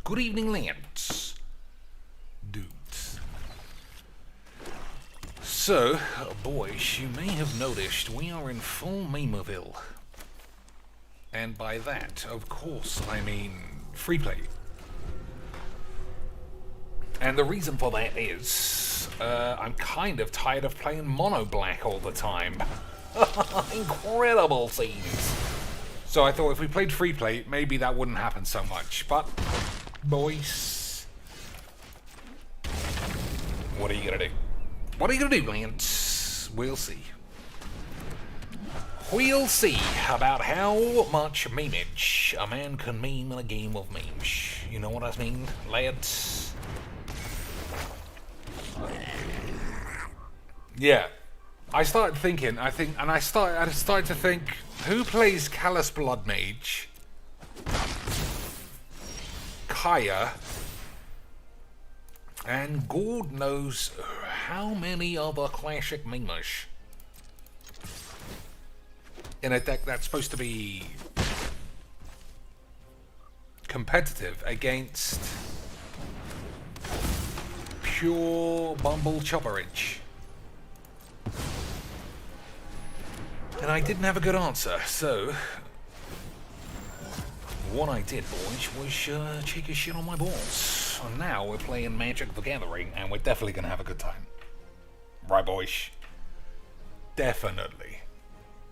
Good evening, lads. Dudes. So, boys, you may have noticed we are in full Memeville. And by that, of course, I mean free play. And the reason for that is, I'm kind of tired of playing mono black all the time. Incredible scenes. So I thought if we played free play, maybe that wouldn't happen so much. But, boys, what are you gonna do? What are you gonna do, Lance? We'll see. We'll see about how much memeage a man can meme in a game of memes. You know what I mean, lads? Yeah. I started thinking, I started to think, who plays Callous Blood Mage? Kaya. And God knows how many other classic memers in a deck that's supposed to be competitive against pure bumble chopperage. And I didn't have a good answer, so what I did, boys, was cheeky shit on my balls. And now we're playing Magic the Gathering, and we're definitely going to have a good time. Right, boys? Definitely.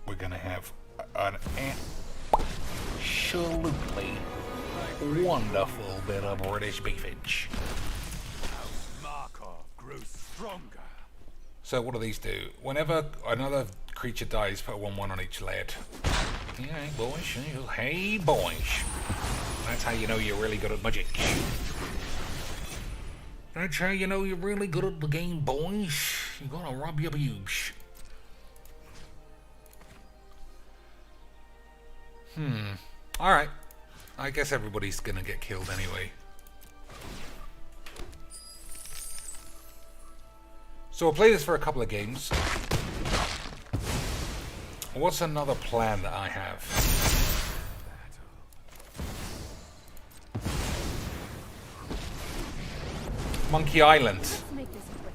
We're going to have an absolutely wonderful bit of British beefage. Markov grows stronger. So what do these do? Whenever another creature dies, put 1/1 on each lad. Hey, boys. Hey, boys. That's how you know you're really good at Magic. That's how you know you're really good at the game, boys. You gotta rub your boobs. Alright. I guess everybody's gonna get killed anyway. So we'll play this for a couple of games. What's another plan that I have? Monkey Island. Let's make this quick.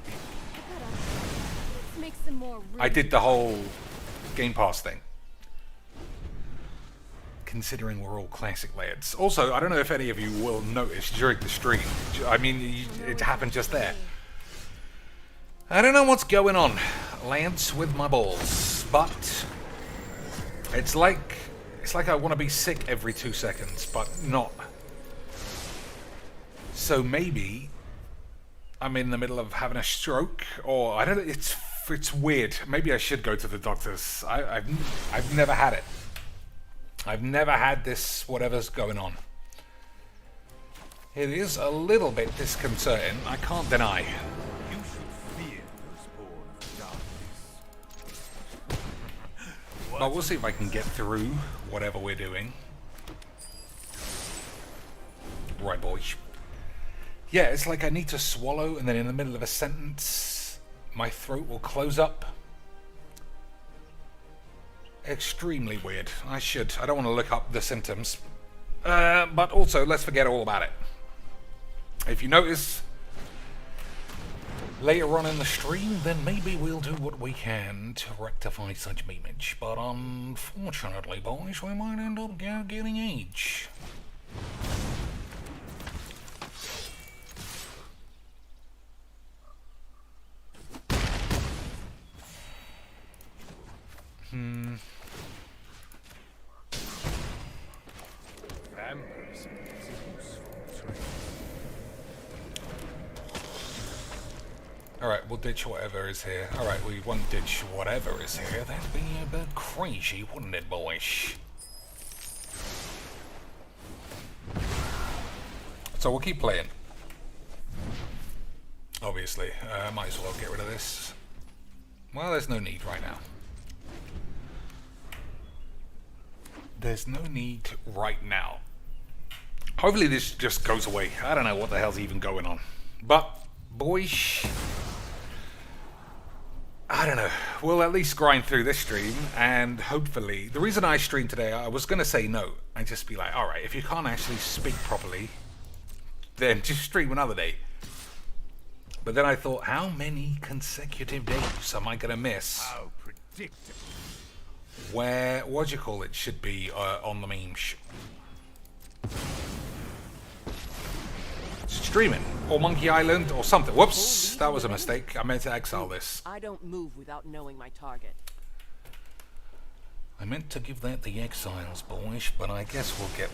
Let's make some more room. I did the whole Game Pass thing. Considering we're all classic lads. Also, I don't know if any of you will notice during the stream. I mean, it happened just there. I don't know what's going on, Lance, with my balls, but it's like I want to be sick every 2 seconds, but not. So maybe I'm in the middle of having a stroke, or I don't know. It's weird. Maybe I should go to the doctors. I've never had it. I've never had this whatever's going on. It is a little bit disconcerting. I can't deny. But we'll see if I can get through whatever we're doing. Right, boys. Yeah, it's like I need to swallow, and then in the middle of a sentence, my throat will close up. Extremely weird. I don't want to look up the symptoms. But also, let's forget all about it. If you notice later on in the stream, then maybe we'll do what we can to rectify such memeage. But unfortunately, boys, we might end up getting age. Alright, we'll ditch whatever is here. Alright, we won't ditch whatever is here. That'd be a bit crazy, wouldn't it, boys? So we'll keep playing. Obviously. Might as well get rid of this. Well, there's no need right now. There's no need right now. Hopefully this just goes away. I don't know what the hell's even going on. But, boys, I don't know. We'll at least grind through this stream, and hopefully... The reason I streamed today, I was going to say no, and just be like, alright, if you can't actually speak properly, then just stream another day. But then I thought, how many consecutive days am I gonna miss? How predictable. Where, what do you call it, should be on the memes. Streaming, or Monkey Island, or something. Whoops, that was a mistake. I meant to exile this. I don't move without knowing my target. I meant to give that the exiles, boys, but I guess we'll get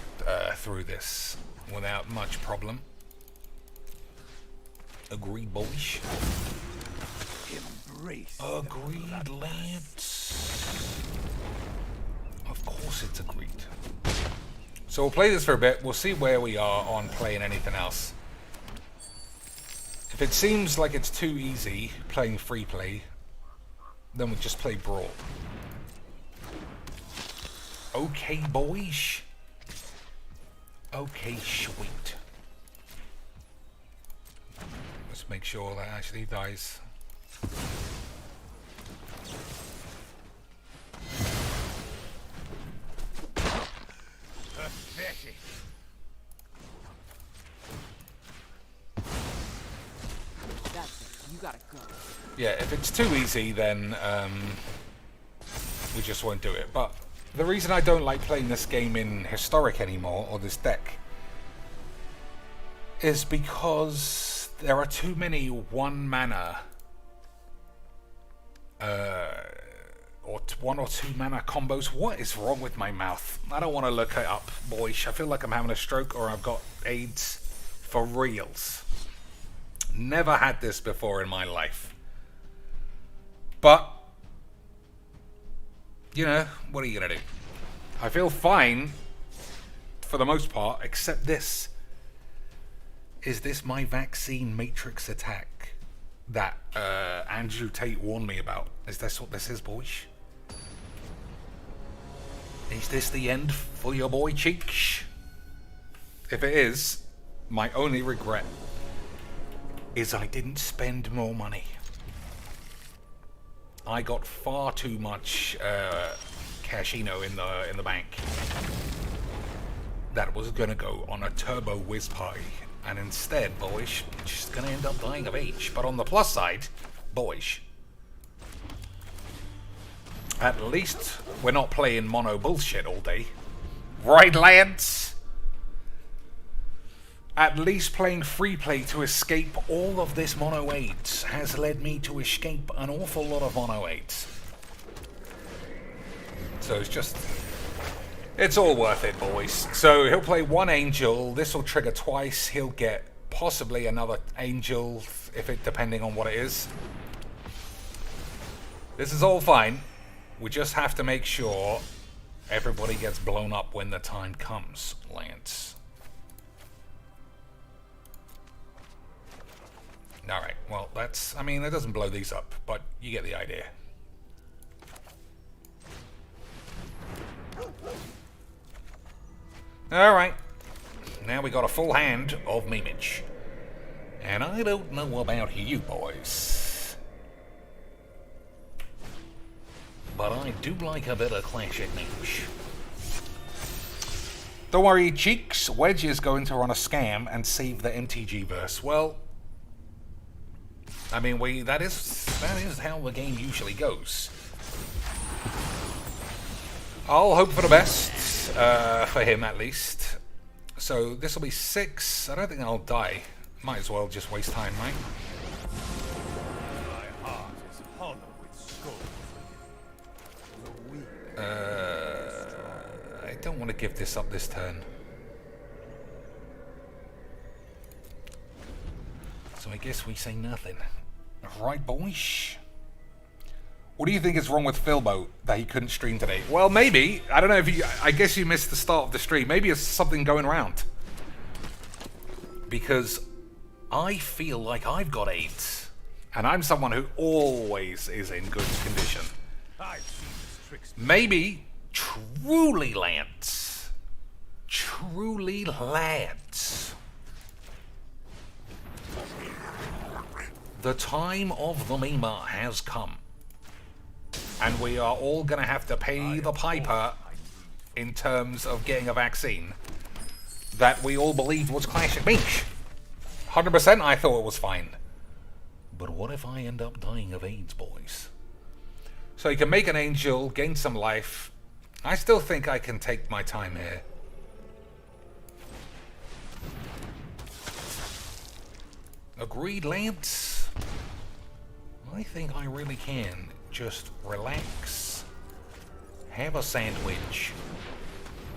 through this without much problem. Agreed, boys. Embrace. Agreed, lads. Of course it's agreed. So we'll play this for a bit. We'll see where we are on playing anything else. If it seems like it's too easy playing free play, then we just play Brawl. Okay, boys. Okay, sweet. Let's make sure that actually dies. Pathetic. That's it. You gotta go. Yeah, if it's too easy, then we just won't do it. But the reason I don't like playing this game in Historic anymore, or this deck, is because there are too many 1 mana or 1 or 2 mana combos. What is wrong with my mouth? I don't want to look it up, boys. I feel like I'm having a stroke or I've got AIDS for reals. Never had this before in my life. But, you know, what are you going to do? I feel fine for the most part, except this. Is this my vaccine matrix attack that Andrew Tate warned me about? Is this what this is, boys? Is this the end for your boy Cheeks? If it is, my only regret is I didn't spend more money. I got far too much cashino in the bank that was gonna go on a turbo whiz party, and instead, boys, just gonna end up dying of age. But on the plus side, boys, at least we're not playing mono bullshit all day, right, lads? At least playing free play to escape all of this mono AIDS has led me to escape an awful lot of mono AIDS. So it's all worth it, boys. So he'll play 1 angel. This will trigger twice. He'll get possibly another angel, depending on what it is. This is all fine. We just have to make sure everybody gets blown up when the time comes, Lance. Alright, well, that doesn't blow these up, but you get the idea. Alright, now we got a full hand of Mimich. And I don't know about you boys, but I do like a bit of classic Mimich. Don't worry, Cheeks, Wedge is going to run a scam and save the MTG verse. Well, I mean, that is how the game usually goes. I'll hope for the best, for him at least. So this will be 6. I don't think I'll die. Might as well just waste time, right? My heart is hollow with scorn. I don't want to give this up this turn. So I guess we say nothing. Right, boys? What do you think is wrong with Philbo that he couldn't stream today? Well, maybe. I don't know if you... I guess you missed the start of the stream. Maybe it's something going around. Because I feel like I've got AIDS. And I'm someone who always is in good condition. I've seen this tricks. Maybe truly, lads. Truly, lads. The time of the Mima has come. And we are all going to have to pay the piper in terms of getting a vaccine that we all believed was classic Minch. 100% I thought it was fine. But what if I end up dying of AIDS, boys? So you can make an angel, gain some life. I still think I can take my time here. Agreed, Lance? I think I really can. Just relax, have a sandwich,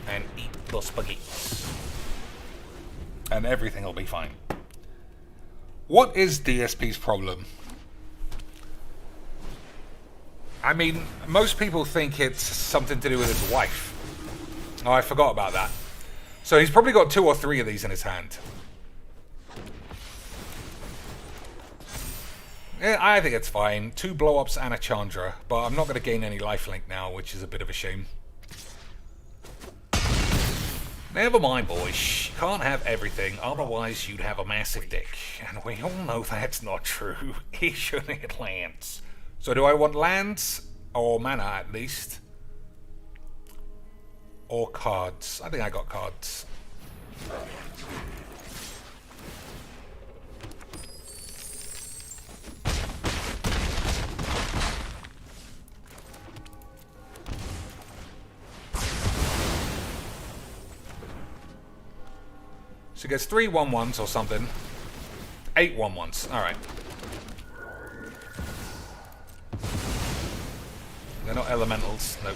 and eat the spaghetti. And everything will be fine. What is DSP's problem? I mean, most people think it's something to do with his wife. Oh, I forgot about that. So he's probably got 2 or 3 of these in his hand. Yeah, I think it's fine. 2 blow-ups and a Chandra, but I'm not going to gain any lifelink now, which is a bit of a shame. Never mind, boys. You can't have everything, otherwise you'd have a massive dick. And we all know that's not true. He should hit lands. So do I want lands? Or mana, at least? Or cards? I think I got cards. So he gets 3 1/1s or something. 8 1/1s. Alright. They're not elementals. Nope.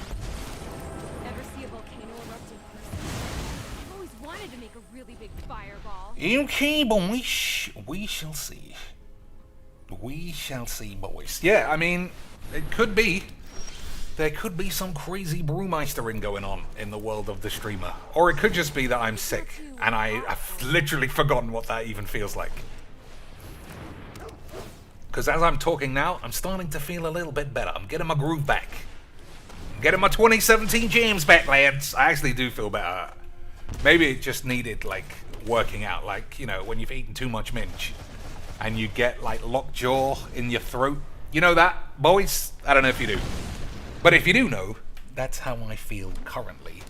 Ever see a volcano erupt in person? I've always wanted to make a really big fireball. Okay, boys. We shall see. We shall see, boys. Yeah, I mean, it could be. There could be some crazy brewmeistering going on in the world of the streamer. Or it could just be that I'm sick, and I've literally forgotten what that even feels like. Because as I'm talking now, I'm starting to feel a little bit better. I'm getting my groove back. I'm getting my 2017 jams back, lads. I actually do feel better. Maybe it just needed, like, working out. Like, you know, when you've eaten too much minge, and you get, like, lockjaw in your throat. You know that, boys? I don't know if you do. But if you do know, that's how I feel currently.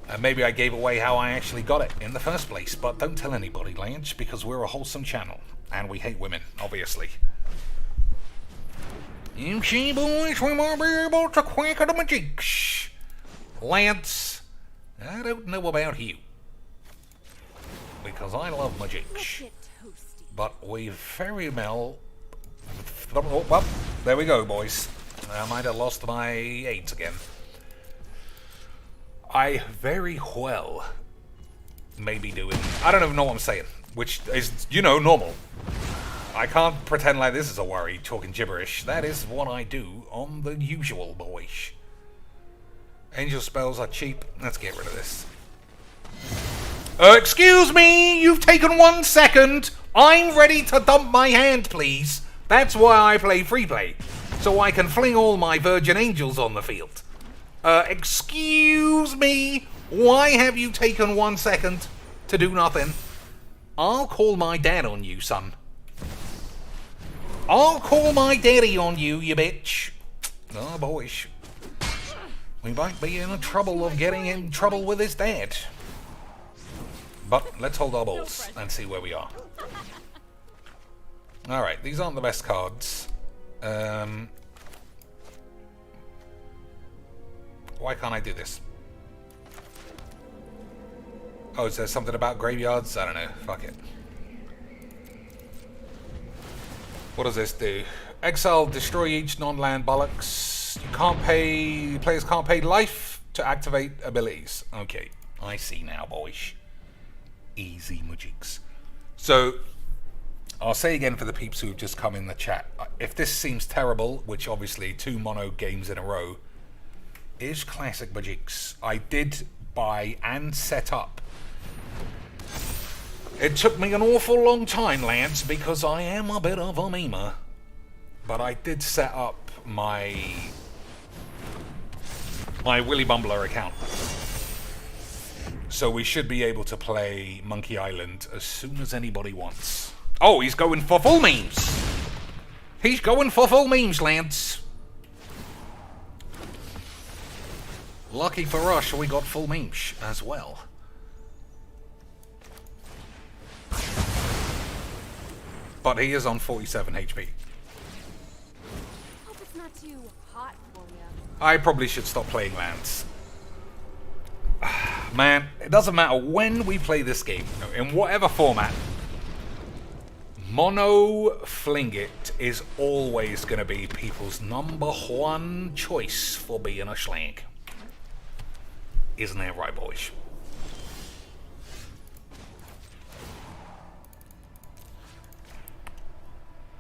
And maybe I gave away how I actually got it in the first place, but don't tell anybody, Lance, because we're a wholesome channel, and we hate women, obviously. You see, boys, we might be able to quack the magics. Lance, I don't know about you, because I love magics. Get toasty. But we very well... Oh, well, there we go, boys. I might have lost my AIDS again. I very well may be doing... I don't even know what I'm saying, which is, you know, normal. I can't pretend like this is a worry, talking gibberish. That is what I do on the usual, boys. Angel spells are cheap. Let's get rid of this. Excuse me! You've taken 1 second! I'm ready to dump my hand, please. That's why I play free play. So I can fling all my virgin angels on the field. Excuse me? Why have you taken 1 second to do nothing? I'll call my dad on you, son. I'll call my daddy on you, you bitch. Oh, boys. We might be in the trouble of getting in trouble with his dad. But let's hold our balls and see where we are. Alright, these aren't the best cards. Why can't I do this? Oh, is there something about graveyards? I don't know. Fuck it. What does this do? Exile, destroy each non-land bollocks. You can't pay... Players can't pay life to activate abilities. Okay, I see now, boys. Easy mujiks. So... I'll say again for the peeps who've just come in the chat, if this seems terrible, which obviously 2 mono games in a row, is classic Bajiks. I did buy and set up. It took me an awful long time, lads, because I am a bit of a memer. But I did set up my Willy Bumbler account. So we should be able to play Monkey Island as soon as anybody wants. Oh, he's going for full memes. He's going for full memes, lads. Lucky for us, we got full memes as well. but he is on 47 HP. Hope it's not too hot for you. I probably should stop playing lands. Man, it doesn't matter when we play this game, in whatever format, Mono Fling It is always going to be people's number one choice for being a schlang. Isn't that right, boys?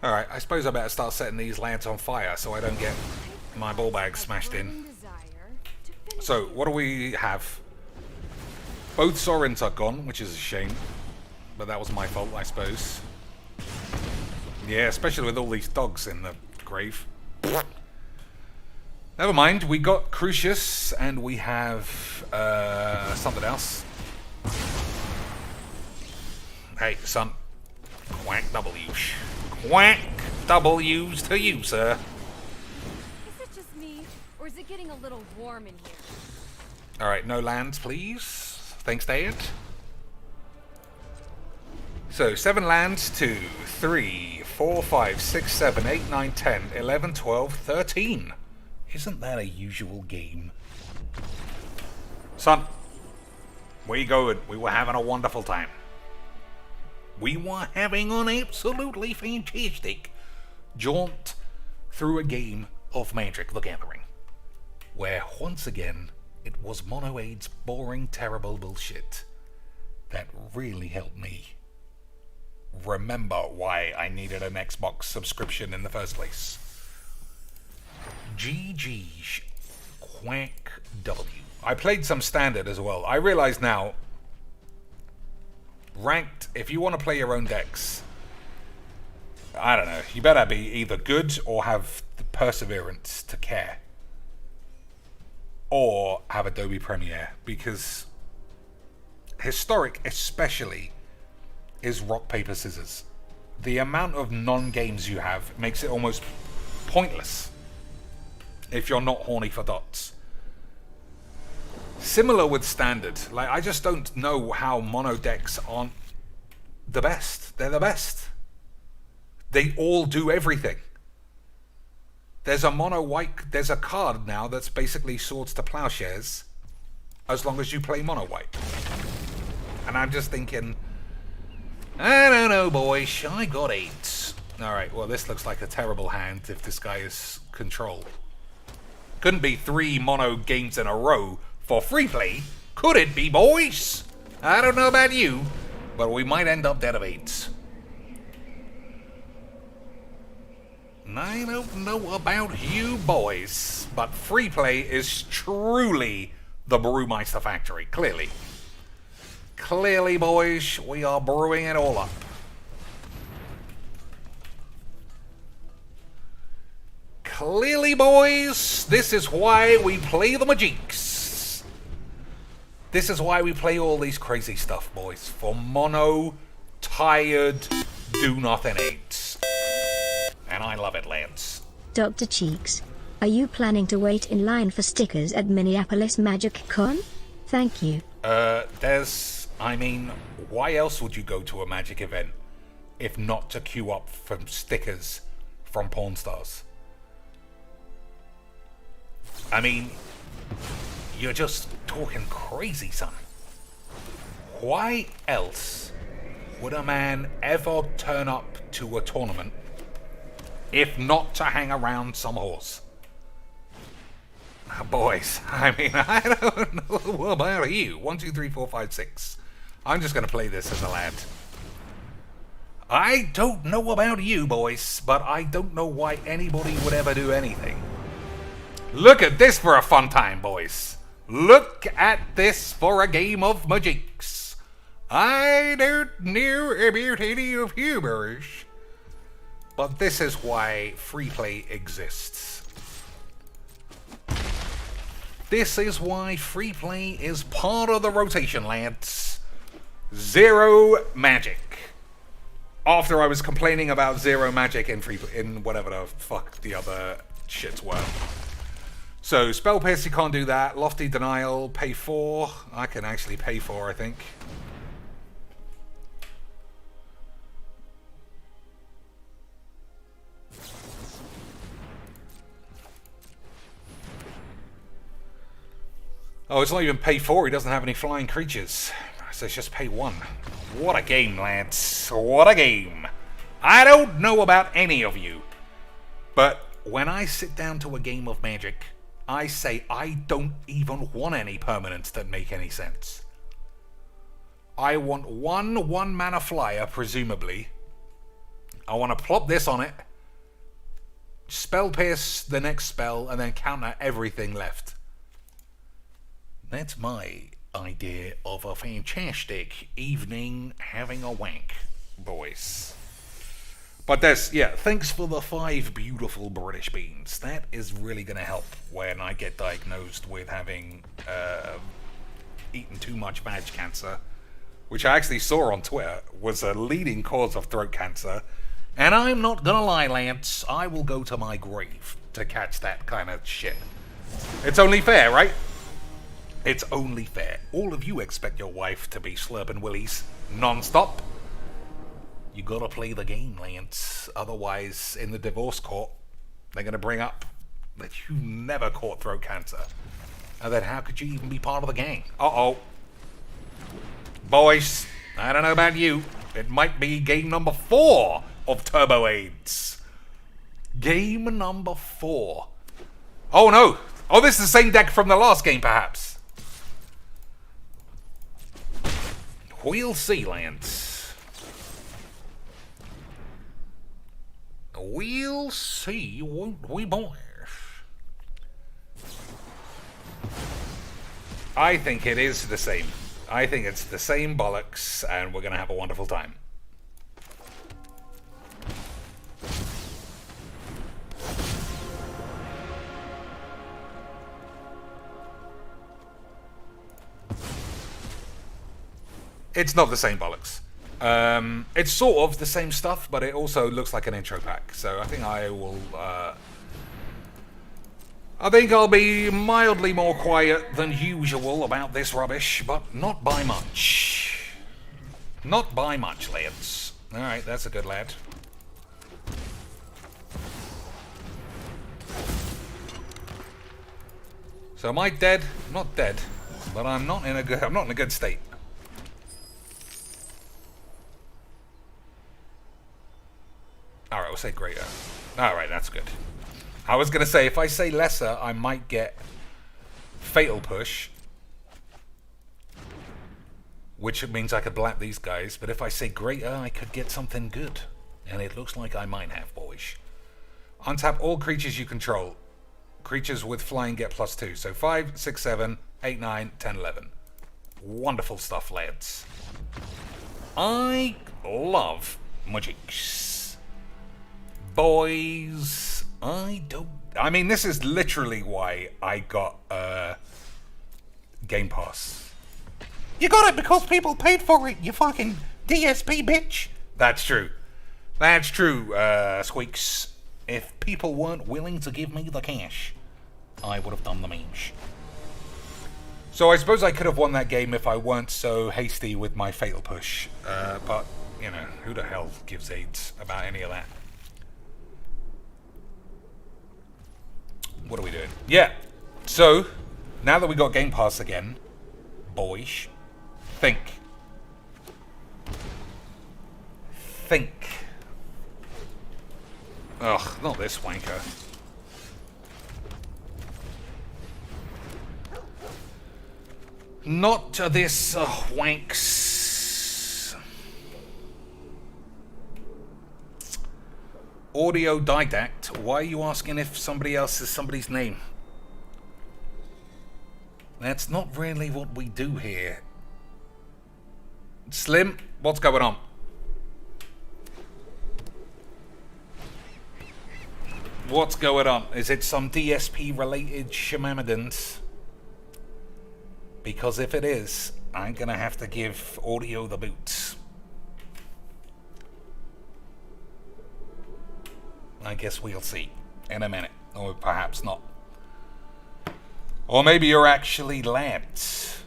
Alright, I suppose I better start setting these lands on fire so I don't get my ball bag smashed in. So, what do we have? Both Sorens are gone, which is a shame. But that was my fault, I suppose. Yeah, especially with all these dogs in the grave. Never mind, we got Crucius, and we have something else. Hey, son. Quack W's. Quack W's to you, sir. Is it just me, or is it getting a little warm in here? Alright, no lands, please. Thanks, Dad. So, 7 lands, 2, 3, 4, 5, 6, 7, 8, 9, 10, 11, 12, 13. Isn't that a usual game? Son, where you going? We were having a wonderful time. We were having an absolutely fantastic jaunt through a game of Magic: The Gathering, where once again it was Monoaid's boring, terrible bullshit that really helped me remember why I needed an Xbox subscription in the first place. GG's Quack W. I played some standard as well. I realize now, ranked, if you want to play your own decks, I don't know, you better be either good or have the perseverance to care. Or have Adobe Premiere, because historic especially is rock, paper, scissors. The amount of non-games you have makes it almost pointless if you're not horny for dots. Similar with standard. Like, I just don't know how mono decks aren't the best. They're the best. They all do everything. There's a mono white, there's a card now that's basically Swords to Plowshares as long as you play mono white. And I'm just thinking, I don't know, boys, I got 8. Alright, well, this looks like a terrible hand if this guy is control. Couldn't be 3 mono games in a row for free play, could it be, boys? I don't know about you, but we might end up dead of 8. I don't know about you boys, but free play is truly the Brewmeister factory, clearly. Clearly, boys, we are brewing it all up. Clearly, boys, this is why we play the Magiques. This is why we play all these crazy stuff, boys. For mono, tired, do-nothing 8s. And I love it, lads. Dr. Cheeks, are you planning to wait in line for stickers at Minneapolis Magic Con? Thank you. I mean, why else would you go to a Magic event if not to queue up for stickers from porn stars? I mean, you're just talking crazy, son. Why else would a man ever turn up to a tournament if not to hang around some horse? Boys, I mean, I don't know about you. 1, 2, 3, 4, 5, 6. I'm just going to play this as a lad. I don't know about you, boys, but I don't know why anybody would ever do anything. Look at this for a fun time, boys. Look at this for a game of Magiques. I don't know about any of you, boys, but this is why free play exists. This is why free play is part of the rotation, lads. 0 magic. After I was complaining about 0 magic in in whatever the fuck the other shits were. So, Spell Pierce, you can't do that. Lofty Denial, pay 4. I can actually pay 4, I think. Oh, it's not even pay 4. He doesn't have any flying creatures. So it's just pay 1. What a game, lads. What a game. I don't know about any of you, but when I sit down to a game of Magic, I say I don't even want any permanents that make any sense. I want one mana flyer, presumably. I want to plop this on it, spell pierce the next spell, and then counter everything left. That's my idea of a fantastic evening having a wank, boys. But thanks for the 5 beautiful British beans. That is really going to help when I get diagnosed with having eaten too much vag cancer, which I actually saw on Twitter was a leading cause of throat cancer. And I'm not going to lie, Lance, I will go to my grave to catch that kind of shit. It's only fair, right? It's only fair. All of you expect your wife to be slurping willies non-stop. You gotta play the game, Lance. Otherwise, in the divorce court, they're gonna bring up that you never caught throat cancer. And then how could you even be part of the gang? Uh-oh. Boys, I don't know about you. It might be game number 4 of Turbo AIDS. Game number 4. Oh no! Oh, this is the same deck from the last game, perhaps. We'll see, Lance. We'll see, won't we, boys? I think it is the same. I think it's the same bollocks, and we're going to have a wonderful time. It's not the same bollocks. It's sort of the same stuff, but it also looks like an intro pack. So I think I will... I think I'll be mildly more quiet than usual about this rubbish, but not by much. Not by much, lads. Alright, that's a good lad. So am I dead? I'm not dead, but I'm not in a good state. Alright, we'll say greater. Alright, that's good. I was going to say, if I say lesser, I might get Fatal Push. Which means I could blap these guys. But if I say greater, I could get something good. And it looks like I might have, boys. Untap all creatures you control. Creatures with flying get +2. So 5, 6, 7, 8, 9, 10, 11. Wonderful stuff, lads. I love magics. Boys, I mean, this is literally why I got Game Pass. You got it because people paid for it, you fucking DSP bitch. That's true. That's true, Squeaks. If people weren't willing to give me the cash, I would have done the memes. So I suppose I could have won that game if I weren't so hasty with my Fatal Push. But, you know, who the hell gives AIDS about any of that? What are we doing? Yeah. So, now that we got Game Pass again, boys, think. Ugh, not this wanker. Not this wanks. Audio Didact. Why are you asking if somebody else is somebody's name? That's not really what we do here. Slim, what's going on? What's going on? Is it some DSP related shenanigans? Because if it is, I'm gonna have to give Audio the boots. I guess we'll see in a minute, or perhaps not. Or maybe you're actually lads.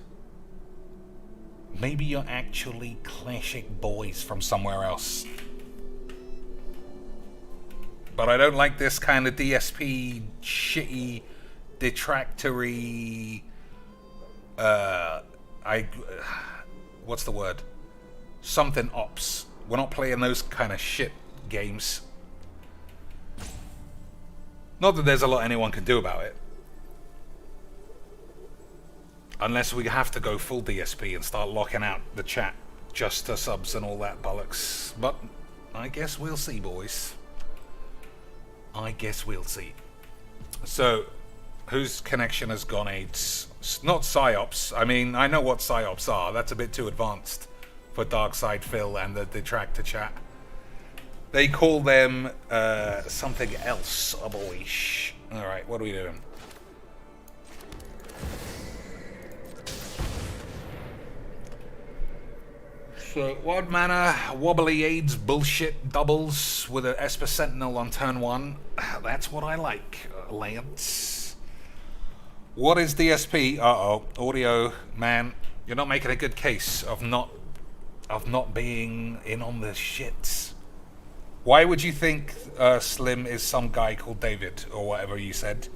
Maybe you're actually classic boys from somewhere else. But I don't like this kind of DSP, shitty, detractory, what's the word? Something ops. We're not playing those kind of shit games. Not that there's a lot anyone can do about it. Unless we have to go full DSP and start locking out the chat just to subs and all that bollocks. But I guess we'll see, boys. I guess we'll see. So, whose connection has gone AIDS? Not PsyOps. I mean, I know what PsyOps are. That's a bit too advanced for Darkside Phil and the Detractor chat. They call them something else, a boyish. Alright, what are we doing? So, what mana? Wobbly AIDS bullshit doubles with an Esper Sentinel on turn 1. That's what I like, Lance. What is DSP? Uh-oh. Audio, man. You're not making a good case of not being in on the shits. Why would you think Slim is some guy called David, or whatever you said?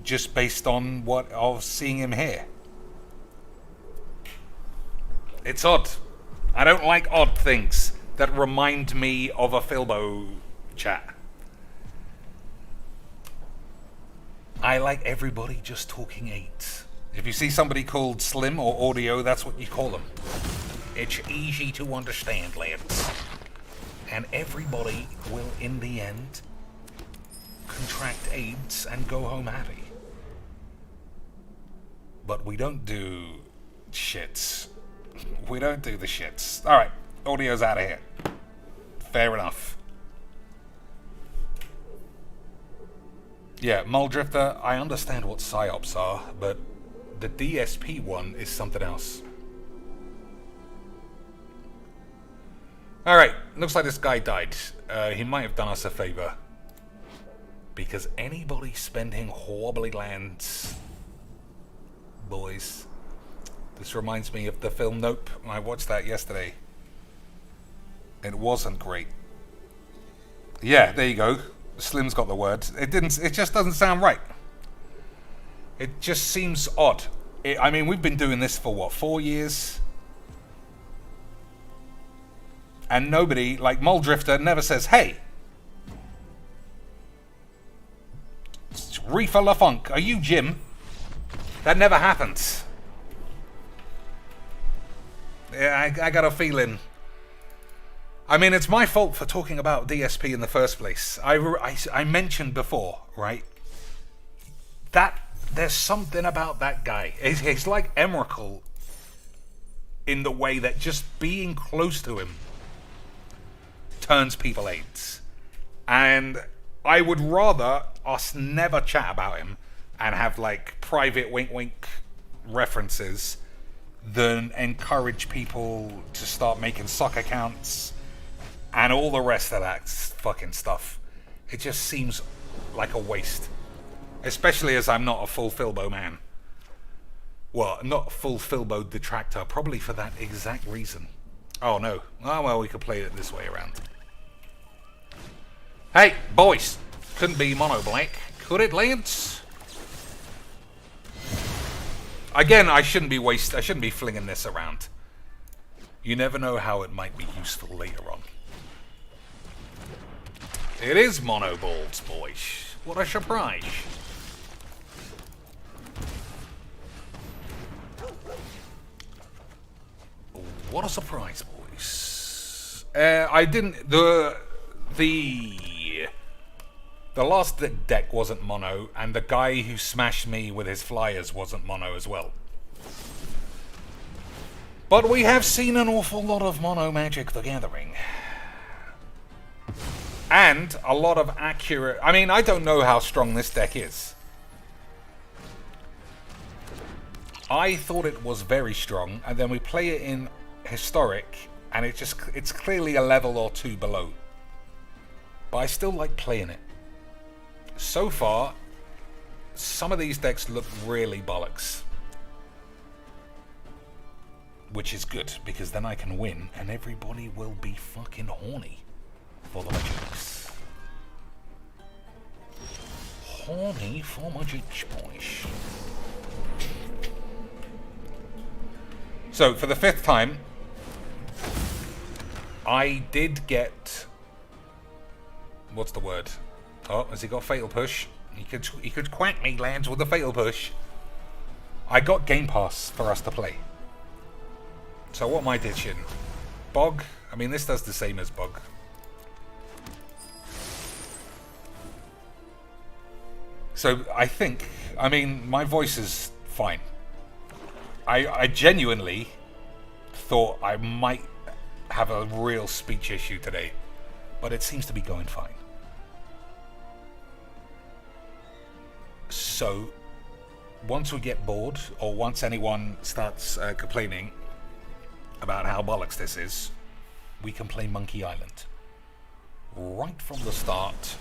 Just based on what of seeing him here. It's odd. I don't like odd things that remind me of a Philbo chat. I like everybody just talking 8. If you see somebody called Slim or Audio, that's what you call them. It's easy to understand, lads. And everybody will, in the end, contract AIDS and go home happy. But we don't do shits. We don't do the shits. Alright, Audio's out of here. Fair enough. Yeah, Muldrifter, I understand what PsyOps are, but the DSP one is something else. Alright, looks like this guy died. He might have done us a favor. Because anybody spending wobbly lands... Boys... This reminds me of the film Nope. I watched that yesterday. It wasn't great. Yeah, there you go. Slim's got the word. It just doesn't sound right. It just seems odd. I mean, we've been doing this for what, 4 years? And nobody, like Muldrifter, never says, hey, Reefer LaFunk, are you Jim? That never happens. Yeah, I got a feeling. I mean, it's my fault for talking about DSP in the first place. I mentioned before, right? That there's something about that guy. He's like Emrakul in the way that just being close to him turns people AIDS. And I would rather us never chat about him and have like private wink wink references than encourage people to start making sock accounts and all the rest of that fucking stuff. It just seems like a waste. Especially as I'm not a full Philbo man. Well, not a full Philbo detractor, probably for that exact reason. Oh no. Oh well, we could play it this way around. Hey, boys! Couldn't be mono black, could it, Lance? Again, I shouldn't be flinging this around. You never know how it might be useful later on. It is mono balls, boys. What a surprise. What a surprise, boys. I didn't... The last deck wasn't mono, and the guy who smashed me with his flyers wasn't mono as well. But we have seen an awful lot of mono Magic the Gathering. And a lot of accurate... I mean, I don't know how strong this deck is. I thought it was very strong, and then we play it in Historic, and it's clearly a level or 2 below. But I still like playing it. So far, some of these decks look really bollocks. Which is good, because then I can win, and everybody will be fucking horny for the Magics. Horny for Magics, boys. So, for the 5th time, I did get... What's the word? Oh, has he got Fatal Push? He could quack me, Lance, with a Fatal Push. I got Game Pass for us to play. So what am I ditching? Bog? I mean, this does the same as Bog. So I think, I mean, my voice is fine. I genuinely thought I might have a real speech issue today, but it seems to be going fine. So, once we get bored, or once anyone starts complaining about how bollocks this is, we can play Monkey Island. Right from the start.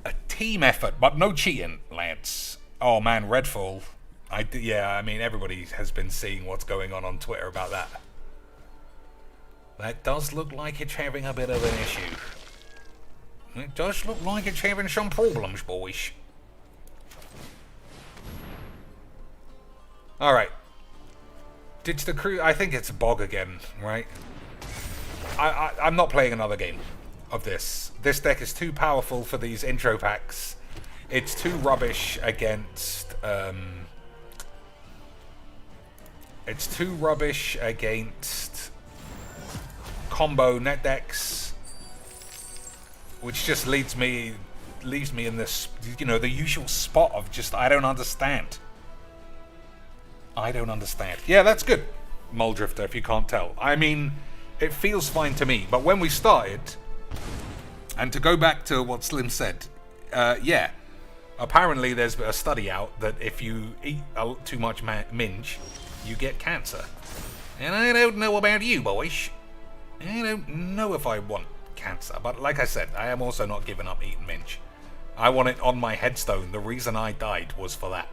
A team effort, but no cheating, Lance. Oh man, Redfall. Yeah, I mean, everybody has been seeing what's going on Twitter about that. That does look like it's having a bit of an issue. It does look like it's having some problems, boys. Alright. Ditch the crew. I think it's Bog again, right? I'm not playing another game of this. This deck is too powerful for these intro packs. It's too rubbish against... it's too rubbish against combo net decks, which just leaves me in this, you know, the usual spot of just, I don't understand. I don't understand. Yeah, that's good, Muldrifter, if you can't tell. I mean, it feels fine to me, but when we started, and to go back to what Slim said, yeah, apparently there's a study out that if you eat too much minge, you get cancer. And I don't know about you, boys. I don't know if I want cancer, but like I said, I am also not giving up eating minge. I want it on my headstone. The reason I died was for that.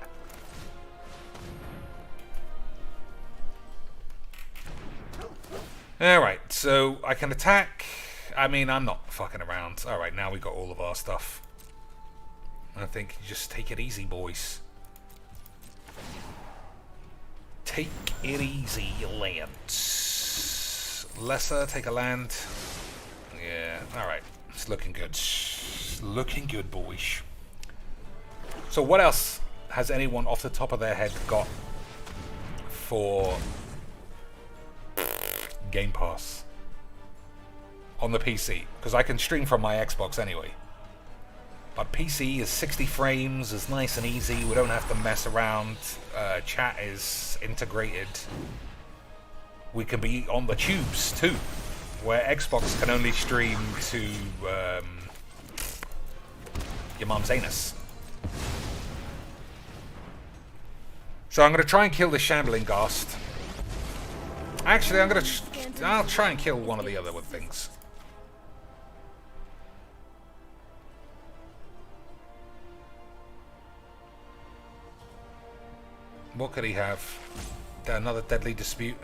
Alright, so I can attack. I mean, I'm not fucking around. Alright, now we got all of our stuff. I think you just take it easy, boys. Take it easy, Lance. Lesser, take a land. Yeah, alright. It's looking good. It's looking good, boys. So what else has anyone off the top of their head got for Game Pass on the PC? Because I can stream from my Xbox anyway. But PC is 60 frames, is nice and easy. We don't have to mess around. Chat is integrated. We can be on the tubes too, where Xbox can only stream to your mum's anus. So I'm going to try and kill the Shambling Ghast. Actually, I'll try and kill one of the other things. What could he have? Another Deadly Dispute.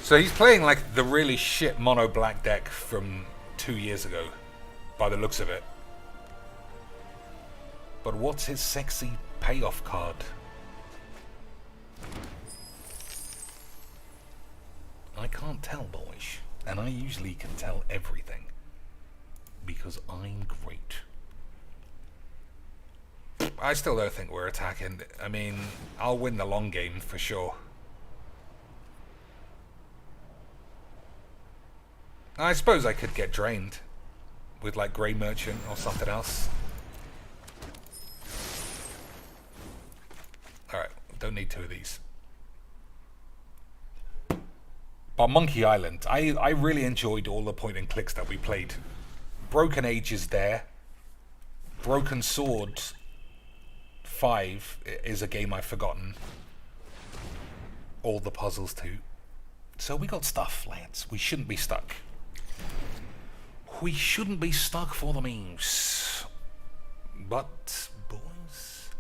So he's playing like the really shit mono black deck from 2 years ago, by the looks of it. But what's his sexy payoff card? I can't tell, boys. And I usually can tell everything. Because I'm great. I still don't think we're attacking. I mean, I'll win the long game for sure. I suppose I could get drained with like Grey Merchant or something else. Alright, don't need two of these. But Monkey Island, I really enjoyed all the point and clicks that we played. Broken Age is there. Broken Sword 5 is a game I've forgotten. All the puzzles too. So we got stuff, Lance. We shouldn't be stuck. We shouldn't be stuck for the memes. But, boys,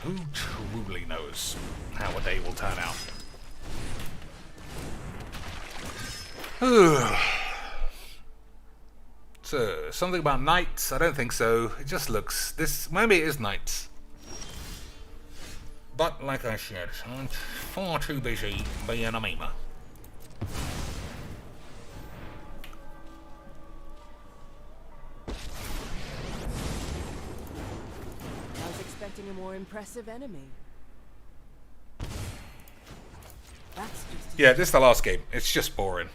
who truly knows how a day will turn out? So, something about knights? I don't think so. It just looks... this. Maybe it is knights. But, like I said, I'm far too busy being a memer. I was expecting a more impressive enemy. That's just Yeah, this is the last game. It's just boring.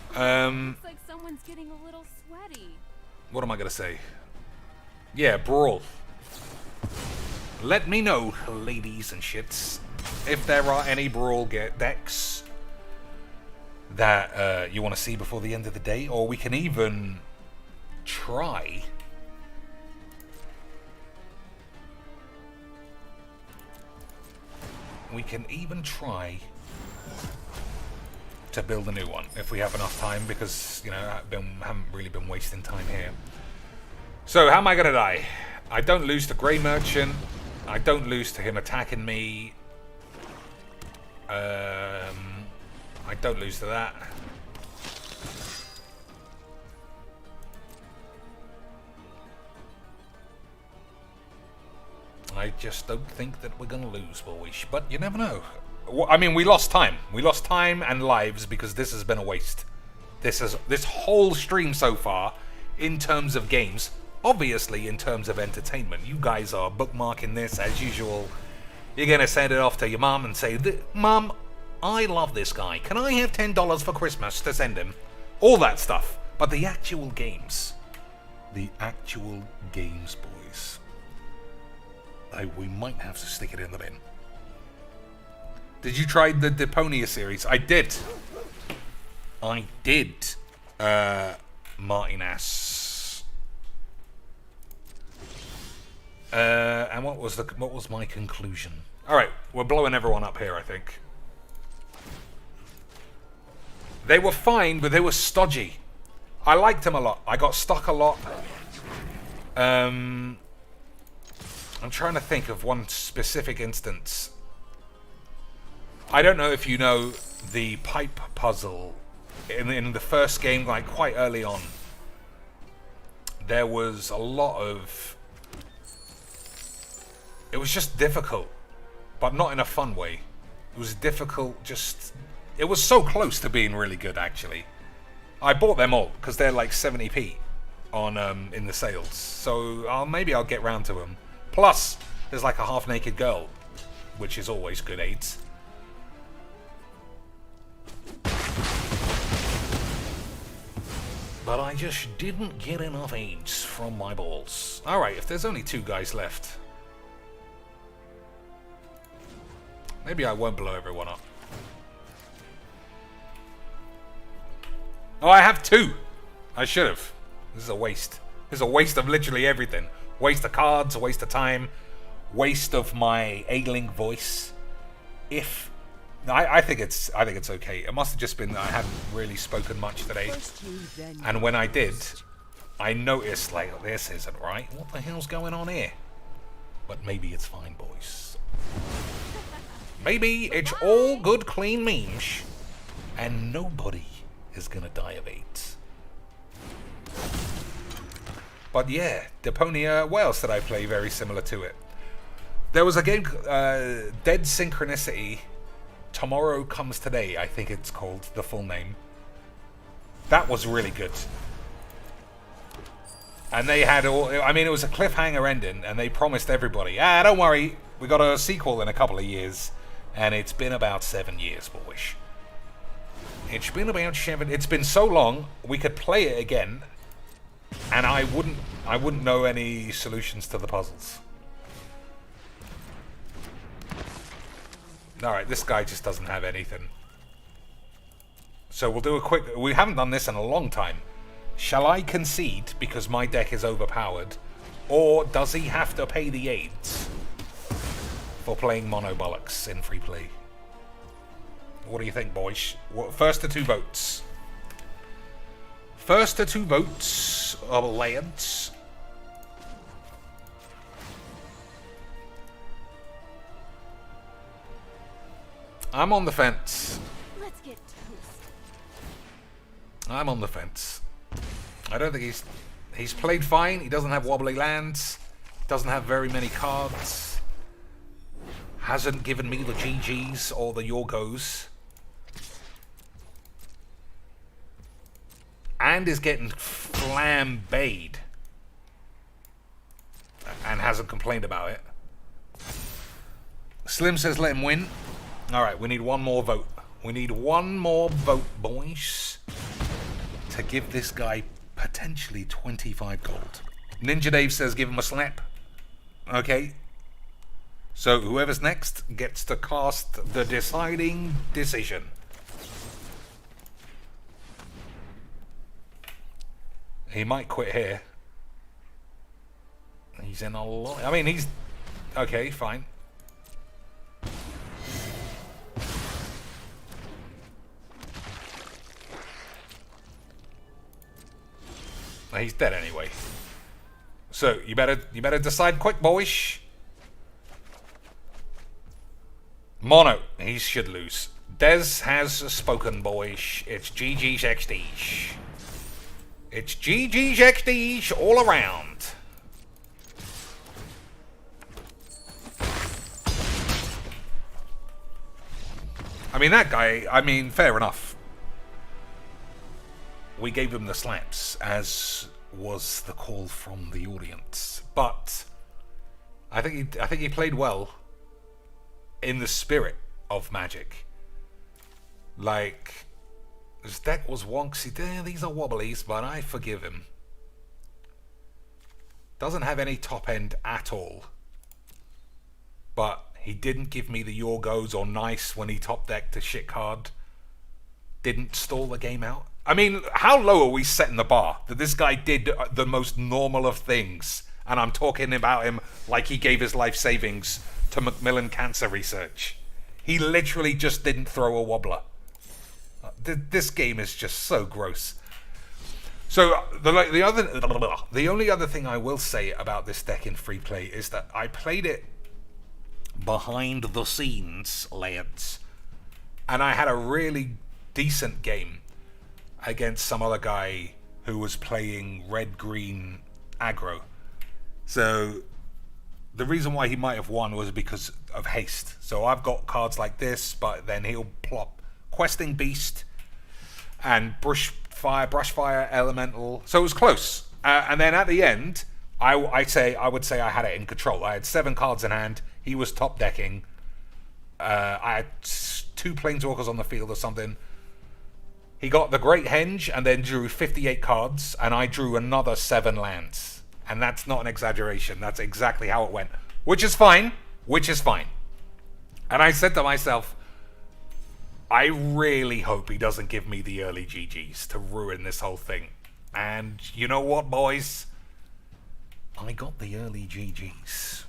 Looks like someone's getting a little sweaty. What am I going to say? Yeah, brawl. Let me know, ladies and shits, if there are any brawl decks that you want to see before the end of the day, or we can even try. We can even try to build a new one if we have enough time, because you know haven't really been wasting time here. So how am I gonna die? I don't lose to Grey Merchant. I don't lose to him attacking me. I don't lose to that. I just don't think that we're gonna lose, boys. But you never know. I mean, we lost time. We lost time and lives because this has been a waste. This whole stream so far, in terms of games, obviously in terms of entertainment, you guys are bookmarking this as usual. You're gonna send it off to your mum and say, "Mum, I love this guy. Can I have $10 for Christmas to send him?" All that stuff. But the actual games, boys, we might have to stick it in the bin. Did you try the Deponia series? I did. Martinez. And what was my conclusion? All right, we're blowing everyone up here, I think. They were fine, but they were stodgy. I liked them a lot. I got stuck a lot. I'm trying to think of one specific instance. I don't know if you know the pipe puzzle in the first game, like quite early on. There was a lot of... It was just difficult, but not in a fun way. It was difficult, just... It was so close to being really good, actually. I bought them all, because they're like 70p on in the sales. So maybe I'll get round to them. Plus, there's like a half-naked girl, which is always good aids. But I just didn't get enough aids from my balls. Alright, if there's only 2 guys left, maybe I won't blow everyone up. Oh, I have 2! I should have. This is a waste. This is a waste of literally everything. Waste of cards, waste of time, waste of my ailing voice. If... I think it's okay. It must have just been that I hadn't really spoken much today. And when I did, I noticed, like, this isn't right. What the hell's going on here? But maybe it's fine, boys. Maybe it's all good, clean memes, and nobody is gonna die of AIDS. But yeah, Deponia, what else did I play very similar to it? There was a game, Dead Synchronicity, Tomorrow Comes Today, I think it's called, the full name. That was really good. And they had all, I mean, it was a cliffhanger ending, and they promised everybody, don't worry, we got a sequel in a couple of years. And it's been about 7 years, boys. It's been about 7, it's been so long, we could play it again, and I wouldn't know any solutions to the puzzles. Alright, this guy just doesn't have anything. So we'll do a quick... We haven't done this in a long time. Shall I concede because my deck is overpowered? Or does he have to pay the aids for playing Mono Bollocks in free play? What do you think, boys? First to 2 votes. First to 2 votes, lads. I'm on the fence. Let's get toast. I'm on the fence. I don't think he's... He's played fine. He doesn't have wobbly lands. Doesn't have very many cards. Hasn't given me the GGs or the Yorgos. And is getting flambéed. And hasn't complained about it. Slim says let him win. Alright, we need one more vote. We need one more vote, boys, to give this guy potentially 25 gold. Ninja Dave says give him a slap. Okay. So whoever's next gets to cast the deciding decision. He might quit here. He's in a lot. I mean, he's... Okay, fine. He's dead anyway. So you better decide quick, boys. Mono, he should lose. Dez has spoken, boys. It's GG's XD's. It's GG's XD's all around. I mean, that guy, I mean, fair enough. We gave him the slaps, as was the call from the audience. But I think he played well in the spirit of Magic. Like, his deck was wonky. These are wobblies, but I forgive him. Doesn't have any top end at all. But he didn't give me the Yorgos or Nice when he top decked a shit card. Didn't stall the game out. I mean, how low are we setting the bar that this guy did the most normal of things? And I'm talking about him like he gave his life savings to Macmillan Cancer Research. He literally just didn't throw a wobbler. This game is just so gross. So the only other thing I will say about this deck in free play is that I played it behind the scenes, lads, and I had a really decent game against some other guy who was playing red-green aggro. So the reason why he might have won was because of haste. So I've got cards like this, but then he'll plop Questing Beast and Brushfire Elemental. So it was close. And then at the end, I would say I had it in control. I had 7 cards in hand. He was top decking. I had 2 Planeswalkers on the field or something. He got the Great Henge and then drew 58 cards, and I drew another 7 lands. And that's not an exaggeration. That's exactly how it went. Which is fine. And I said to myself, I really hope he doesn't give me the early GGs to ruin this whole thing. And you know what, boys? I got the early GGs.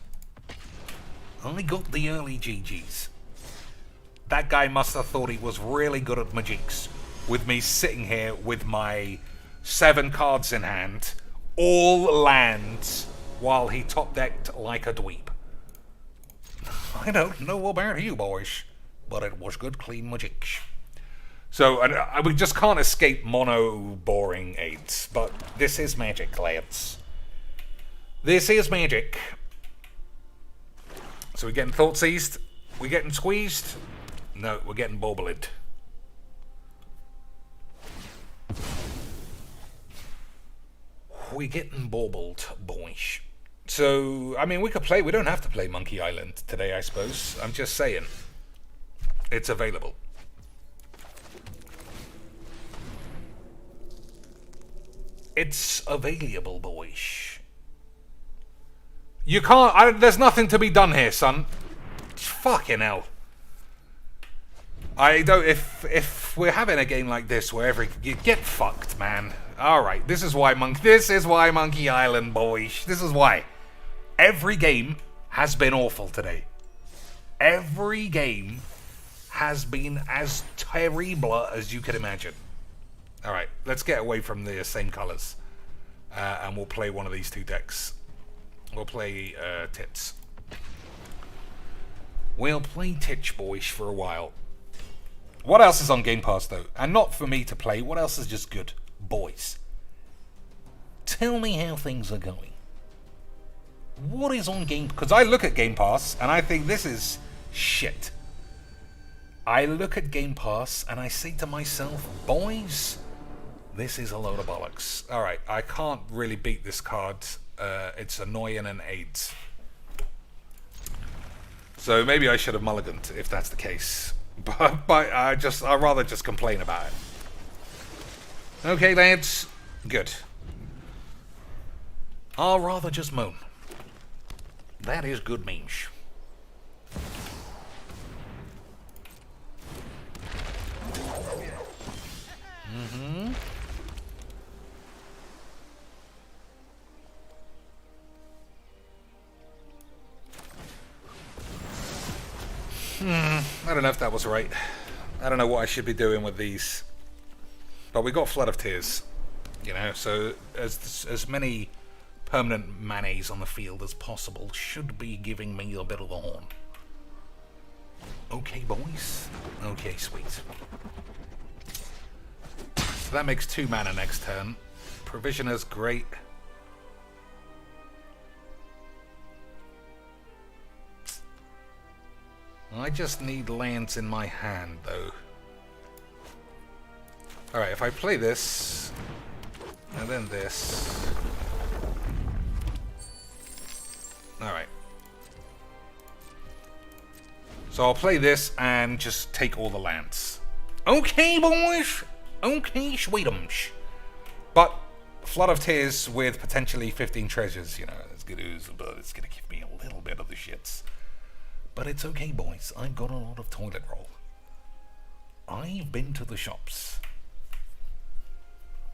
That guy must have thought he was really good at Magics, with me sitting here with my 7 cards in hand, all lands, while he top decked like a dweeb. I don't know about you, boys, but it was good, clean Magics. So we just can't escape mono boring aids, but this is Magic, lads. This is Magic. So we're getting thought seized? We're getting squeezed? No, we're getting bobbled. We're getting bobbled, boys. So, I mean, we don't have to play Monkey Island today, I suppose. I'm just saying. It's available. It's available, boys. You can't... there's nothing to be done here, son. Fucking hell. I don't... If we're having a game like this where you get fucked, man. Alright, this is why Monkey Island, boys. This is why. Every game has been awful today. Every game has been as terrible as you could imagine. Alright, let's get away from the same colours. And we'll play one of these 2 decks. We'll play Tits. We'll play Titch, boys, for a while. What else is on Game Pass, though? And not for me to play. What else is just good? Boys. tell me how things are going. What is on Game... Because I look at Game Pass and I think this is shit. I look at Game Pass and I say to myself, boys, this is a load of bollocks. Alright, I can't really beat this card. It's annoying and AIDS. So maybe I should have mulliganed if that's the case. But I'd rather just complain about it. Okay, lads. Good. I'll rather just moan. That is good means. I don't know if that was right. I don't know what I should be doing with these. But we got Flood of Tears. You know, so as many permanent manes on the field as possible should be giving me a bit of the horn. Okay, boys. Okay, sweet. So that makes 2 mana next turn. Provisioner's great. I just need lands in my hand, though. Alright, if I play this, and then this... Alright. So I'll play this and just take all the lands. Okay, boys! Okay, sweetums. But Flood of Tears with potentially 15 treasures, you know, it's gonna give me a little bit of the shits. But it's okay, boys. I've got a lot of toilet roll. I've been to the shops.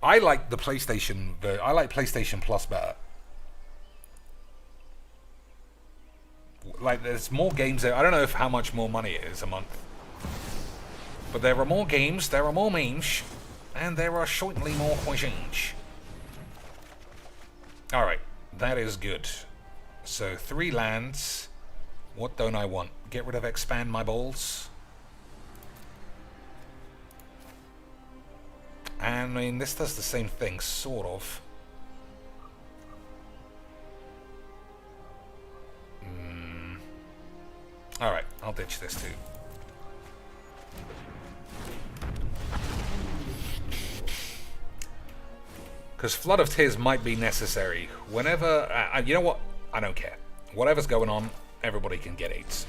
I like the PlayStation. I like PlayStation Plus better. Like, there's more games there. I don't know how much more money it is a month. But there are more games, there are more memes, and there are shortly more cuisines. Alright, that is good. So, 3 lands. What don't I want? Get rid of expand my balls. And I mean, this does the same thing, sort of. Alright, I'll ditch this too. Because Flood of Tears might be necessary. Whenever... you know what? I don't care. Whatever's going on, everybody can get 8s.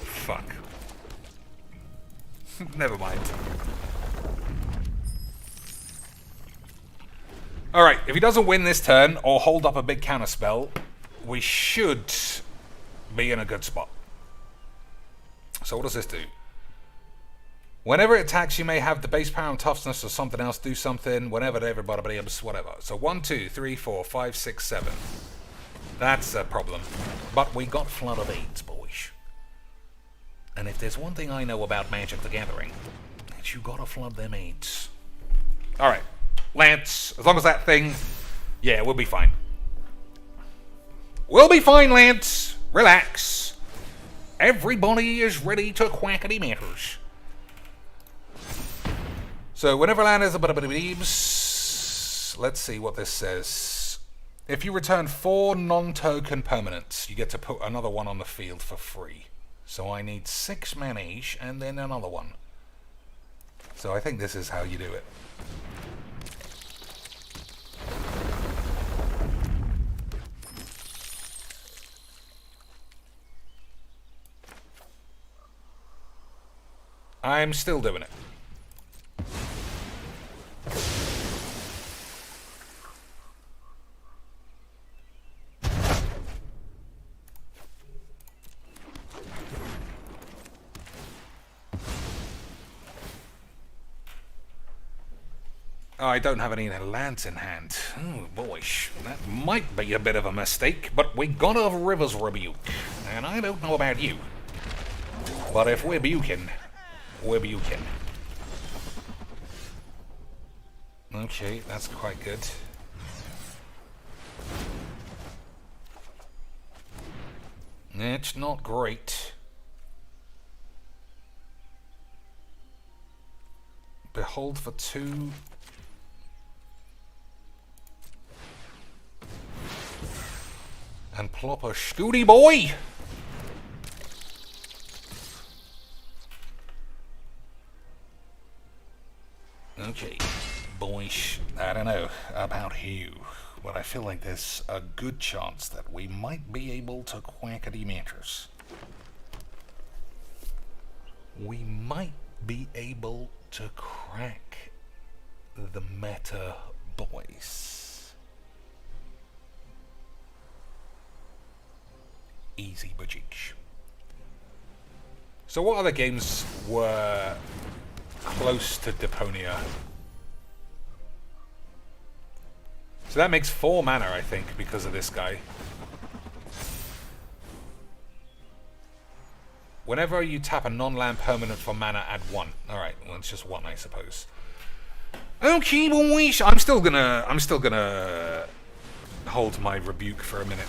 Fuck. Never mind. Alright, if he doesn't win this turn or hold up a big counterspell, we should be in a good spot. So what does this do? Whenever it attacks, you may have the base power and toughness or something else do something. Whenever everybody whatever. So 1, 2, 3, 4, 5, 6, 7. That's a problem. But we got Flood of Aids, boys. And if there's one thing I know about Magic the Gathering, it's you gotta flood them aids. Alright. Lance, as long as that thing... Yeah, we'll be fine. We'll be fine, Lance. Relax. Everybody is ready to quackity matters. So, whenever land is a bit of beeps, let's see what this says. If you return 4 non-token permanents, you get to put another one on the field for free. So I need 6 mana each, and then another one. So I think this is how you do it. I'm still doing it. Oh, I don't have any lands in hand. Oh, boy. That might be a bit of a mistake, but we got a River's Rebuke. And I don't know about you. But if we're buking, we're buking. Okay, that's quite good. It's not great. Behold for 2. And plop a Scooty boy! Okay, boys, I don't know about you, but I feel like there's a good chance that we might be able to quackity matches. We might be able to crack the meta, boys. Easy budget. So what other games were close to Deponia? So that makes 4 mana, I think, because of this guy. Whenever you tap a non-land permanent for mana, add 1. Alright, well it's just 1, I suppose. Okay, boys. I'm still gonna hold my rebuke for a minute.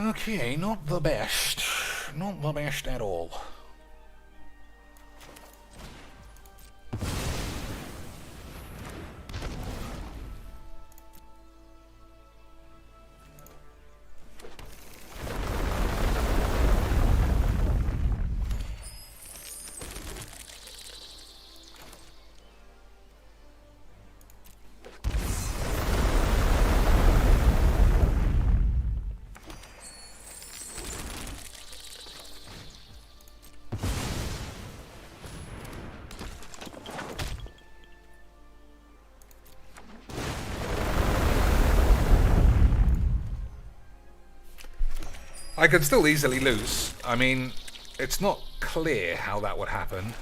Okay, not the best. Not the best at all. I could still easily lose. I mean, it's not clear how that would happen.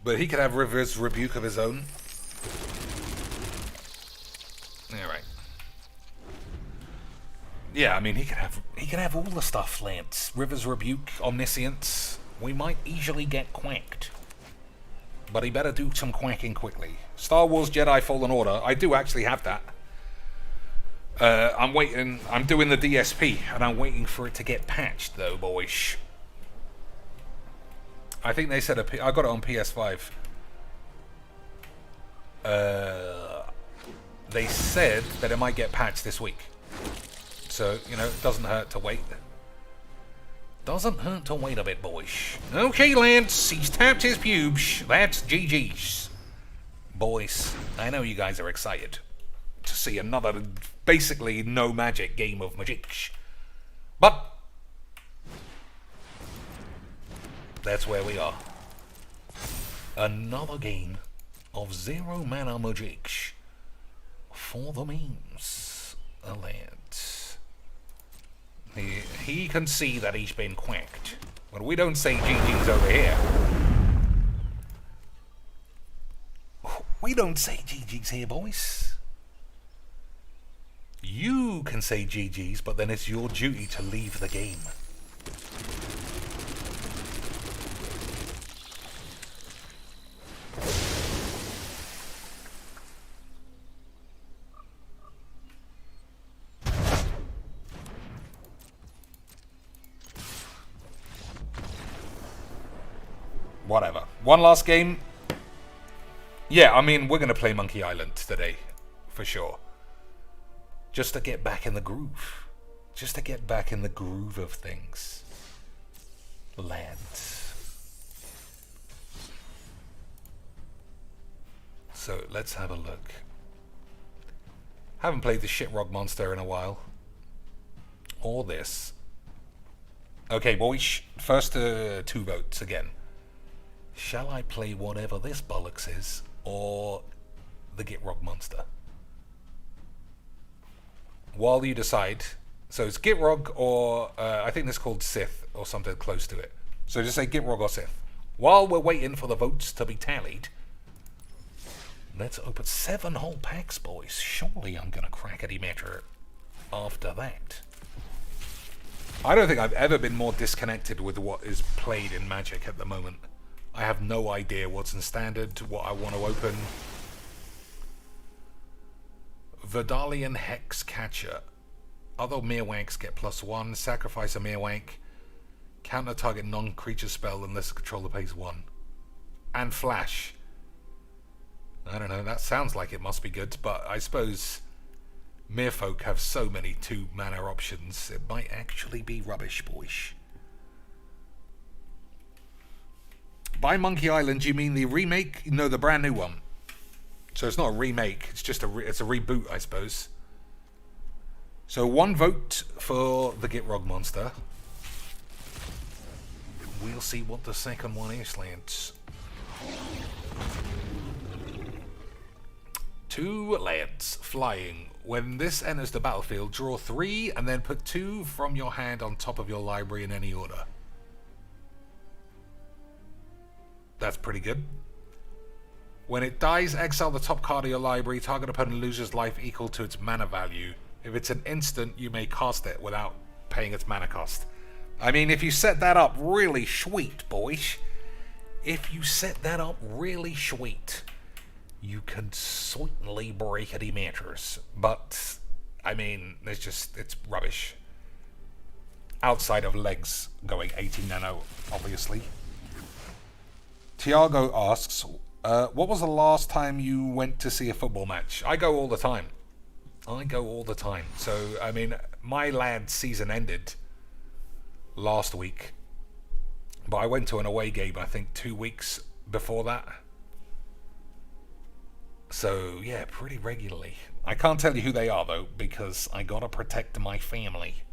But he could have River's Rebuke of his own. Alright. Yeah, I mean, he could have all the stuff, Lance. River's Rebuke, Omniscience. We might easily get quacked. But he better do some quacking quickly. Star Wars Jedi Fallen Order. I do actually have that. I'm waiting. I'm doing the DSP, and I'm waiting for it to get patched, though, boys. I think they said I got it on PS5. They said that it might get patched this week. So, you know, it doesn't hurt to wait. Doesn't hurt to wait a bit, boys. Okay, Lance, he's tapped his pubes. That's GG's. Boys, I know you guys are excited to see another, basically, no magic game of Magic. But that's where we are. Another game of 0 mana Magic for the memes. Lance. He can see that he's been quacked. But we don't say GG's over here. We don't say GG's here, boys. You can say GG's, but then it's your duty to leave the game. Whatever. One last game. Yeah, I mean, we're going to play Monkey Island today, for sure. Just to get back in the groove. Just to get back in the groove of things. Land. So, let's have a look. Haven't played the Shit Rock Monster in a while. Or this. Okay, boys. First 2 votes again. Shall I play whatever this bollocks is, or the Git Rock Monster? While you decide, So it's Gitrog or I think it's called Sith or something close to it. So just say Gitrog or Sith. While we're waiting for the votes to be tallied, let's open 7 whole packs, boys. Surely I'm gonna crackety matter after that. I don't think I've ever been more disconnected with what is played in Magic at the moment. I have no idea what's in Standard, what I want to open. Verdalian Hex Catcher. Other Meerwanks get +1. Sacrifice a Meerwank. Counter target non-creature spell unless the controller pays 1. And Flash. I don't know, that sounds like it must be good, but I suppose Meerfolk have so many 2 mana options, it might actually be rubbish, boys. By Monkey Island, you mean the remake? No, the brand new one. So it's not a remake, it's just it's a reboot, I suppose. So 1 vote for the Gitrog monster. We'll see what the second one is, lads. 2 lads flying. When this enters the battlefield, draw 3 and then put 2 from your hand on top of your library in any order. That's pretty good. When it dies, exile the top card of your library. Target opponent loses life equal to its mana value. If it's an instant, you may cast it without paying its mana cost. I mean, if you set that up really sweet, boys. If you set that up really sweet, you can certainly break any matters. But, I mean, it's rubbish. Outside of legs going 18 nano, obviously. Tiago asks, what was the last time you went to see a football match? I go all the time. So, I mean, my lad's season ended last week. But I went to an away game, I think, 2 weeks before that. So, yeah, pretty regularly. I can't tell you who they are, though, because I gotta protect my family.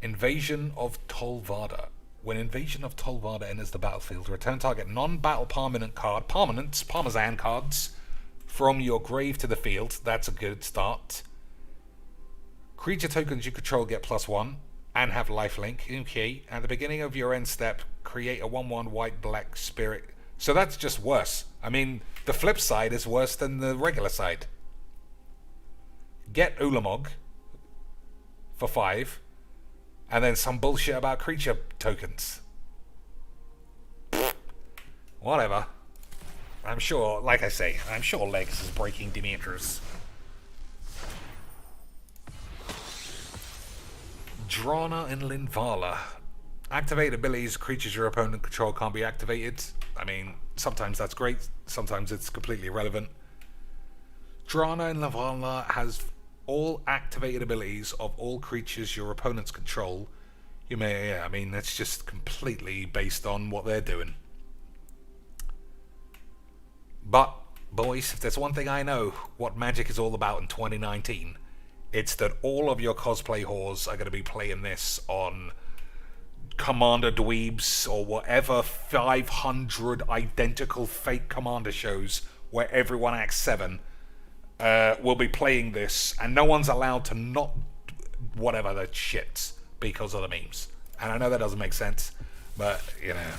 Invasion of Tolvada. When Invasion of Tolvada enters the battlefield, return target non-battle permanent card, Parmesan cards, from your grave to the field. That's a good start. Creature tokens you control get +1 and have lifelink. Okay. At the beginning of your end step, create a 1/1 white-black spirit. So that's just worse. I mean, the flip side is worse than the regular side. Get Ulamog for 5. And then some bullshit about creature tokens. Whatever. I'm sure, like I say, I'm sure Legs is breaking Demeters. Drana and Linvala. Activate abilities, creatures your opponent control can't be activated. I mean, sometimes that's great, sometimes it's completely irrelevant. Drana and Linvala has all activated abilities of all creatures your opponents control. You may, yeah, I mean, that's just completely based on what they're doing. But, boys, if there's one thing I know, what Magic is all about in 2019, it's that all of your cosplay whores are going to be playing this on Commander Dweebs or whatever 500 identical fake Commander shows where everyone acts 7. Will be playing this, and no one's allowed to not whatever the shits because of the memes. And I know that doesn't make sense, but, you know,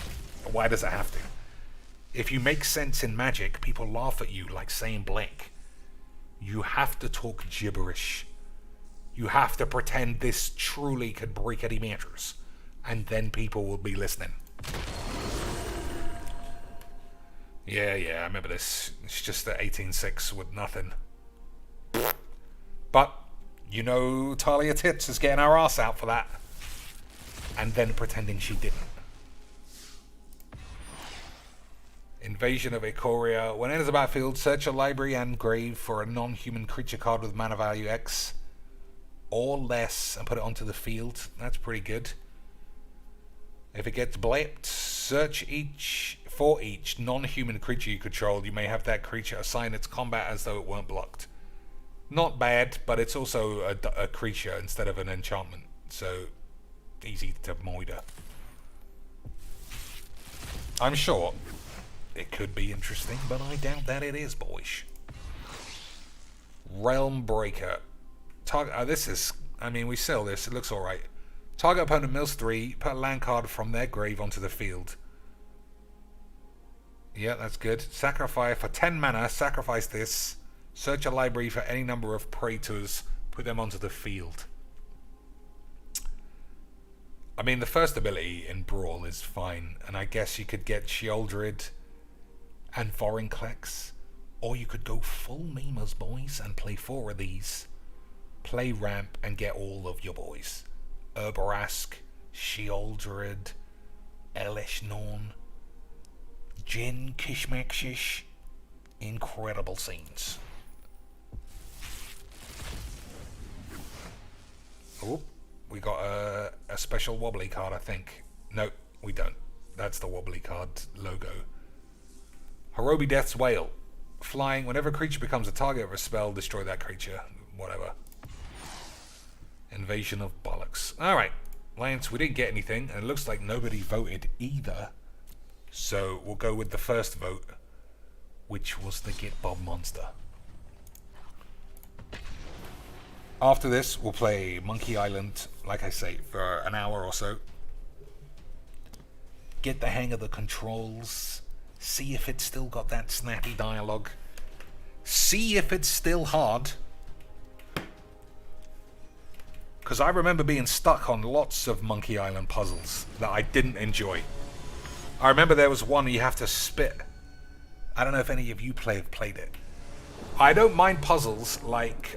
why does it have to? If you make sense in Magic, people laugh at you like saying blank. You have to talk gibberish. You have to pretend this truly could break any matters, and then people will be listening. Yeah, I remember this. It's just the 18.6 with nothing. But, you know, Talia Tits is getting her ass out for that. And then pretending she didn't. Invasion of Ikoria. When it enters the battlefield, search your library and grave for a non-human creature card with mana value X or less and put it onto the field. That's pretty good. If it gets blipped, search for each non-human creature you control. You may have that creature assign its combat as though it weren't blocked. Not bad, but it's also a creature instead of an enchantment, so easy to moider. I'm sure it could be interesting, but I doubt that it is, boys. Realm Breaker. Target. This is. I mean, we sell this. It looks all right. Target opponent mills 3. Put a land card from their grave onto the field. Yeah, that's good. Sacrifice for 10 mana. Sacrifice this. Search a library for any number of praetors. Put them onto the field. I mean, the first ability in Brawl is fine, and I guess you could get Sheoldred and Vorinclex, or you could go full memers, boys, and play 4 of these. Play ramp and get all of your boys. Urbarask, Sheoldred, Elishnorn, Jin Kishmakshish. Incredible scenes. Oh, we got a special wobbly card, I think. No, we don't. That's the wobbly card logo. Hirobi Death's Wail. Flying, whenever a creature becomes a target of a spell, destroy that creature. Whatever. Invasion of Bollocks. Alright, Lance, we didn't get anything, and it looks like nobody voted either. So we'll go with the first vote, which was the Get Bob monster. After this, we'll play Monkey Island, like I say, for an hour or so. Get the hang of the controls. See if it's still got that snappy dialogue. See if it's still hard. Because I remember being stuck on lots of Monkey Island puzzles that I didn't enjoy. I remember there was one where you have to spit. I don't know if any of you played it. I don't mind puzzles like...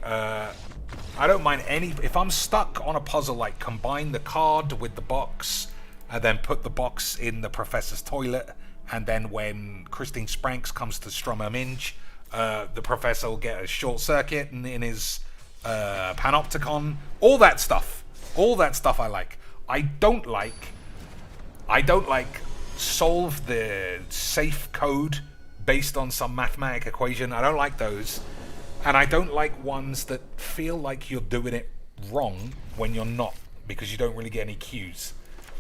I don't mind any... If I'm stuck on a puzzle like combine the card with the box and then put the box in the professor's toilet, and then when Christine Spranks comes to strum her minge, the professor will get a short circuit in his panopticon. All that stuff I like. I don't like solve the safe code based on some mathematic equation. I don't like those. And I don't like ones that feel like you're doing it wrong when you're not, because you don't really get any cues.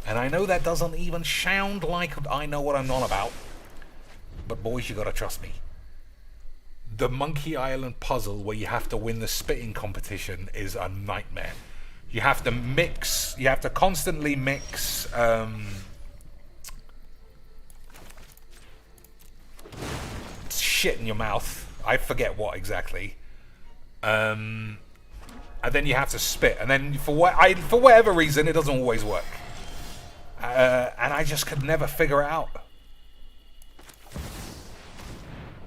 And I know that doesn't even sound like I know what I'm on about, but boys, you gotta trust me. The Monkey Island puzzle where you have to win the spitting competition is a nightmare. You have to mix, you have to constantly mix shit in your mouth. I forget what exactly. And then you have to spit, and then for whatever reason it doesn't always work. And I just could never figure it out.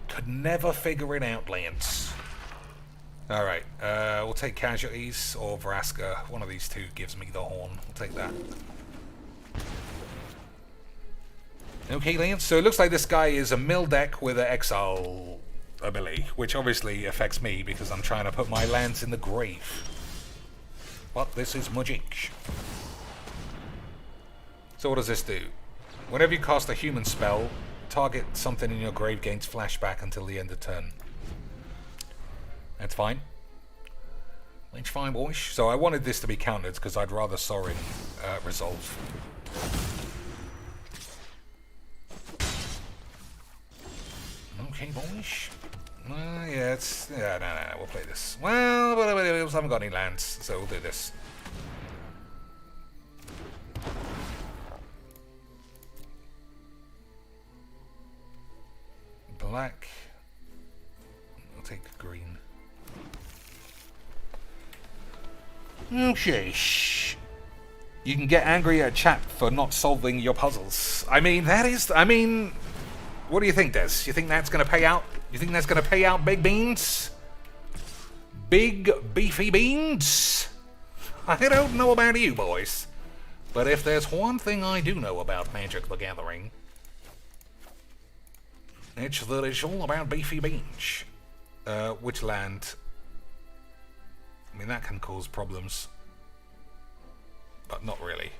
Could never figure it out, Lance. Alright, we'll take Casualties or Vraska. One of these two gives me the horn. We'll take that. Okay, Lance, so it looks like this guy is a mill deck with an exile ability, which obviously affects me because I'm trying to put my lands in the grave. But this is magic. So what does this do? Whenever you cast a human spell, target something in your grave gains flashback until the end of turn. That's fine. That's fine, boys. So I wanted this to be countered because I'd rather Sorin resolve. Okay, boys. Yeah, no, we'll play this. Well, but we haven't got any lands, so we'll do this. Black. I'll take green. Okay. You can get angry at chat for not solving your puzzles. I mean, what do you think, Des? You think that's going to pay out? You think that's going to pay out big beans? Big beefy beans? I don't know about you boys, but if there's one thing I do know about Magic the Gathering, it's that it's all about beefy beans. Which land? I mean, that can cause problems, but not really.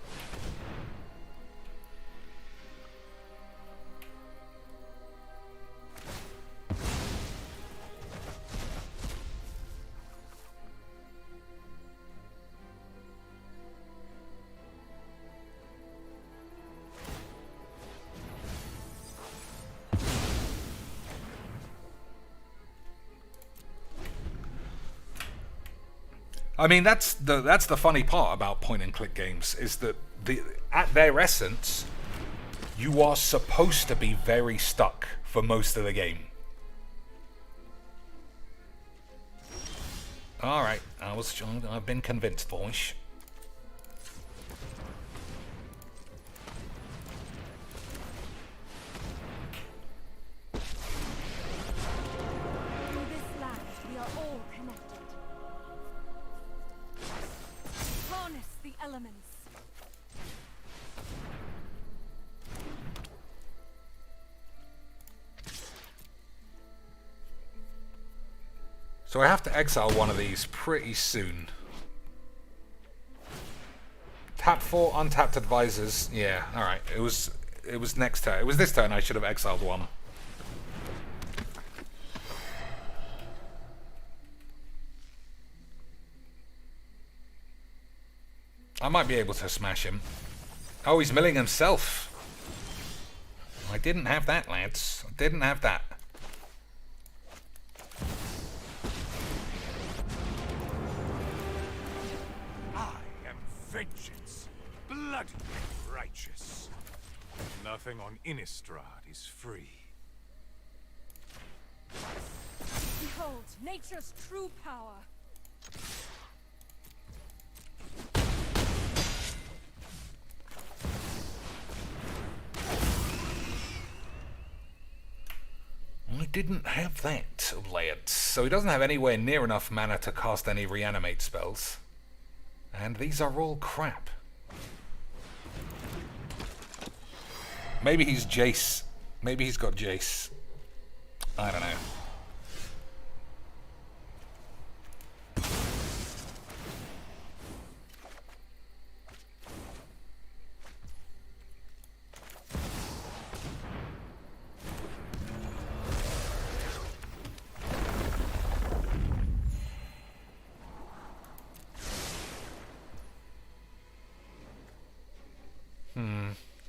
I mean, that's the funny part about point-and-click games, is that at their essence, you are supposed to be very stuck for most of the game. Alright, I've been convinced, boys. Through this land, we are all connected. Harness the elements. So I have to exile one of these pretty soon. Tap 4 untapped advisors. Yeah, alright. It was next turn. It was this turn I should have exiled one. I might be able to smash him. Oh, he's milling himself. I didn't have that, lads. I didn't have that. Vengeance, bloody and righteous. Nothing on Innistrad is free. Behold, nature's true power. I didn't have that, lads. So he doesn't have anywhere near enough mana to cast any reanimate spells. And these are all crap. Maybe he's Jace. Maybe he's got Jace. I don't know.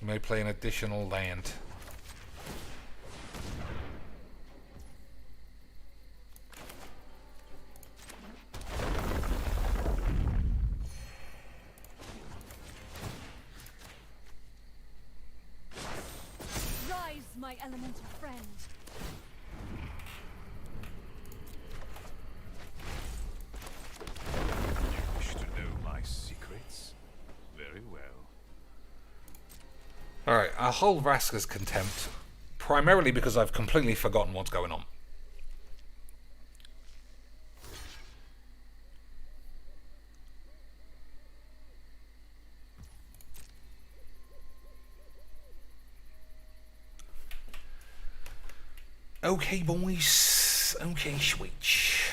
May play an additional land. Rise, my elemental friend. You wish to know my secrets? Very well. Alright, I'll hold Vraska's Contempt, primarily because I've completely forgotten what's going on. Okay, boys. Okay, switch.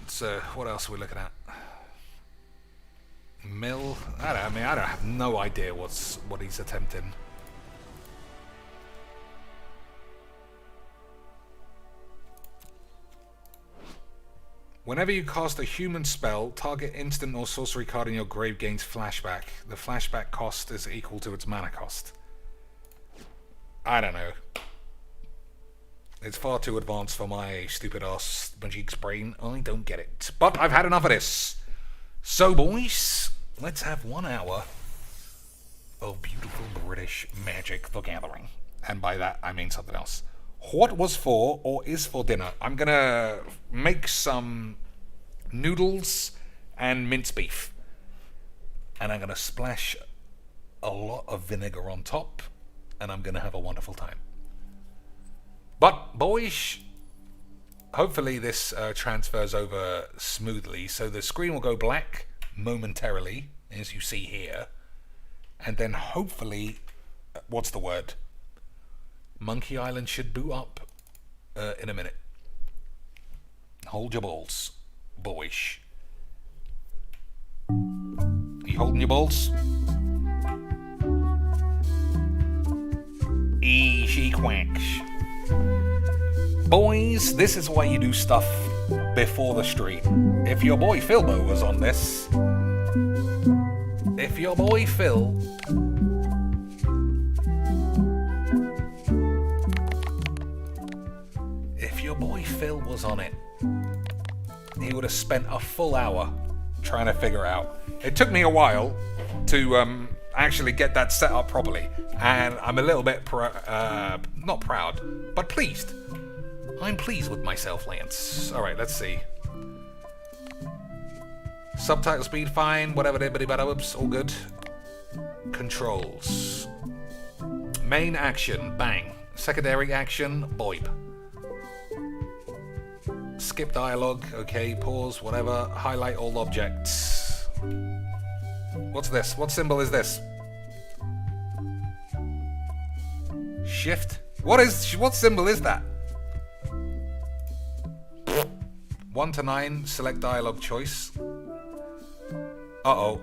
So, what else are we looking at? Mill? I don't have no idea what he's attempting. Whenever you cast a human spell, target instant or sorcery card in your grave gains flashback. The flashback cost is equal to its mana cost. I don't know. It's far too advanced for my stupid ass Magic's brain. I don't get it. But I've had enough of this. So, boys, let's have 1 hour of beautiful British Magic the Gathering. And by that, I mean something else. What was for or is for dinner? I'm gonna make some noodles and mince beef. And I'm gonna splash a lot of vinegar on top. And I'm gonna have a wonderful time. But, boys, hopefully this transfers over smoothly. So the screen will go black momentarily, as you see here. And then hopefully, what's the word? Monkey Island should boot up in a minute. Hold your balls, boys. Are you holding your balls? Easy quacks. Boys, this is why you do stuff before the stream. If your boy Philbo was on this, if If your boy Phil... If your boy Phil was on it, he would have spent a full hour trying to figure out. It took me a while to actually get that set up properly, and I'm a little bit not proud, but pleased. I'm pleased with myself, Lance. Alright, let's see. Subtitle speed fine, whatever, oops, all good. Controls. Main action, bang. Secondary action, boip. Skip dialogue, okay, pause, whatever. Highlight all objects. What's this? What symbol is this? Shift? What symbol is that? 1 to 9, select dialogue choice. Uh-oh.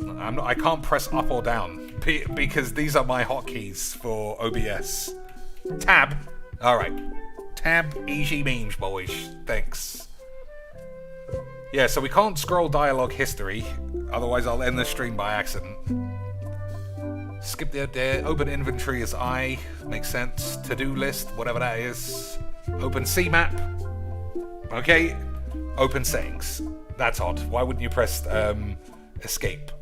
I can't press up or down because these are my hotkeys for OBS. Tab. Alright. Tab, easy means, boys. Thanks. Yeah, so we can't scroll dialogue history, otherwise I'll end the stream by accident. Skip there. Open inventory is I. Makes sense. To-do list, whatever that is. Open C-map. Okay. Open settings. That's odd. Why wouldn't you press escape?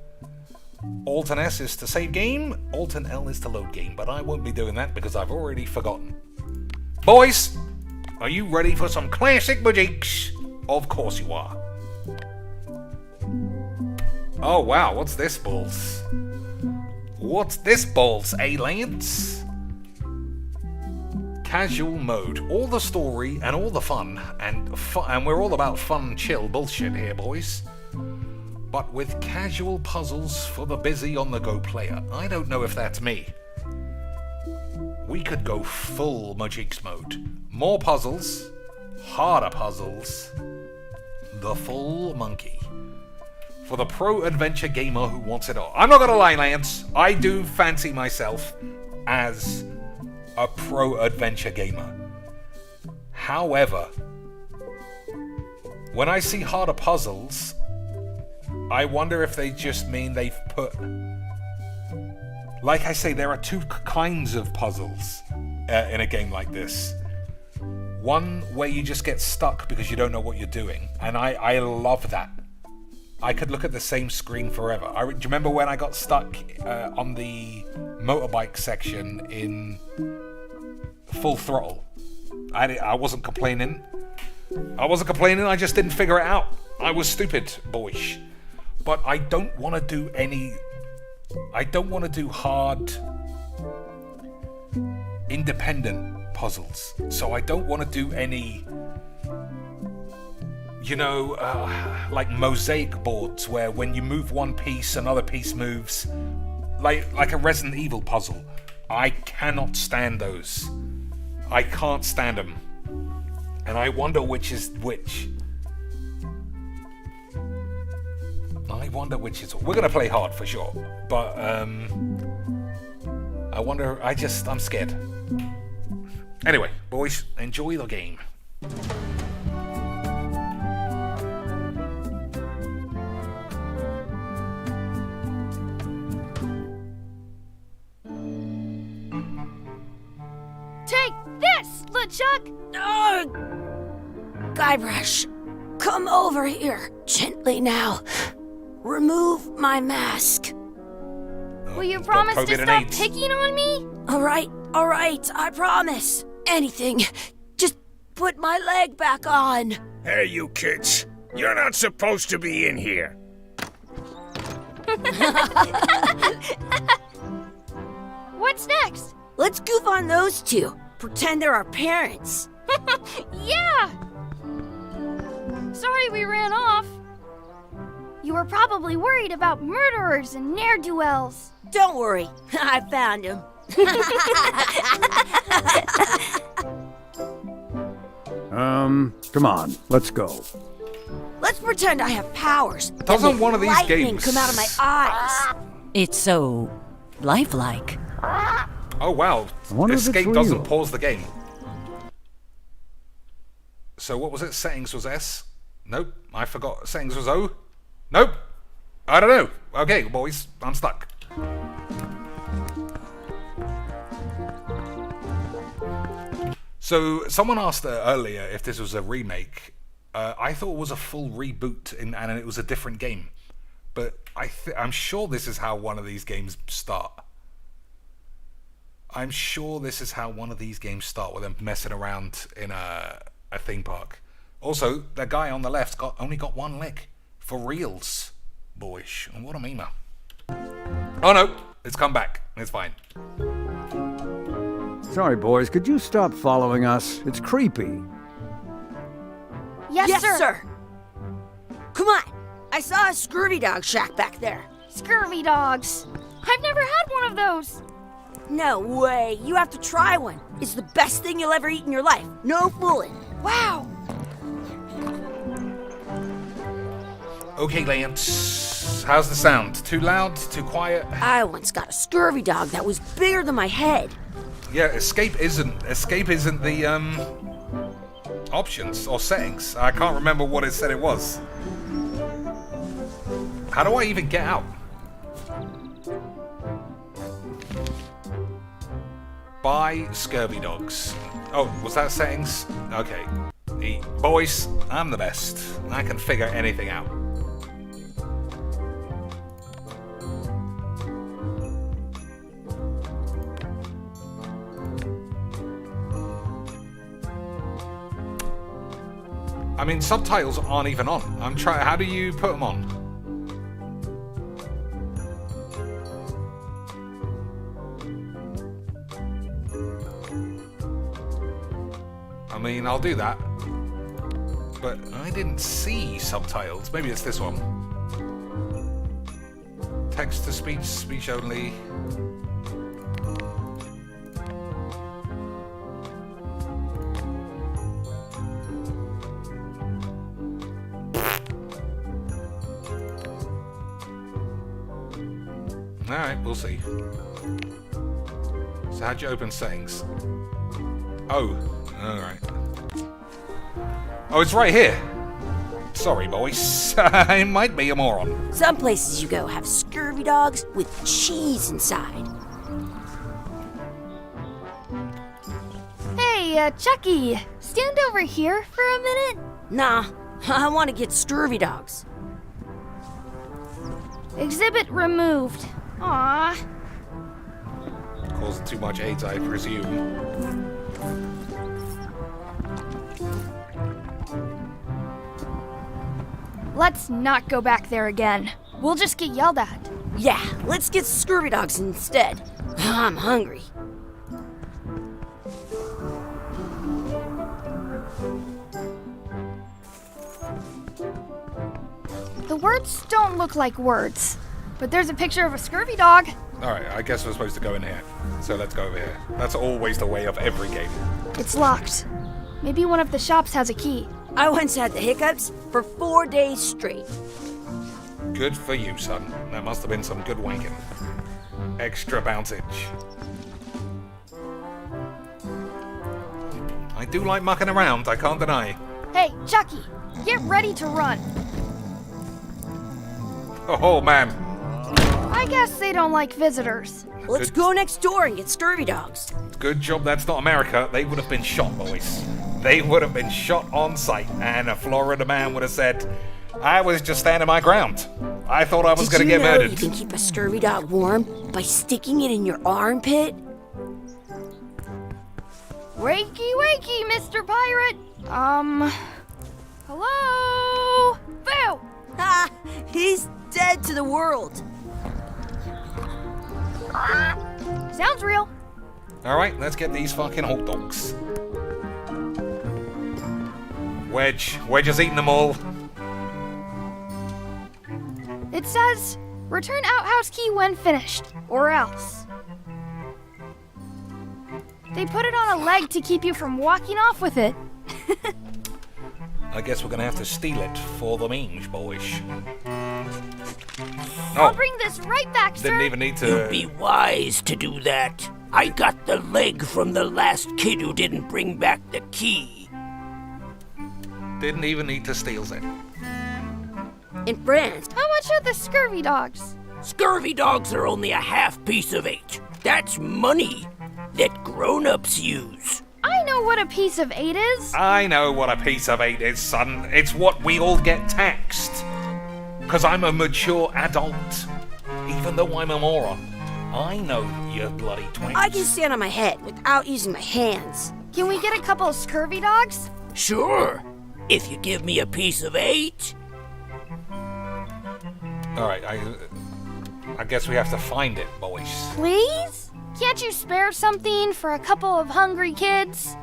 Alt and S is to save game. Alt and L is to load game. But I won't be doing that because I've already forgotten. Boys, are you ready for some classic magics? Of course you are. Oh wow, what's this balls? What's this balls, Lance? Casual mode. All the story and all the fun, and we're all about fun, chill bullshit here, boys. But with casual puzzles for the busy on-the-go player. I don't know if that's me. We could go full Magics mode. More puzzles, harder puzzles, the full monkey. For the pro adventure gamer who wants it all. I'm not gonna lie, Lance, I do fancy myself as a pro adventure gamer. However, when I see harder puzzles, I wonder if they just mean they've put... Like I say, there are two kinds of puzzles in a game like this. One where you just get stuck because you don't know what you're doing, and I love that. I could look at the same screen forever. Do you remember when I got stuck on the motorbike section in Full Throttle? I wasn't complaining. I just didn't figure it out. I was stupid, boyish. But I don't want to do any... I don't want to do hard, independent puzzles. So I don't want to do any, you know, like mosaic boards where when you move one piece, another piece moves. Like a Resident Evil puzzle. I cannot stand those. I can't stand them. And I wonder which is which. I wonder which is... We're going to play hard for sure. But, I wonder... I'm scared. Anyway, boys, enjoy the game. Take this, LeChuck! Guybrush, come over here. Gently now. Remove my mask. Will you promise to stop picking on me? All right, I promise. Anything. Just put my leg back on. Hey, you kids. You're not supposed to be in here. What's next? Let's goof on those two. Pretend they're our parents. Yeah! Sorry we ran off. You were probably worried about murderers and ne'er-do-wells. Don't worry, I found him. Come on, let's go. Let's pretend I have powers. Doesn't and one of these lightning games come out of my eyes? It's so lifelike. Oh wow, wonder if it's escape doesn't real. pause the game. So what was it? Settings was S? Nope, I forgot. Settings was O? Nope. I don't know. Okay, boys, I'm stuck. So, someone asked earlier if this was a remake. I thought it was a full reboot and it was a different game. But I'm sure this is how one of these games start. I'm sure this is how one of these games start, with them messing around in a theme park. Also, the guy on the left only got one leg. For reals, boyish. What a memer. Oh no, it's come back. It's fine. Sorry, boys, could you stop following us? It's creepy. Yes, sir. Come on. I saw a scurvy dog shack back there. Scurvy dogs. I've never had one of those. No way. You have to try one. It's the best thing you'll ever eat in your life. No fooling. Wow. Okay, Lance. How's the sound? Too loud? Too quiet? I once got a scurvy dog that was bigger than my head. Yeah, escape isn't the options or settings. I can't remember what it said it was. How do I even get out? Buy scurvy dogs. Oh, was that settings? Okay. Boys, I'm the best. I can figure anything out. I mean, subtitles aren't even on. I'm trying. How do you put them on? I mean, I'll do that. But I didn't see subtitles. Maybe it's this one. Text to speech, speech only. Alright, we'll see. So how'd you open settings? Oh, alright. Oh, it's right here. Sorry, boys. I might be a moron. Some places you go have scurvy dogs with cheese inside. Hey, Chucky, stand over here for a minute. Nah, I want to get scurvy dogs. Exhibit removed. Aww. Causing too much AIDS, I presume. Let's not go back there again. We'll just get yelled at. Yeah, let's get scurvy dogs instead. I'm hungry. The words don't look like words, but there's a picture of a scurvy dog. Alright, I guess we're supposed to go in here. So let's go over here. That's always the way of every game. It's locked. Maybe one of the shops has a key. I once had the hiccups for 4 days straight. Good for you, son. That must have been some good wanking. Extra bouncage. I do like mucking around, I can't deny. Hey, Chucky, get ready to run. Oh, man. I guess they don't like visitors. Let's go next door and get scurvy dogs. Good job that's not America. They would have been shot, boys. They would have been shot on sight, and a Florida man would have said, I was just standing my ground. I thought I was going to get murdered. Did you know you can keep a scurvy dog warm by sticking it in your armpit? Wakey, wakey, Mr. Pirate. Hello? Phil! Ha! He's dead to the world. Sounds real. Alright, let's get these fucking hot dogs. Wedge has eaten them all. It says, return outhouse key when finished, or else. They put it on a leg to keep you from walking off with it. I guess we're gonna have to steal it for the means, boys. I'll bring this right back, sir. Didn't even need to... You'd be wise to do that. I got the leg from the last kid who didn't bring back the key. Didn't even need to steal it. In France, How much are the scurvy dogs? Scurvy dogs are only a half piece of 8. That's money that grown-ups use. I know what a piece of 8 is. I know what a piece of 8 is, son. It's what we all get taxed. Because I'm a mature adult. Even though I'm a moron. I know you bloody twins. I can stand on my head without using my hands. Can we get a couple of scurvy dogs? Sure, if you give me a piece of 8. Alright, I guess we have to find it, boys. Please? Can't you spare something for a couple of hungry kids?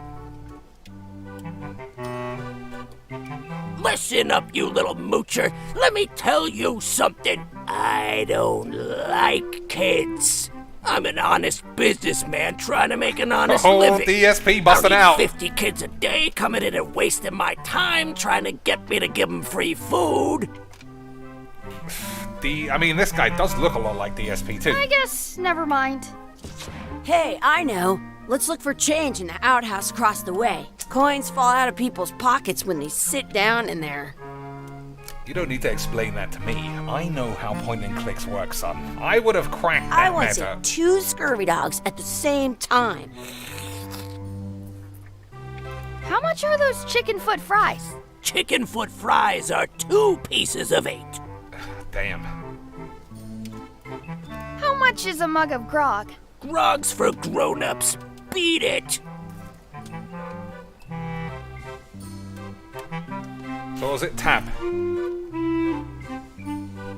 Listen up, you little moocher. Let me tell you something. I don't like kids. I'm an honest businessman trying to make an honest living. DSP busting I don't out. need 50 kids a day coming in and wasting my time trying to get me to give them free food. I mean, this guy does look a lot like DSP too. I guess never mind. Hey, I know. Let's look for change in the outhouse across the way. Coins fall out of people's pockets when they sit down in there. You don't need to explain that to me. I know how point and clicks work, son. I would have cracked that I want to meta. see 2 scurvy dogs at the same time. How much are those chicken foot fries? Chicken foot fries are 2 pieces of 8. Damn. How much is a mug of grog? Grog's for grown-ups. Beat it. So was it tab?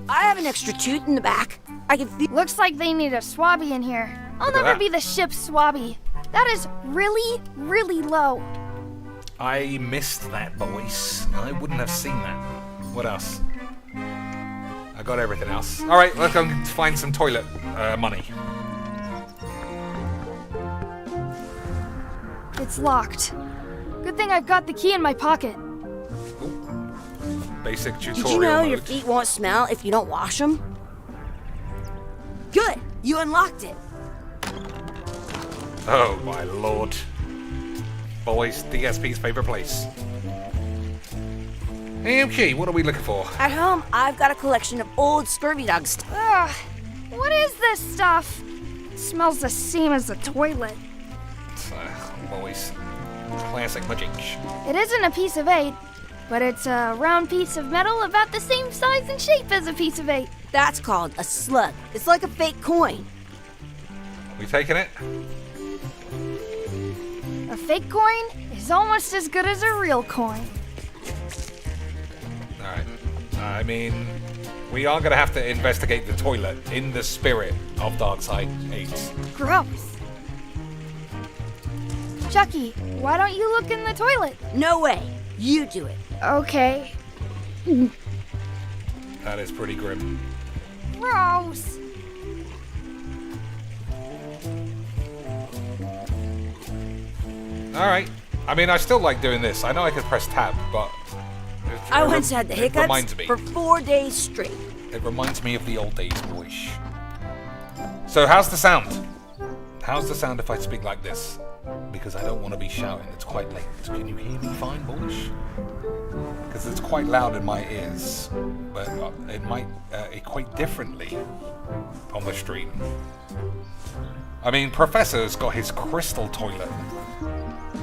I have an extra tooth in the back. I can feel. Looks like they need a swabby in here. I'll Look at never that. be the ship's swabby. That is really, really low. I missed that, boys. I wouldn't have seen that. What else? I got everything else. Alright, let's go and find some toilet money. It's locked. Good thing I've got the key in my pocket. Basic tutorial Did you know mode. your feet won't smell if you don't wash them? Good! You unlocked it. Oh my lord. Boys, DSP's favorite place. Okay, what are we looking for? At home, I've got a collection of old scurvy dog stuff. Ugh, what is this stuff? It smells the same as the toilet. Boys, classic magic. It isn't a piece of 8, but it's a round piece of metal about the same size and shape as a piece of 8. That's called a slug. It's like a fake coin. We taking it? A fake coin is almost as good as a real coin. Alright. I mean, we are going to have to investigate the toilet in the spirit of Darkside 8. Gross. Chucky, why don't you look in the toilet? No way. You do it. Okay. That is pretty grim. Gross. Alright. I mean, I still like doing this. I know I could press tab, but... I once had the It reminds hiccups me. for 4 days straight. It reminds me of the old days, boys. So, how's the sound? How's the sound if I speak like this? Because I don't want to be shouting. It's quite late. Can you hear me fine, boys? Because it's quite loud in my ears. But it might equate differently on the stream. I mean, Professor's got his crystal toilet.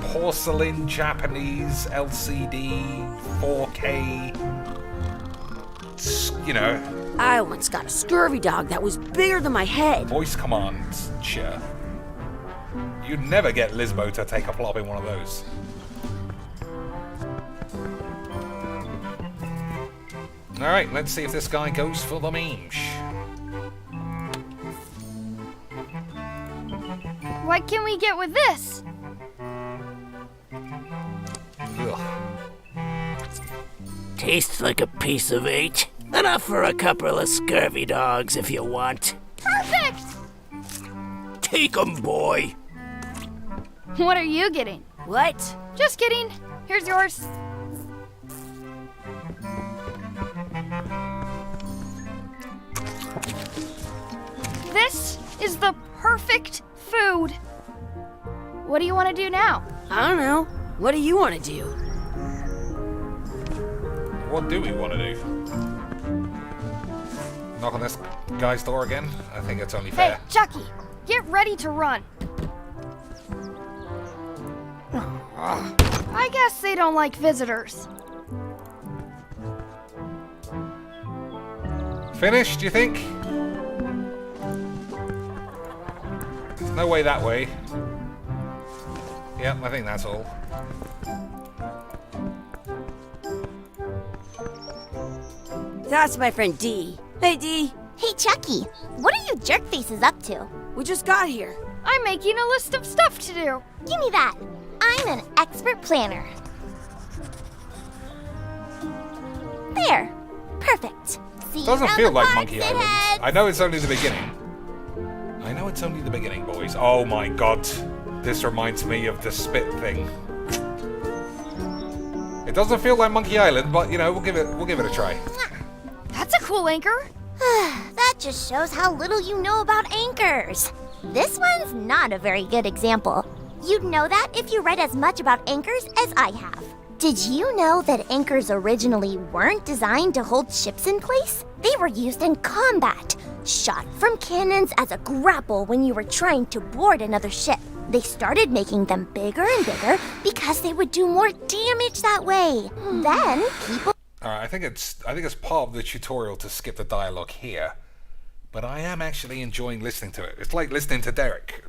Porcelain, Japanese, LCD, 4K. You know. I once got a scurvy dog that was bigger than my head. Voice commands, sure. You'd never get Lisbo to take a plop in one of those. Alright, let's see if this guy goes for the memes. What can we get with this? Ugh. Tastes like a piece of 8. Enough for a couple of scurvy dogs if you want. Perfect! Take 'em, boy. What are you getting? What? Just kidding. Here's yours. This is the perfect food. What do you want to do now? I don't know. What do you want to do? What do we want to do? knock on this guy's door again? I think it's only Hey, fair. Chucky, get ready to run. I guess they don't like visitors. Finished, do you think? There's no way that way. Yep, I think that's all. That's my friend Dee. Hey, Dee. Hey, Chucky, what are you jerk faces up to? We just got here. I'm making a list of stuff to do. Give me that. I'm an expert planner. There. Perfect. See you Doesn't around feel the like park, Monkey Island. shitheads. I know it's only the beginning. I know it's only the beginning, boys. Oh my god. This reminds me of the spit thing. It doesn't feel like Monkey Island, but you know, we'll give it a try. That's a cool anchor. That just shows how little you know about anchors. This one's not a very good example. You'd know that if you read as much about anchors as I have. Did you know that anchors originally weren't designed to hold ships in place? They were used in combat, shot from cannons as a grapple when you were trying to board another ship. They started making them bigger and bigger because they would do more damage that way. Then people... Alright, I think it's part of the tutorial to skip the dialogue here. But I am actually enjoying listening to it. It's like listening to Derek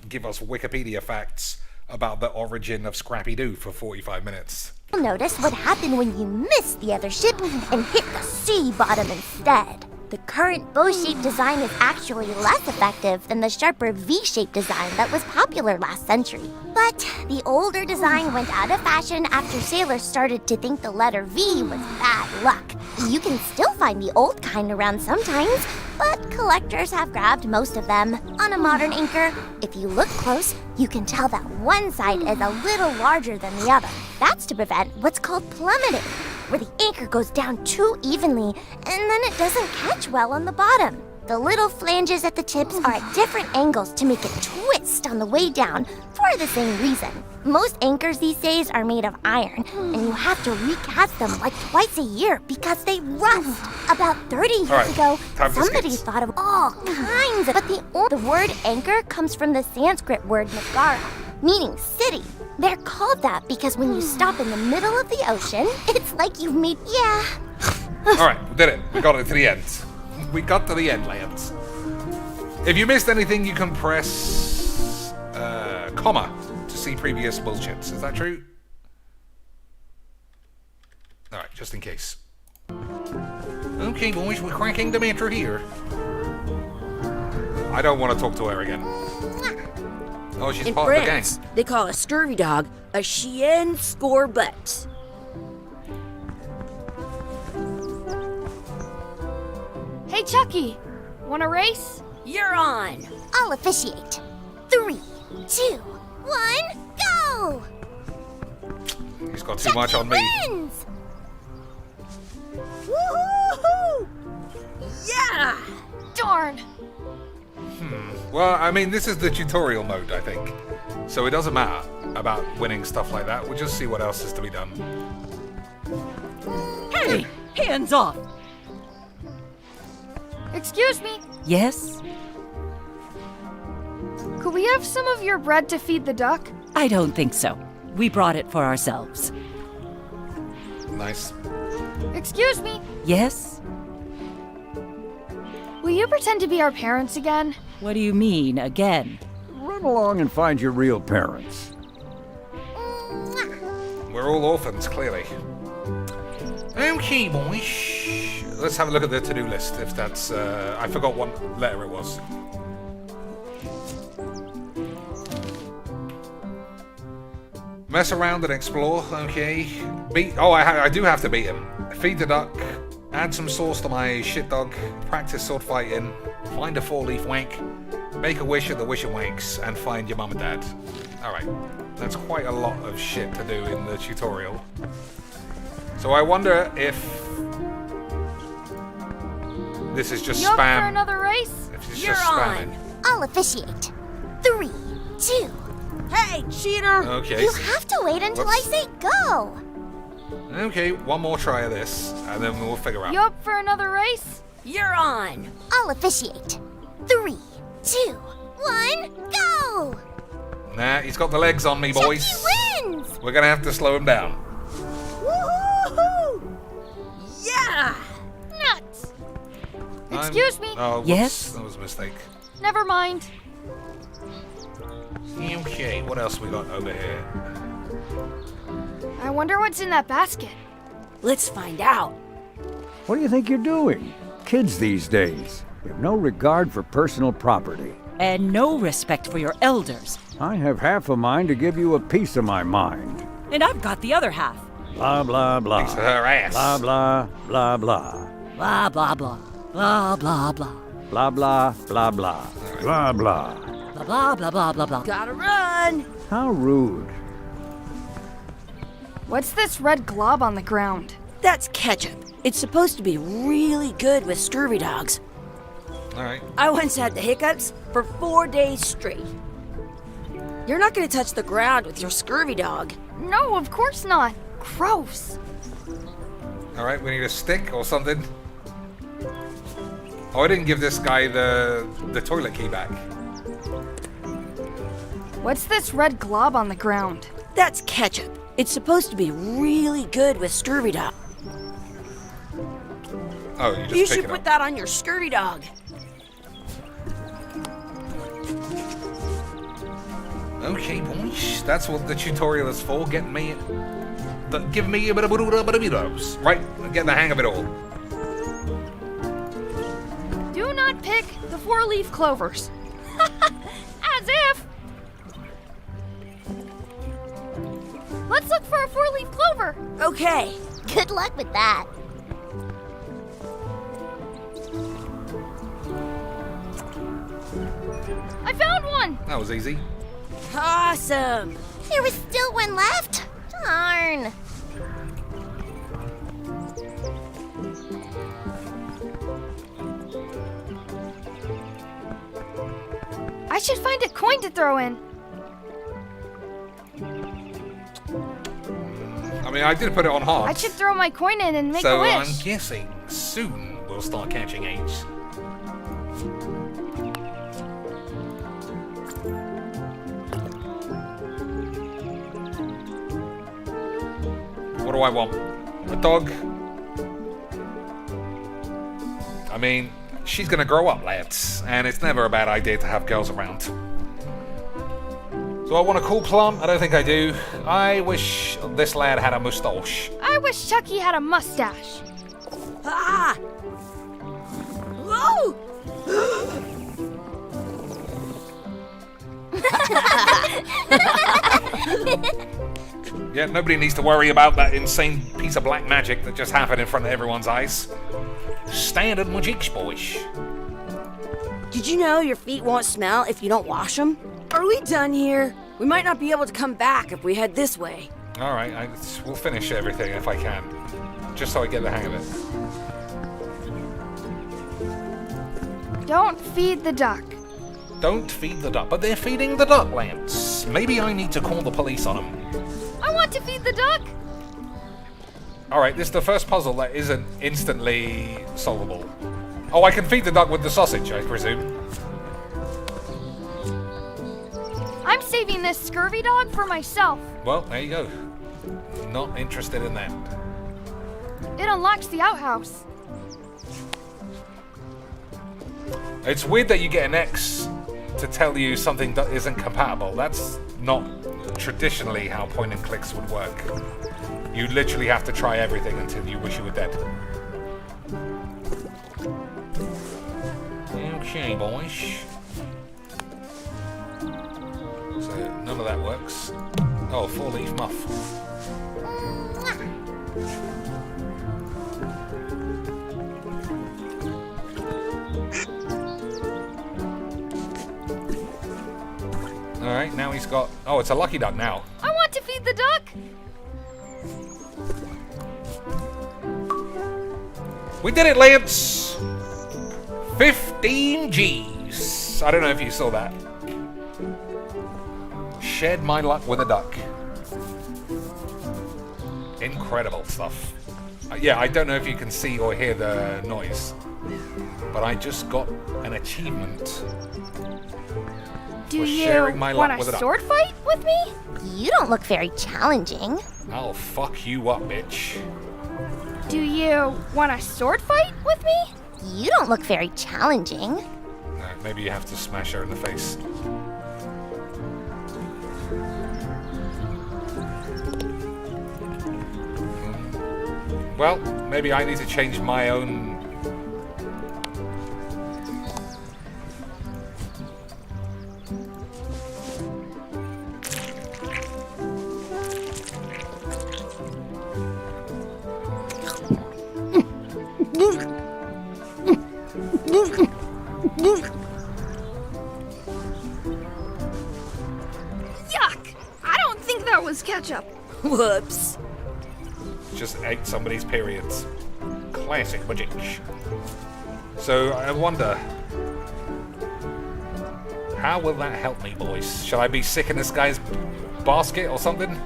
give us Wikipedia facts about the origin of Scrappy-Doo for 45 minutes. Notice what happened when you missed the other ship and hit the sea bottom instead. The current bow-shaped design is actually less effective than the sharper V-shaped design that was popular last century. But the older design went out of fashion after sailors started to think the letter V was bad luck. You can still find the old kind around sometimes, but collectors have grabbed most of them. On a modern anchor, if you look close, you can tell that one side is a little larger than the other. That's to prevent what's called plummeting, where the anchor goes down too evenly and then it doesn't catch well on the bottom. The little flanges at the tips are at different angles to make it twist on the way down for the same reason. Most anchors these days are made of iron, and you have to recast them like twice a year because they rust. About 30 years ago, somebody thought of all kinds of... But the word anchor comes from the Sanskrit word nagara, meaning city. They're called that because when you stop in the middle of the ocean, it's like you've made... Yeah. Alright, we did it. We got it to the end. We got to the end, lads. If you missed anything, you can press comma to see previous bullshits. Is that true? Alright, just in case. Okay, boys, we're cracking the metro here. I don't want to talk to her again. Oh, she's In part of the gang. France, they call a scurvy dog a chien scorbut. Hey, Chucky, want a race? You're on. I'll officiate. 3, 2, 1, go! He's got too much on me. Wins! Woohoo! Yeah! Darn. Well, I mean, this is the tutorial mode, I think. So it doesn't matter about winning stuff like that. We'll just see what else is to be done. Hey, hands off! Excuse me, Yes? could we have some of your bread to feed the duck? I don't think so. We brought it for ourselves. Nice. Excuse me, Yes? will you pretend to be our parents again? What do you mean, again? Run along and find your real parents. We're all orphans, clearly. Okay, boys. Let's have a look at the to-do list, if that's... I forgot what letter it was. Mess around and explore, okay. I do have to beat him. Feed the duck, add some sauce to my shit dog, practice sword fighting, find a 4-leaf wank, make a wish at the wish and wanks, and find your mum and dad. Alright, that's quite a lot of shit to do in the tutorial. So I wonder if this is just You up spam. for another race? If it's You're just spamming. on. I'll officiate. 3, 2. Hey, cheater! Okay. You have to wait until Whoops. I say go. Okay, one more try of this, and then we'll figure out. You up for another race? you're on. I'll officiate. 3, 2, 1, go! Nah, he's got the legs on me, boys. Chucky wins! We're gonna have to slow him down. Woohoo! Yeah! Nuts! I'm- Excuse me. Oh, whoops, Yes? that was a mistake. Never mind. Okay, what else we got over here? I wonder what's in that basket. Let's find out. What do you think you're doing? Kids these days. We have no regard for personal property. And no respect for your elders. I have half a mind to give you a piece of my mind. And I've got the other half. Blah, blah, blah. Piece of her ass. Blah, blah, blah, blah. Blah, blah, blah. Blah, blah, blah. Blah, blah, blah, blah. Blah, blah. Blah, blah, blah, blah, blah, blah. Gotta run. How rude. What's this red glob on the ground? That's ketchup. It's supposed to be really good with scurvy dogs. Alright. I once had the hiccups for 4 days straight. You're not gonna touch the ground with your scurvy dog. No, of course not. Gross. Alright, we need a stick or something. Oh, I didn't give this guy the toilet key back. What's this red glob on the ground? That's ketchup. It's supposed to be really good with scurvy dog. Oh, you just You pick should it put up. that on your scurvy dog. Okay, boys. That's what the tutorial is for. Give me a bit of burritos. Right, get the hang of it all. Do not pick the 4-leaf clovers. As if. Let's look for a 4-leaf clover. Okay. Good luck with that. I found one. That was easy. Awesome. There was still one left. Darn. I should find a coin to throw in. I mean, I did put it on hard. I should throw my coin in and make a So wish. I'm guessing soon we'll start catching eggs. What do I want? A dog? I mean, she's gonna grow up, lads, and it's never a bad idea to have girls around. Do I want a cool plant? I don't think I do. I wish this lad had a moustache. I wish Chucky had a mustache. Ah! Whoa! Yeah, nobody needs to worry about that insane piece of black magic that just happened in front of everyone's eyes. Standard magic, boys. Did you know your feet won't smell if you don't wash them? Are we done here? We might not be able to come back if we head this way. All right, we'll finish everything if I can, just so I get the hang of it. Don't feed the duck. Don't feed the duck, but they're feeding the duck, Lance. Maybe I need to call the police on them. I want to feed the duck. All right, this is the first puzzle that isn't instantly solvable. Oh, I can feed the duck with the sausage, I presume. I'm saving this scurvy dog for myself. Well, there you go. Not interested in that. It unlocks the outhouse. It's weird that you get an X to tell you something that isn't compatible. That's not traditionally how point and clicks would work. You literally have to try everything until you wish you were dead. Okay, boys. So none of that works. Oh, 4-leaf muff. Alright, now he's got... Oh, it's a lucky duck now. I want to feed the duck. We did it, Lance! 15 G's. I don't know if you saw that. Shared my luck with a duck. Incredible stuff. Yeah, I don't know if you can see or hear the noise, but I just got an achievement. Do for you sharing my want luck with a it up. sword fight with me? You don't look very challenging. I'll fuck you up, bitch. Do you want a sword fight with me? You don't look very challenging. Maybe you have to smash her in the face. Well, maybe I need to change my own... Yuck! I don't think that was ketchup. Whoops. Just ate somebody's periods. Classic magic. So, I wonder... how will that help me, boys? Shall I be sick in this guy's basket or something?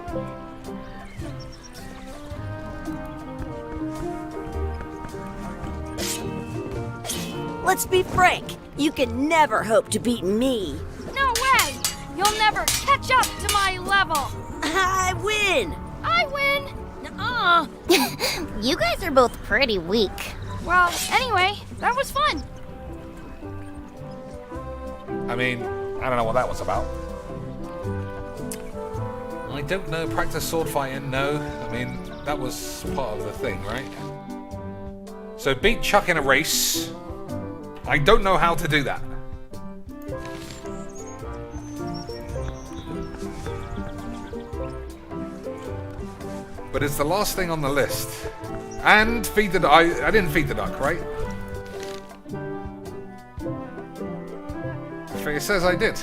Let's be frank. You can never hope to beat me. No way! You'll never catch up to my level. I win. I win. Nuh-uh. You guys are both pretty weak. Well, anyway, that was fun. I mean, I don't know what that was about. I don't know. Practice sword fighting? No. I mean, that was part of the thing, right? So beat Chuck in a race. I don't know how to do that. But it's the last thing on the list. And feed the duck. I didn't feed the duck, right? It says I did.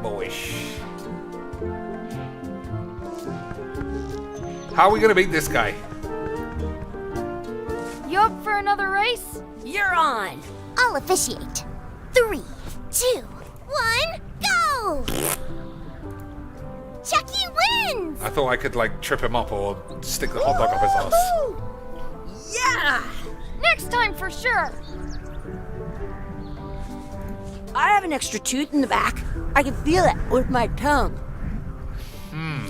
Boyish. How are we gonna beat this guy? You up for another race? You're on. I'll officiate. 3, 2, 1, go! Chucky wins! I thought I could like trip him up or stick the hot dog up his ass. Yeah. Next time for sure. I have an extra tooth in the back. I can feel it with my tongue.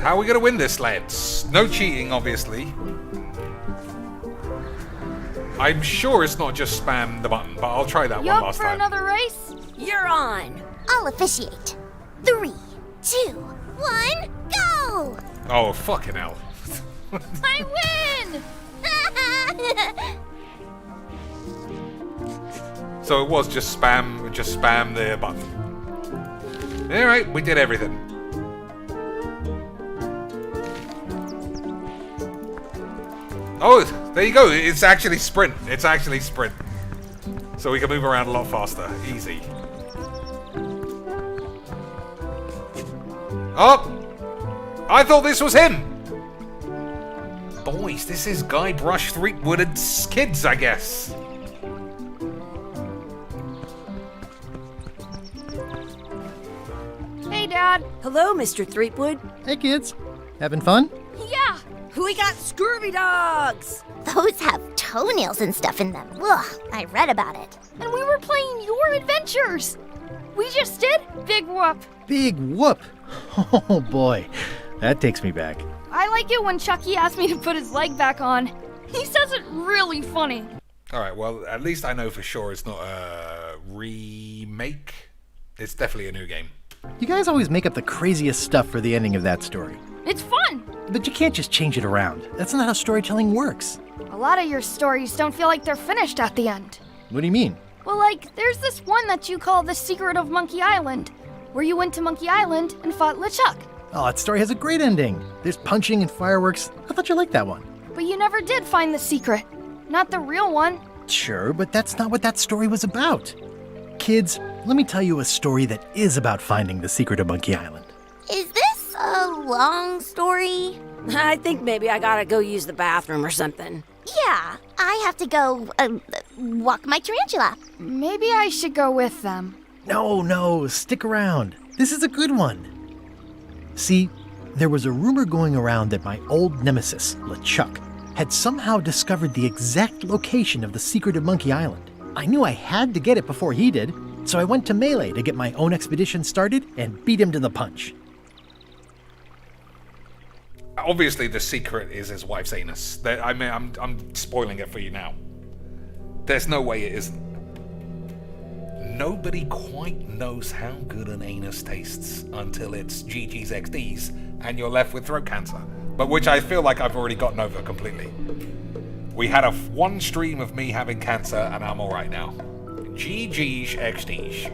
How are we gonna win this, lads? No cheating, obviously. I'm sure it's not just spam the button, but I'll try that You one up last for time. another race? You're on. I'll officiate. 3, 2, 1, go! Oh, fucking hell. I win! So it was just spam the button. Alright, we did everything. Oh, there you go. It's actually sprint. So we can move around a lot faster. Easy. Oh! I thought this was him! Boys, this is Guybrush Threepwood's kids, I guess. Hey, Dad. Hello, Mr. Threepwood. Hey, kids. Having fun? Yeah. We got scurvy dogs. Those have toenails and stuff in them. Ugh, I read about it. And we were playing your adventures. We just did Big Whoop. Big whoop. Oh, boy. That takes me back. I like it when Chucky asked me to put his leg back on. He says it really funny. Alright, well, at least I know for sure it's not a remake. It's definitely a new game. You guys always make up the craziest stuff for the ending of that story. It's fun. But you can't just change it around. That's not how storytelling works. A lot of your stories don't feel like they're finished at the end. What do you mean? Well, like, there's this one that you call The Secret of Monkey Island, where you went to Monkey Island and fought LeChuck. Oh, that story has a great ending. There's punching and fireworks. I thought you liked that one. But you never did find the secret. Not the real one. Sure, but that's not what that story was about. Kids, let me tell you a story that is about finding the secret of Monkey Island. Is this a long story? I think maybe I gotta go use the bathroom or something. Yeah, I have to go walk my tarantula. Maybe I should go with them. No, stick around. This is a good one. See, there was a rumor going around that my old nemesis, LeChuck, had somehow discovered the exact location of the secret of Monkey Island. I knew I had to get it before he did, so I went to Melee to get my own expedition started and beat him to the punch. Obviously, the secret is his wife's anus. I mean, I'm spoiling it for you now. There's no way it isn't. Nobody quite knows how good an anus tastes until it's GG's XD's and you're left with throat cancer. But which I feel like I've already gotten over completely. We had one stream of me having cancer and I'm alright now. GG's XD's.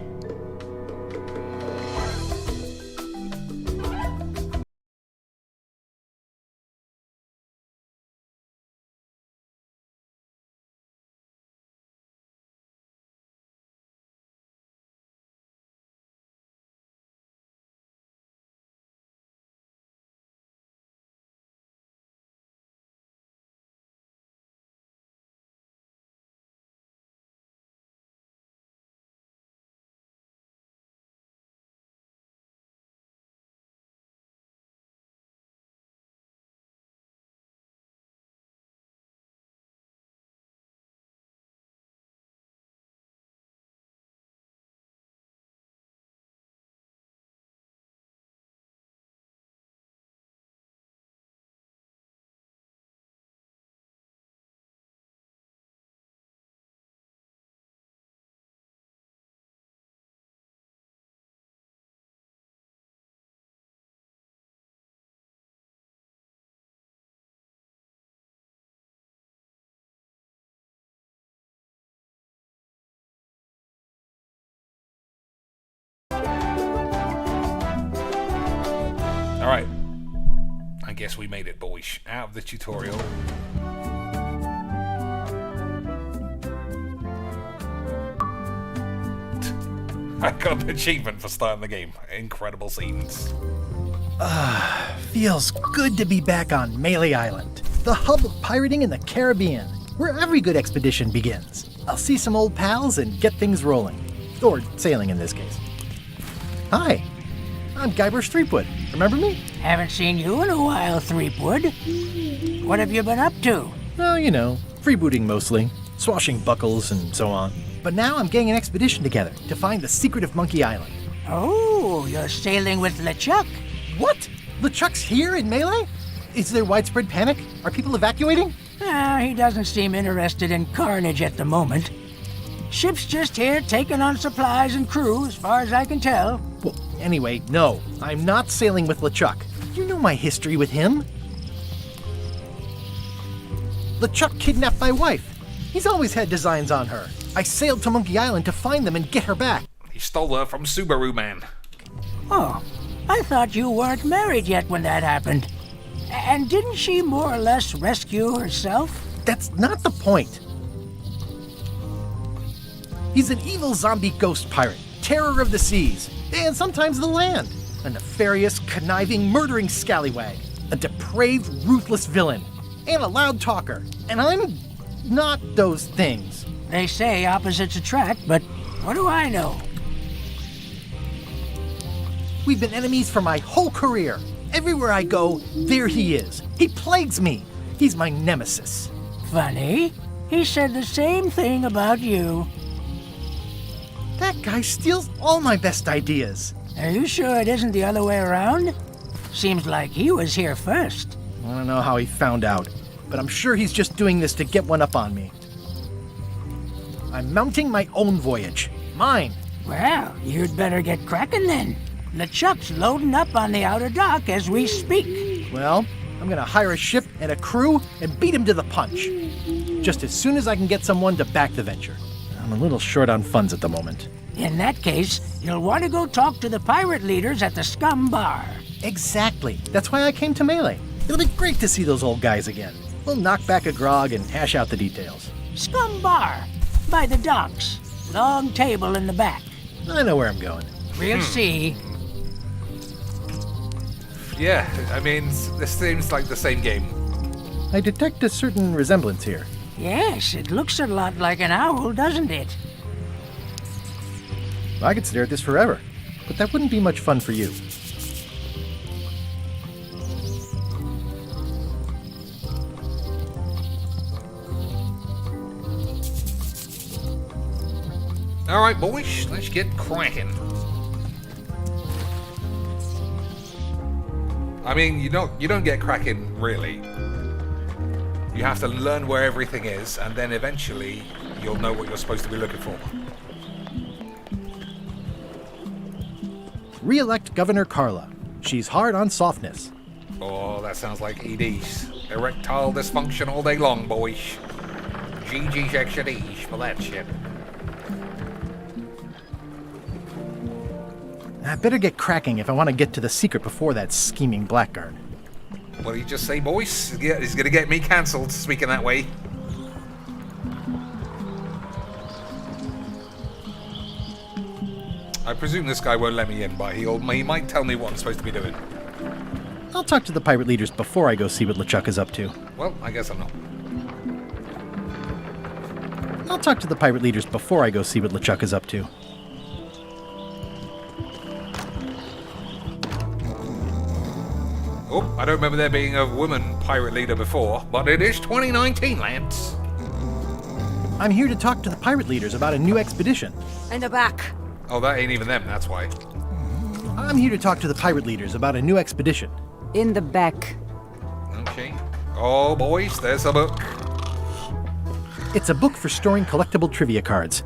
Alright. I guess we made it, boys. Out of the tutorial. I got an achievement for starting the game. Incredible scenes. Feels good to be back on Melee Island, the hub of pirating in the Caribbean, where every good expedition begins. I'll see some old pals and get things rolling. Or sailing in this case. Hi, I'm Guybrush Threepwood. Remember me? Haven't seen you in a while, Threepwood. What have you been up to? Oh, you know, freebooting mostly, swashbuckles and so on. But now I'm getting an expedition together to find the secret of Monkey Island. Oh, you're sailing with LeChuck. What? LeChuck's here in Melee? Is there widespread panic? Are people evacuating? He doesn't seem interested in carnage at the moment. Ship's just here taking on supplies and crew, as far as I can tell. Well, anyway, no, I'm not sailing with LeChuck. You know my history with him. LeChuck kidnapped my wife. He's always had designs on her. I sailed to Monkey Island to find them and get her back. He stole her from Subaru Man. Oh, I thought you weren't married yet when that happened. And didn't she more or less rescue herself? That's not the point. He's an evil zombie ghost pirate, terror of the seas, and sometimes the land. A nefarious, conniving, murdering scallywag. A depraved, ruthless villain. And a loud talker. And I'm not those things. They say opposites attract, but what do I know? We've been enemies for my whole career. Everywhere I go, there he is. He plagues me. He's my nemesis. Funny. He said the same thing about you. That guy steals all my best ideas. Are you sure it isn't the other way around? Seems like he was here first. I don't know how he found out, but I'm sure he's just doing this to get one up on me. I'm mounting my own voyage. Mine. Well, you'd better get cracking then. LeChuck's loading up on the outer dock as we speak. Well, I'm gonna hire a ship and a crew and beat him to the punch. Just as soon as I can get someone to back the venture. I'm a little short on funds at the moment. In that case, you'll want to go talk to the pirate leaders at the Scum Bar. Exactly. That's why I came to Melee. It'll be great to see those old guys again. We'll knock back a grog and hash out the details. Scum Bar, by the docks. Long table in the back. I know where I'm going. We'll see. Yeah, I mean, this seems like the same game. I detect a certain resemblance here. Yes, it looks a lot like an owl, doesn't it? I could stare at this forever, but that wouldn't be much fun for you. Alright, boys, let's get cracking. I mean, you don't get cracking, really. You have to learn where everything is, and then eventually you'll know what you're supposed to be looking for. Re-elect Governor Carla. She's hard on softness. Oh, that sounds like EDs. Erectile dysfunction all day long, boys. GG's extra D's for that shit. I better get cracking if I want to get to the secret before that scheming blackguard. What do you just say, boys? He's gonna get me cancelled, speaking that way. I presume this guy won't let me in, but he might tell me what I'm supposed to be doing. I'll talk to the pirate leaders before I go see what LeChuck is up to. Well, I guess I'm not. I'll talk to the pirate leaders before I go see what LeChuck is up to. Oh, I don't remember there being a woman pirate leader before, but it is 2019, lads. I'm here to talk to the pirate leaders about a new expedition. In the back. Oh, that ain't even them, that's why. I'm here to talk to the pirate leaders about a new expedition. In the back. Okay. Oh, boys, there's a book. It's a book for storing collectible trivia cards.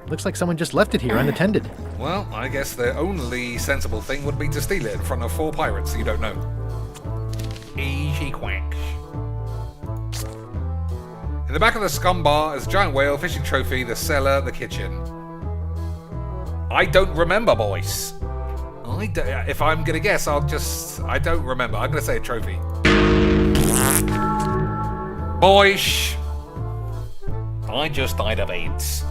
Looks like someone just left it here unattended. Well, I guess the only sensible thing would be to steal it in front of 4 pirates you don't know. Easy quacks. In the back of the scum bar is a giant whale, fishing trophy, the cellar, the kitchen. I don't remember, boys. If I'm gonna guess, I don't remember. I'm gonna say a trophy. Boys, I just died of AIDS.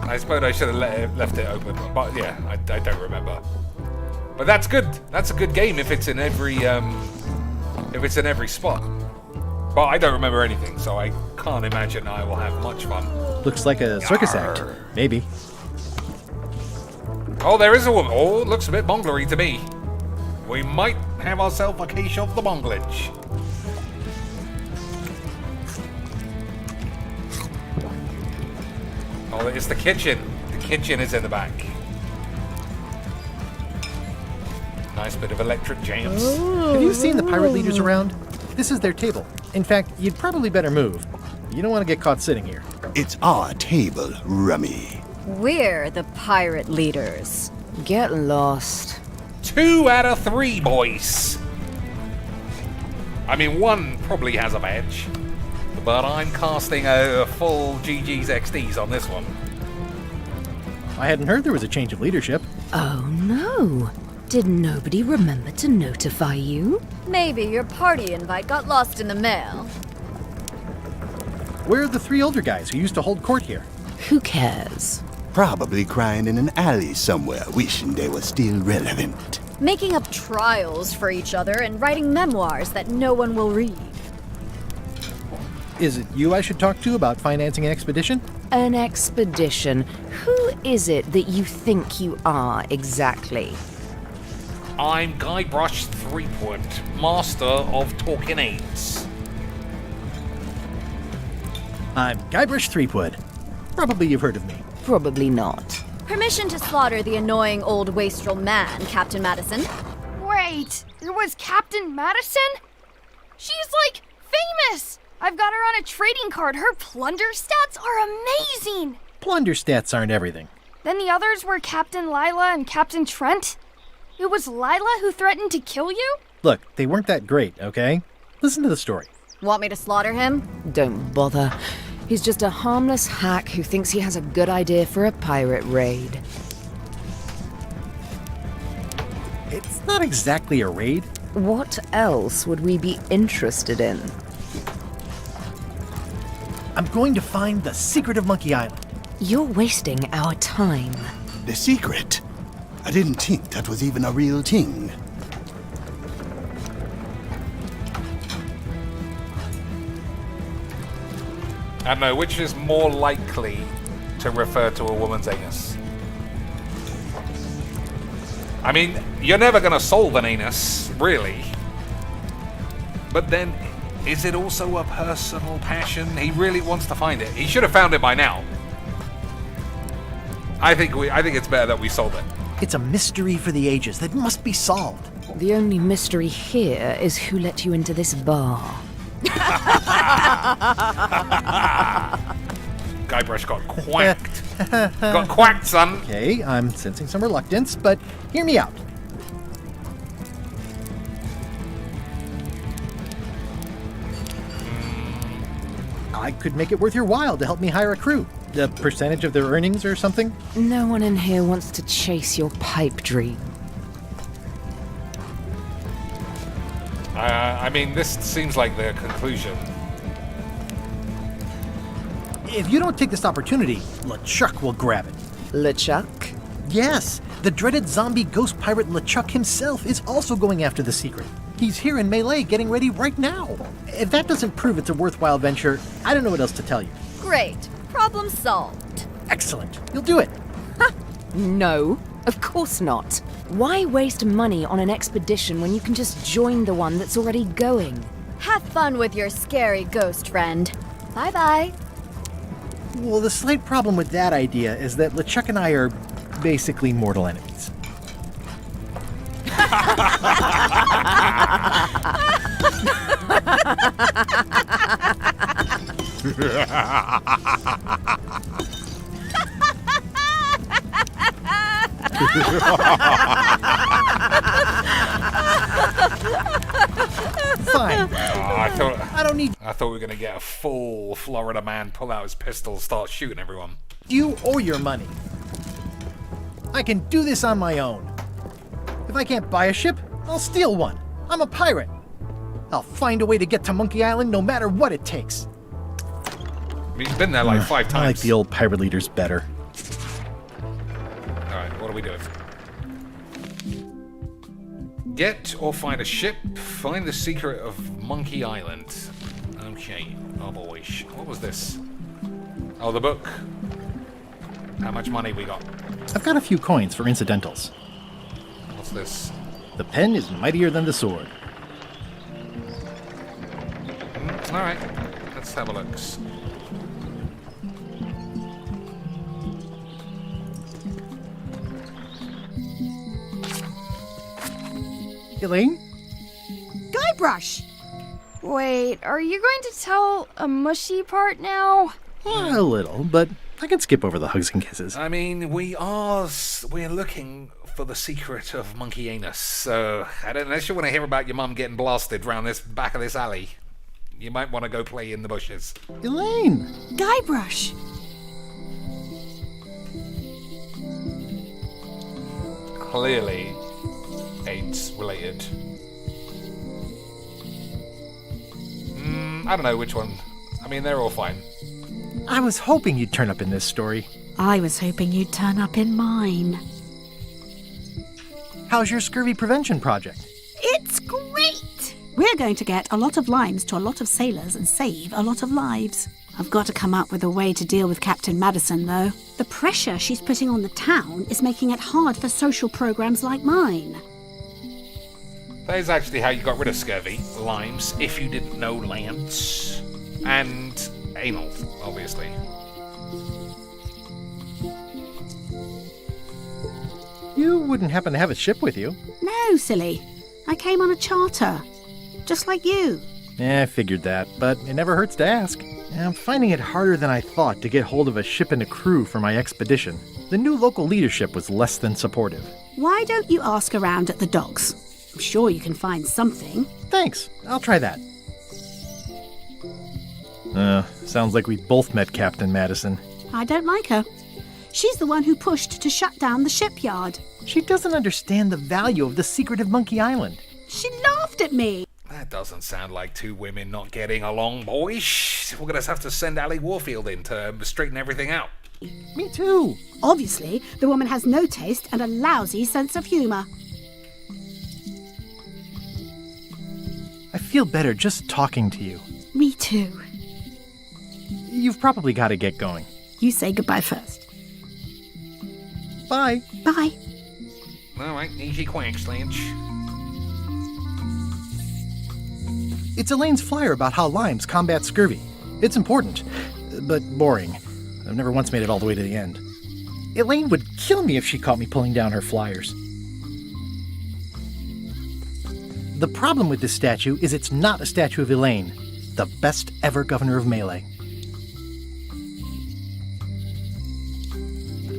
I suppose I should have left it open, but yeah, I don't remember. But that's good. That's a good game if it's in every spot. But I don't remember anything, so I can't imagine I will have much fun. Looks like a circus act. Maybe. Oh, there is a woman. Oh, it looks a bit bonglery to me. We might have ourselves a case of the bonglage. Oh, it's the kitchen. The kitchen is in the back. Nice bit of electric jams. Have you seen the pirate leaders around? This is their table. In fact, you'd probably better move. You don't want to get caught sitting here. It's our table, Rummy. We're the pirate leaders. Get lost. 2 out of 3, boys. I mean, 1 probably has a badge. But I'm casting a full GG's XDs on this one. I hadn't heard there was a change of leadership. Oh no. Did nobody remember to notify you? Maybe your party invite got lost in the mail. Where are the 3 older guys who used to hold court here? Who cares? Probably crying in an alley somewhere, wishing they were still relevant. Making up trials for each other and writing memoirs that no one will read. Is it you I should talk to about financing an expedition? An expedition? Who is it that you think you are exactly? I'm Guybrush Threepwood, master of talking apes. I'm Guybrush Threepwood. Probably you've heard of me. Probably not. Permission to slaughter the annoying old wastrel man, Captain Madison. Wait, it was Captain Madison? She's like famous! I've got her on a trading card. Her plunder stats are amazing! Plunder stats aren't everything. Then the others were Captain Lila and Captain Trent. It was Lila who threatened to kill you? Look, they weren't that great, okay? Listen to the story. Want me to slaughter him? Don't bother. He's just a harmless hack who thinks he has a good idea for a pirate raid. It's not exactly a raid. What else would we be interested in? I'm going to find the secret of Monkey Island. You're wasting our time. The secret? I didn't think that was even a real thing. I don't know, which is more likely to refer to a woman's anus? I mean, you're never going to solve an anus, really. But then, is it also a personal passion? He really wants to find it. He should have found it by now. I think it's better that we solve it. It's a mystery for the ages that must be solved. The only mystery here is who let you into this bar. Guybrush got quacked. Got quacked, son. Okay, I'm sensing some reluctance, but hear me out. I could make it worth your while to help me hire a crew. A percentage of their earnings or something? No one in here wants to chase your pipe dream. I mean, this seems like the conclusion. If you don't take this opportunity, LeChuck will grab it. LeChuck? Yes, the dreaded zombie ghost pirate LeChuck himself is also going after the secret. He's here in Melee getting ready right now. If that doesn't prove it's a worthwhile venture, I don't know what else to tell you. Great. Problem solved. Excellent. You'll do it. No, of course not. Why waste money on an expedition when you can just join the one that's already going? Have fun with your scary ghost friend. Bye-bye. Well, the slight problem with that idea is that LeChuck and I are basically mortal enemies. Fine. I thought we were gonna get a full Florida man pull out his pistol, start shooting everyone. You owe your money. I can do this on my own. If I can't buy a ship, I'll steal one. I'm a pirate. I'll find a way to get to Monkey Island no matter what it takes. I mean, he's been there like 5 times. I like the old pirate leaders better. Alright, what are we doing? Get or find a ship, find the secret of Monkey Island. Okay, oh boy. What was this? Oh, the book. How much money we got? I've got a few coins for incidentals. What's this? The pen is mightier than the sword. Alright, let's have a look. Elaine? Guybrush! Wait, are you going to tell a mushy part now? A little, but I can skip over the hugs and kisses. I mean, we're looking for the secret of Monkey Anus, so I don't know, unless you want to hear about your mum getting blasted round this back of this alley, you might want to go play in the bushes. Elaine! Guybrush! Clearly, AIDS related. I don't know which one. I mean, they're all fine. I was hoping you'd turn up in this story. I was hoping you'd turn up in mine. How's your scurvy prevention project? It's great! We're going to get a lot of limes to a lot of sailors and save a lot of lives. I've got to come up with a way to deal with Captain Madison, though. The pressure she's putting on the town is making it hard for social programs like mine. That is actually how you got rid of scurvy. Limes, if you didn't know, Lance. And anal, obviously. You wouldn't happen to have a ship with you? No, silly. I came on a charter. Just like you. I figured that, but it never hurts to ask. I'm finding it harder than I thought to get hold of a ship and a crew for my expedition. The new local leadership was less than supportive. Why don't you ask around at the docks? I'm sure you can find something. Thanks. I'll try that. Sounds like we both met Captain Madison. I don't like her. She's the one who pushed to shut down the shipyard. She doesn't understand the value of the secret of Monkey Island. She laughed at me. That doesn't sound like two women not getting along, boys. We're going to have to send Ali Warfield in to straighten everything out. Me too. Obviously, the woman has no taste and a lousy sense of humor. I feel better just talking to you. Me too. You've probably got to get going. You say goodbye first. Bye. Bye. All right, easy quacks, Lynch. It's Elaine's flyer about how limes combat scurvy. It's important, but boring. I've never once made it all the way to the end. Elaine would kill me if she caught me pulling down her flyers. The problem with this statue is it's not a statue of Elaine, the best ever governor of Melee.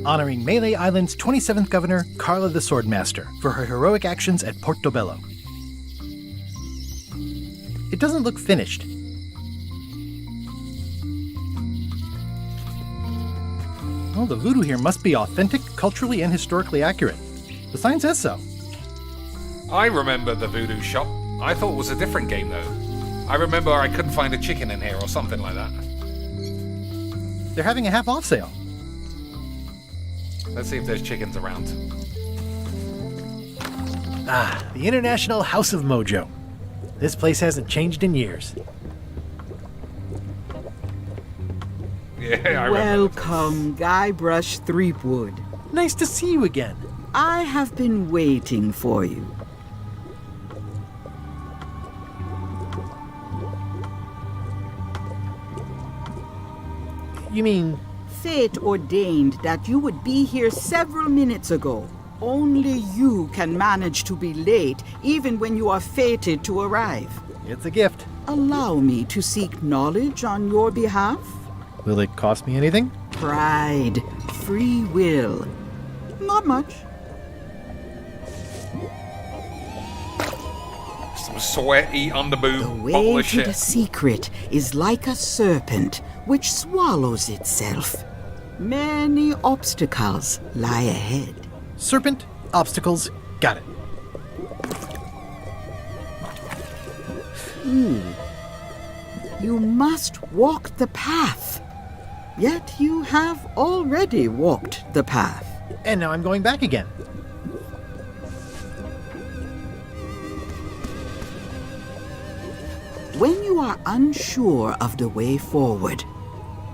Honoring Melee Island's 27th governor, Carla the Swordmaster, for her heroic actions at Portobello. It doesn't look finished. Well, the voodoo here must be authentic, culturally, and historically accurate. The sign says so. I remember the voodoo shop. I thought it was a different game, though. I remember I couldn't find a chicken in here or something like that. They're having a half-off sale. Let's see if there's chickens around. Ah, the International House of Mojo. This place hasn't changed in years. Yeah, I remember. Welcome, Guybrush Threepwood. Nice to see you again. I have been waiting for you. You mean... Fate ordained that you would be here several minutes ago. Only you can manage to be late, even when you are fated to arrive. It's a gift. Allow me to seek knowledge on your behalf. Will it cost me anything? Pride, free will. Not much. Some sweaty underboob The bottle way of to shit. the secret is like a serpent which swallows itself. Many obstacles lie ahead. Serpent, obstacles, got it. You must walk the path. Yet you have already walked the path. And now I'm going back again. When you are unsure of the way forward,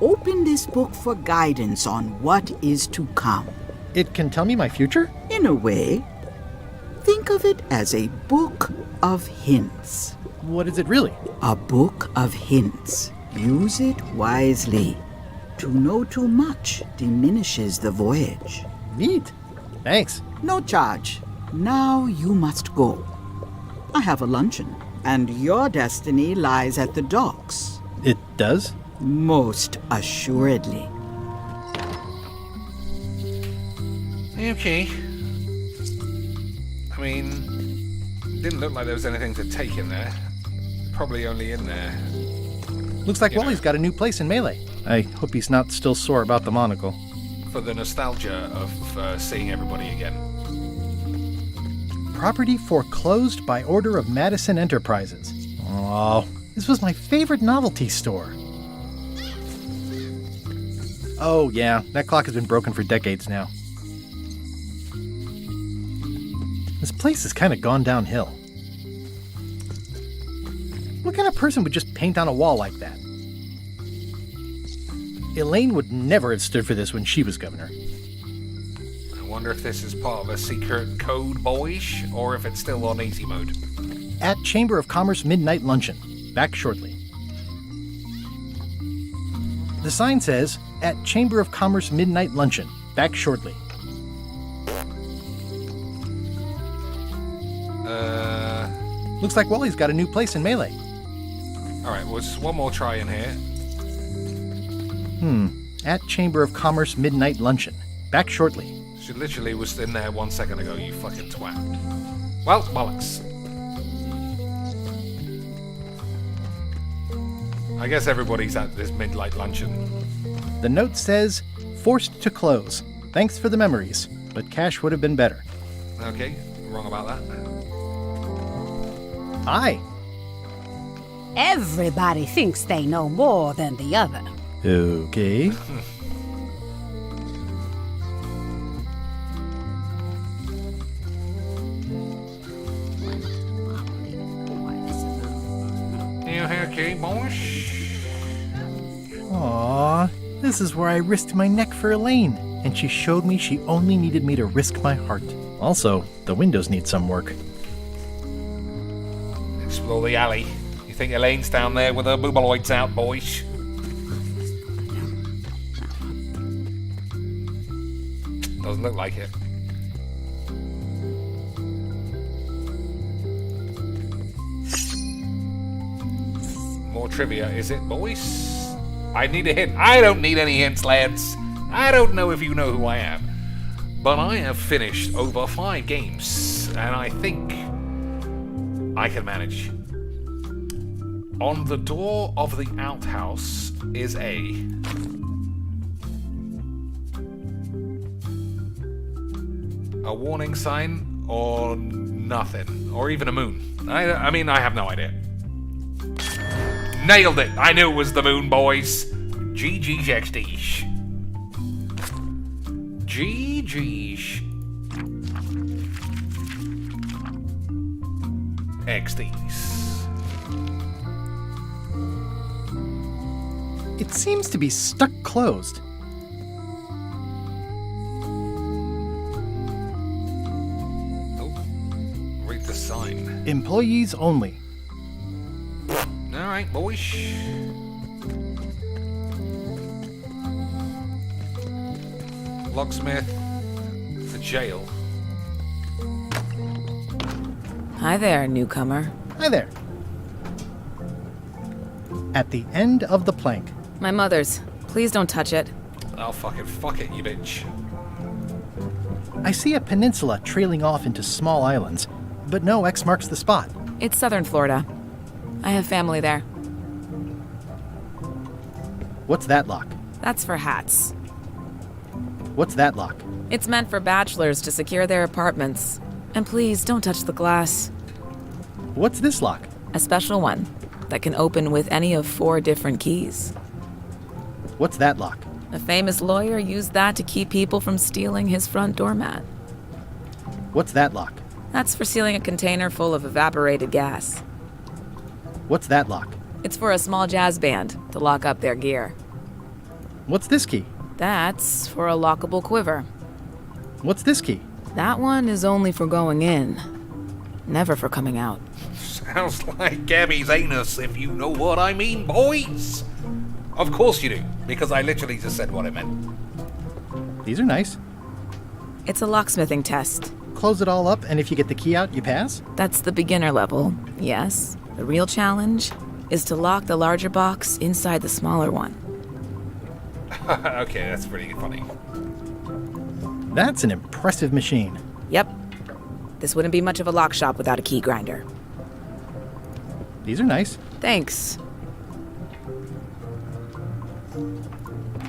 open this book for guidance on what is to come. It can tell me my future? In a way, think of it as a book of hints. What is it really? A book of hints. Use it wisely. To know too much diminishes the voyage. Neat. Thanks. No charge. Now you must go. I have a luncheon, and your destiny lies at the docks. It does? Most assuredly. Okay. I mean, didn't look like there was anything to take in there. Probably only in there. Looks like Wally's got a new place in Melee. I hope he's not still sore about the monocle. For the nostalgia of seeing everybody again. Property foreclosed by order of Madison Enterprises. Oh, this was my favorite novelty store. Oh yeah, that clock has been broken for decades now. This place has kind of gone downhill. What kind of person would just paint on a wall like that? Elaine would never have stood for this when she was governor. I wonder if this is part of a secret code, boys, or if it's still on easy mode. At Chamber of Commerce Midnight Luncheon. Back shortly. The sign says, at Chamber of Commerce Midnight Luncheon. Back shortly. Looks like Wally's got a new place in Melee. Alright, well, just one more try in here. At Chamber of Commerce Midnight Luncheon. Back shortly. She literally was in there 1 second ago, you fucking twat. Well, bollocks. I guess everybody's at this midnight luncheon. The note says, forced to close. Thanks for the memories, but cash would have been better. Okay, wrong about that. Aye. Everybody thinks they know more than the other. Okay. Okay, boys. Aww, this is where I risked my neck for Elaine, and she showed me she only needed me to risk my heart. Also, the windows need some work. Explore the alley. You think Elaine's down there with her boobaloids out, boys? Doesn't look like it. More trivia, is it, boys? I need a hint. I don't need any hints, lads. I don't know if you know who I am, but I have finished over 5 games, and I think I can manage. On the door of the outhouse is a warning sign or nothing, or even a moon. I mean, I have no idea. Nailed it! I knew it was the moon, boys. GG's XD's. GG's XD's. It seems to be stuck closed. Read the sign. Employees only. Alright, boys. Locksmith. The jail. Hi there, newcomer. Hi there. At the end of the plank. My mother's. Please don't touch it. Oh, fuck it, you bitch. I see a peninsula trailing off into small islands, but no X marks the spot. It's southern Florida. I have family there. What's that lock? That's for hats. What's that lock? It's meant for bachelors to secure their apartments. And please, don't touch the glass. What's this lock? A special one that can open with any of 4 different keys. What's that lock? A famous lawyer used that to keep people from stealing his front doormat. What's that lock? That's for sealing a container full of evaporated gas. What's that lock? It's for a small jazz band to lock up their gear. What's this key? That's for a lockable quiver. What's this key? That one is only for going in, never for coming out. Sounds like Gabby's anus, if you know what I mean, boys. Of course you do, because I literally just said what I meant. These are nice. It's a locksmithing test. Close it all up, and if you get the key out, you pass? That's the beginner level, yes. The real challenge is to lock the larger box inside the smaller one. Okay, that's pretty funny. That's an impressive machine. Yep. This wouldn't be much of a lock shop without a key grinder. These are nice. Thanks.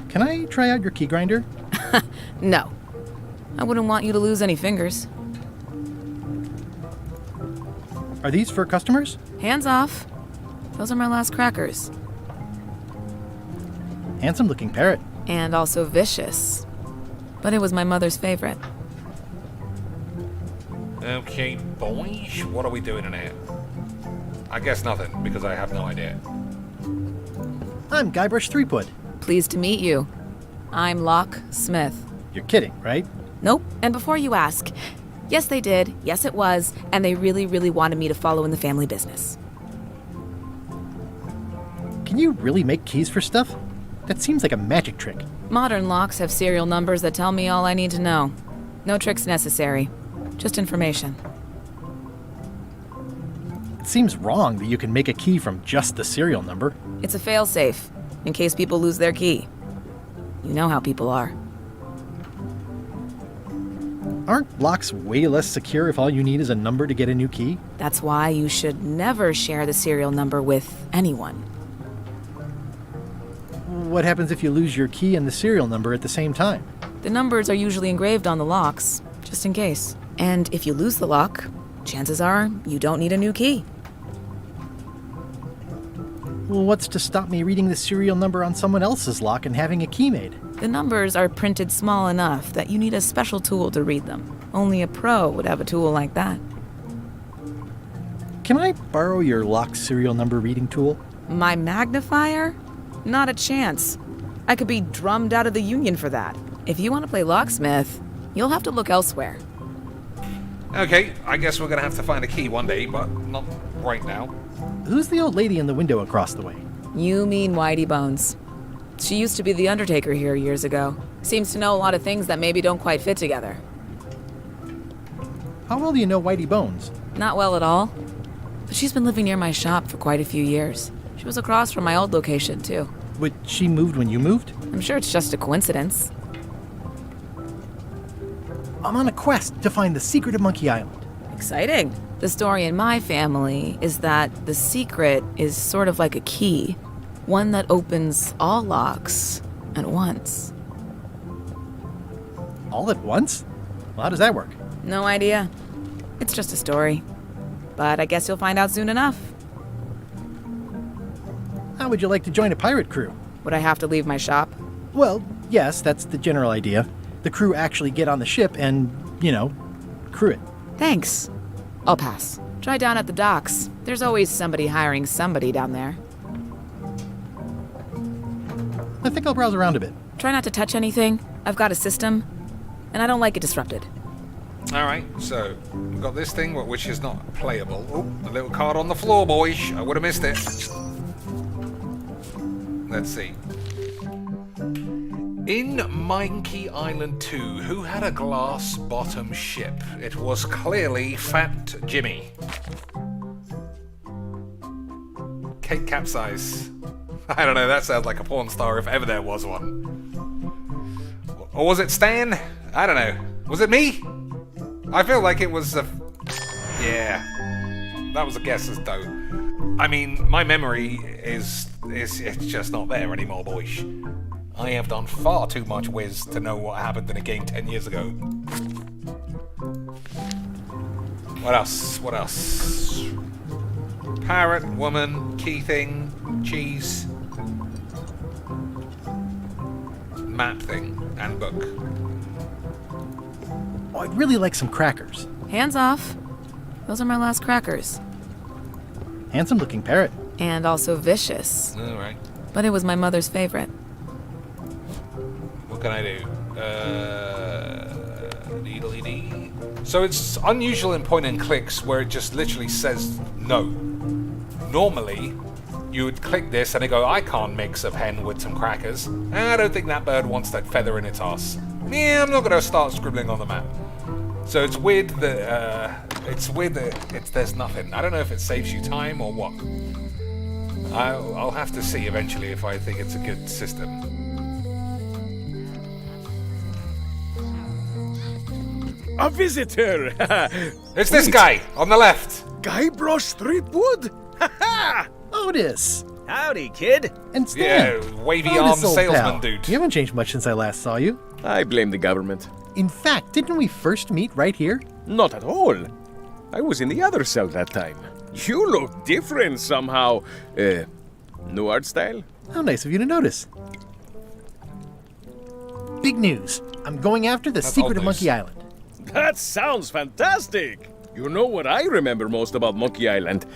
Can I try out your key grinder? No. I wouldn't want you to lose any fingers. Are these for customers? Hands off. Those are my last crackers. Handsome looking parrot. And also vicious. But it was my mother's favorite. Okay, boys, what are we doing in here? I guess nothing, because I have no idea. I'm Guybrush Threepwood. Pleased to meet you. I'm Locke Smith. You're kidding, right? Nope. And before you ask, yes they did, yes it was, and they really, really wanted me to follow in the family business. Can you really make keys for stuff? That seems like a magic trick. Modern locks have serial numbers that tell me all I need to know. No tricks necessary. Just information. It seems wrong that you can make a key from just the serial number. It's a failsafe, in case people lose their key. You know how people are. Aren't locks way less secure if all you need is a number to get a new key? That's why you should never share the serial number with anyone. What happens if you lose your key and the serial number at the same time? The numbers are usually engraved on the locks, just in case. And if you lose the lock, chances are you don't need a new key. Well, what's to stop me reading the serial number on someone else's lock and having a key made? The numbers are printed small enough that you need a special tool to read them. Only a pro would have a tool like that. Can I borrow your lock serial number reading tool? My magnifier? Not a chance. I could be drummed out of the union for that. If you want to play locksmith, you'll have to look elsewhere. Okay, I guess we're gonna have to find a key one day, but not right now. Who's the old lady in the window across the way? You mean Whitey Bones. She used to be the Undertaker here years ago. Seems to know a lot of things that maybe don't quite fit together. How well do you know Whitey Bones? Not well at all. But she's been living near my shop for quite a few years. She was across from my old location, too. But she moved when you moved? I'm sure it's just a coincidence. I'm on a quest to find the secret of Monkey Island. Exciting. The story in my family is that the secret is sort of like a key. One that opens all locks at once. All at once? Well, how does that work? No idea. It's just a story. But I guess you'll find out soon enough. How would you like to join a pirate crew? Would I have to leave my shop? Well, yes, that's the general idea. The crew actually get on the ship and, crew it. Thanks. I'll pass. Try down at the docks. There's always somebody hiring somebody down there. I think I'll browse around a bit. Try not to touch anything. I've got a system, and I don't like it disrupted. Alright, so we've got this thing which is not playable. Oh, a little card on the floor, boys. I would have missed it. Let's see. In Monkey Island 2, who had a glass bottom ship? It was clearly Fat Jimmy. Cake capsize. I don't know, that sounds like a porn star if ever there was one. Or was it Stan? I don't know. Was it me? I feel like it was yeah. That was a guess as though. I mean, my memory is it's just not there anymore, boys. I have done far too much whiz to know what happened in a game 10 years ago. What else? What else? Parrot, woman, key thing, cheese, map thing, and book. Oh, I'd really like some crackers. Hands off. Those are my last crackers. Handsome looking parrot. And also vicious. Alright. But it was my mother's favorite. What can I do? Dee-dee-dee. So it's unusual in point and clicks where it just literally says no. Normally, you would click this and it go, I can't mix a hen with some crackers. I don't think that bird wants that feather in its ass. Yeah, I'm not going to start scribbling on the map. So it's weird that there's nothing. I don't know if it saves you time or what. I'll have to see eventually if I think it's a good system. A visitor! It's this guy on the left. Guybrush Threepwood? Otis! Howdy, kid. And Stan. Yeah, wavy-armed salesman dude. You haven't changed much since I last saw you. I blame the government. In fact, didn't we first meet right here? Not at all. I was in the other cell that time. You look different somehow. New art style? How nice of you to notice. Big news. I'm going after the secret of Monkey Island. That sounds fantastic. You know what I remember most about Monkey Island?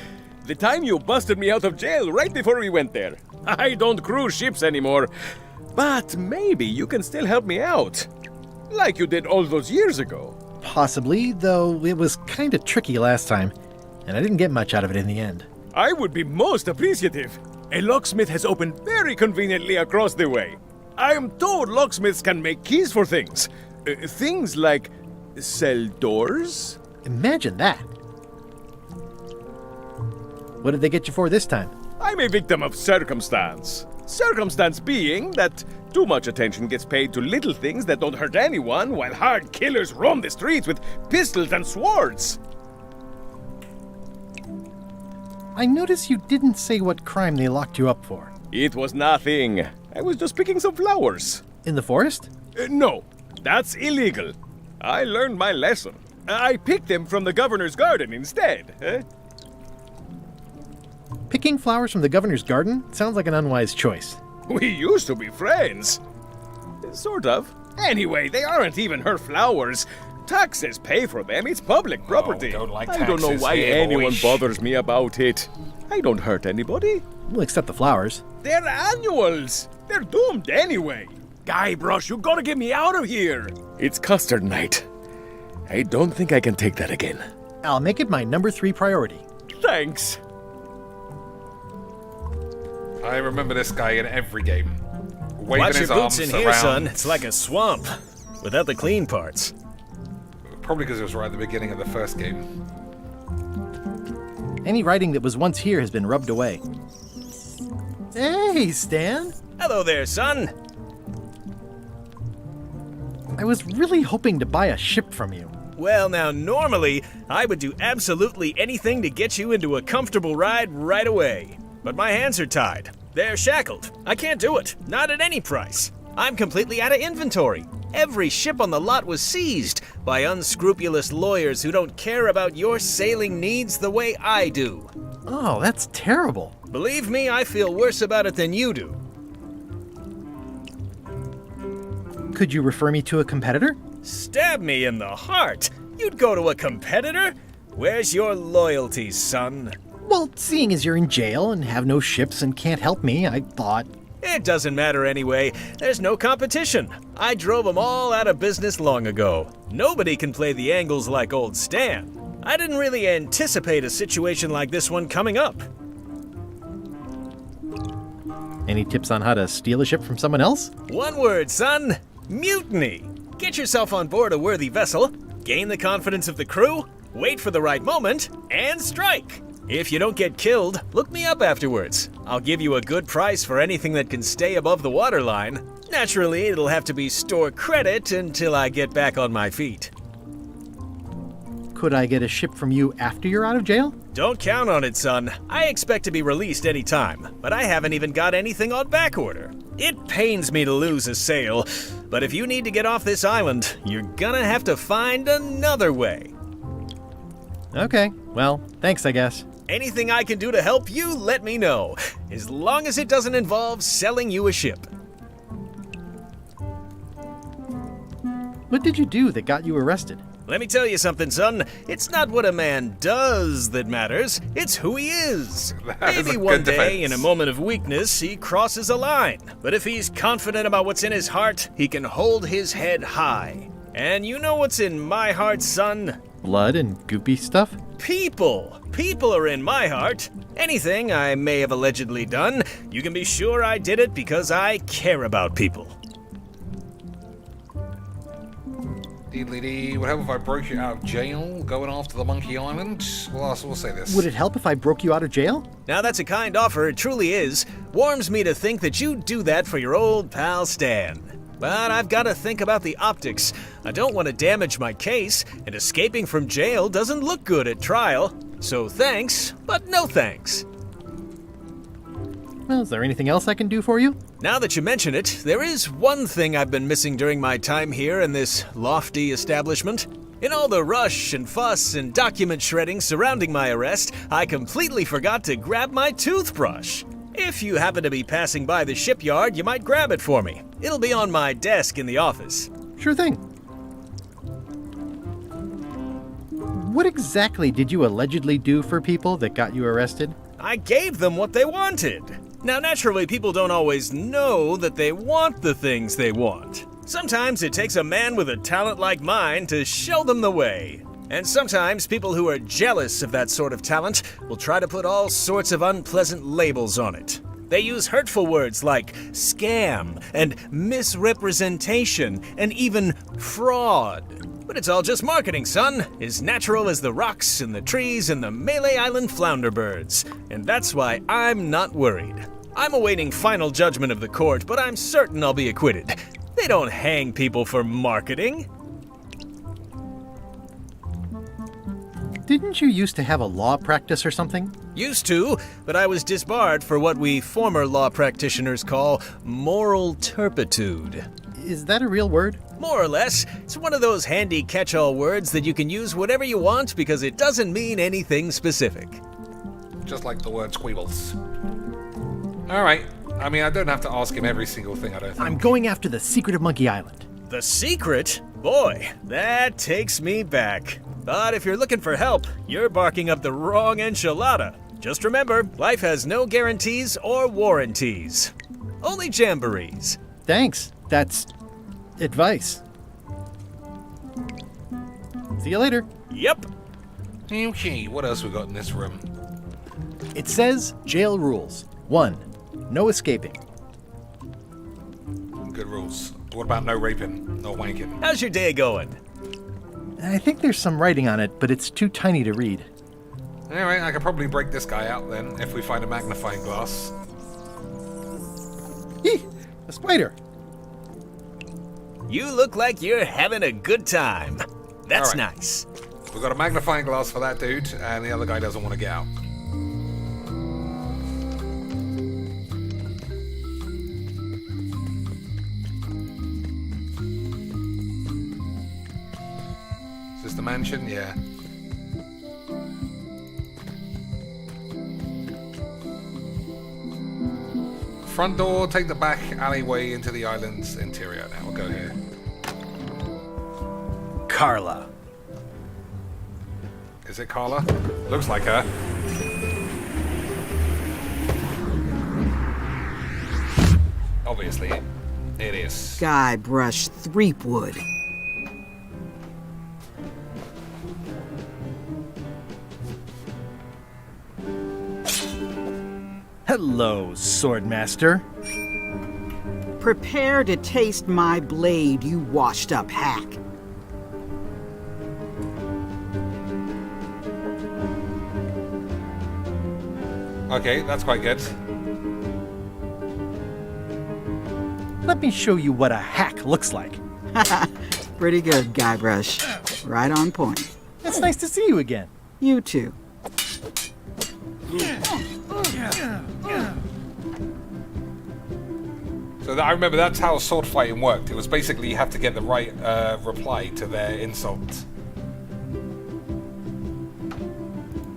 The time you busted me out of jail right before we went there. I don't cruise ships anymore. But maybe you can still help me out. Like you did all those years ago. Possibly, though it was kind of tricky last time. And I didn't get much out of it in the end. I would be most appreciative. A locksmith has opened very conveniently across the way. I am told locksmiths can make keys for things. Things like cell doors? Imagine that. What did they get you for this time? I'm a victim of circumstance. Circumstance being that too much attention gets paid to little things that don't hurt anyone, while hard killers roam the streets with pistols and swords. I noticed you didn't say what crime they locked you up for. It was nothing. I was just picking some flowers. In the forest? No, that's illegal. I learned my lesson. I picked them from the governor's garden instead. Picking flowers from the governor's garden sounds like an unwise choice. We used to be friends. Sort of. Anyway, they aren't even her flowers. Taxes pay for them. It's public property. Don't like I don't know taxes why here, anyone boys. bothers me about it. I don't hurt anybody. Well, except the flowers. They're annuals. They're doomed anyway. Guybrush, you gotta get me out of here. It's custard night. I don't think I can take that again. I'll make it my number 3 priority. Thanks. I remember this guy in every game. waving Watch his your boots arms in here, around. son. It's like a swamp, without the clean parts. Probably because it was right at the beginning of the first game. Any writing that was once here has been rubbed away. Hey, Stan! Hello there, son. I was really hoping to buy a ship from you. Well, now, normally, I would do absolutely anything to get you into a comfortable ride right away. But my hands are tied. They're shackled. I can't do it. Not at any price. I'm completely out of inventory. Every ship on the lot was seized by unscrupulous lawyers who don't care about your sailing needs the way I do. Oh, that's terrible. Believe me, I feel worse about it than you do. Could you refer me to a competitor? Stab me in the heart. You'd go to a competitor? Where's your loyalty, son? Well, seeing as you're in jail and have no ships and can't help me, I thought... It doesn't matter anyway. There's no competition. I drove them all out of business long ago. Nobody can play the angles like old Stan. I didn't really anticipate a situation like this one coming up. Any tips on how to steal a ship from someone else? One word, son. Mutiny. Get yourself on board a worthy vessel, gain the confidence of the crew, wait for the right moment, and strike. If you don't get killed, look me up afterwards. I'll give you a good price for anything that can stay above the waterline. Naturally, it'll have to be store credit until I get back on my feet. Could I get a ship from you after you're out of jail? Don't count on it, son. I expect to be released any time, but I haven't even got anything on back order. It pains me to lose a sale, but if you need to get off this island, you're gonna have to find another way. Okay, well, thanks, I guess. Anything I can do to help you, let me know, as long as it doesn't involve selling you a ship. What did you do that got you arrested? Let me tell you something, son. It's not what a man does that matters, it's who he is. Maybe one day, in a moment of weakness, he crosses a line. But if he's confident about what's in his heart, he can hold his head high. And you know what's in my heart, son? Blood and goopy stuff? People. People are in my heart. Anything I may have allegedly done, you can be sure I did it because I care about people. What help if I broke you out of jail going after the Monkey Island? Well, we'll say this. Would it help if I broke you out of jail? Now that's a kind offer, it truly is. Warms me to think that you'd do that for your old pal Stan. But I've got to think about the optics. I don't want to damage my case, and escaping from jail doesn't look good at trial. So thanks, but no thanks. Well, is there anything else I can do for you? Now that you mention it, there is one thing I've been missing during my time here in this lofty establishment. In all the rush and fuss and document shredding surrounding my arrest, I completely forgot to grab my toothbrush. If you happen to be passing by the shipyard, you might grab it for me. It'll be on my desk in the office. Sure thing. What exactly did you allegedly do for people that got you arrested? I gave them what they wanted. Now, naturally, people don't always know that they want the things they want. Sometimes it takes a man with a talent like mine to show them the way. And sometimes people who are jealous of that sort of talent will try to put all sorts of unpleasant labels on it. They use hurtful words like scam and misrepresentation and even fraud. But it's all just marketing, son. As natural as the rocks and the trees and the Malay Island flounder birds. And that's why I'm not worried. I'm awaiting final judgment of the court, but I'm certain I'll be acquitted. They don't hang people for marketing. Didn't you used to have a law practice or something? Used to, but I was disbarred for what we former law practitioners call moral turpitude. Is that a real word? More or less. It's one of those handy catch-all words that you can use whatever you want because it doesn't mean anything specific. Just like the word squeals. Alright. I mean, I don't have to ask him every single thing, I don't think. I'm going after the secret of Monkey Island. The secret? Boy, that takes me back. But if you're looking for help, you're barking up the wrong enchilada. Just remember, life has no guarantees or warranties. Only jamborees. Thanks. That's advice. See you later. Yep. Okay, what else we got in this room? It says jail rules. 1. No escaping. Good rules. What about no raping, no wanking? How's your day going? I think there's some writing on it, but it's too tiny to read. Anyway, I could probably break this guy out then, if we find a magnifying glass. Eeh! A spider! You look like you're having a good time. That's All right. nice. We've got a magnifying glass for that dude, and the other guy doesn't want to get out. Is this the mansion? Yeah. Front door, take the back alleyway into the island's interior. Now we'll go here. Carla. Is it Carla? Looks like her. Obviously, it is. Guybrush Threepwood. Hello, Swordmaster. Prepare to taste my blade, you washed-up hack. Okay, that's quite good. Let me show you what a hack looks like. Pretty good, Guybrush. Right on point. It's nice to see you again. You too. So I remember that's how sword fighting worked. It was basically you have to get the right reply to their insult.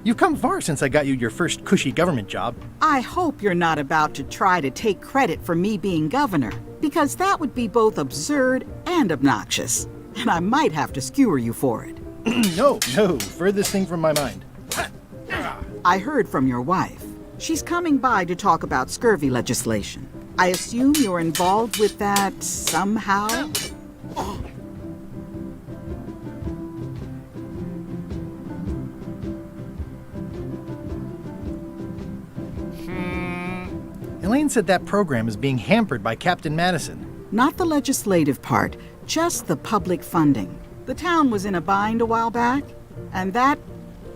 You've come far since I got you your first cushy government job. I hope you're not about to try to take credit for me being governor, because that would be both absurd and obnoxious, and I might have to skewer you for it. No, furthest thing from my mind. I heard from your wife. She's coming by to talk about scurvy legislation. I assume you're involved with that somehow? Elaine said that program is being hampered by Captain Madison. Not the legislative part, just the public funding. The town was in a bind a while back, and that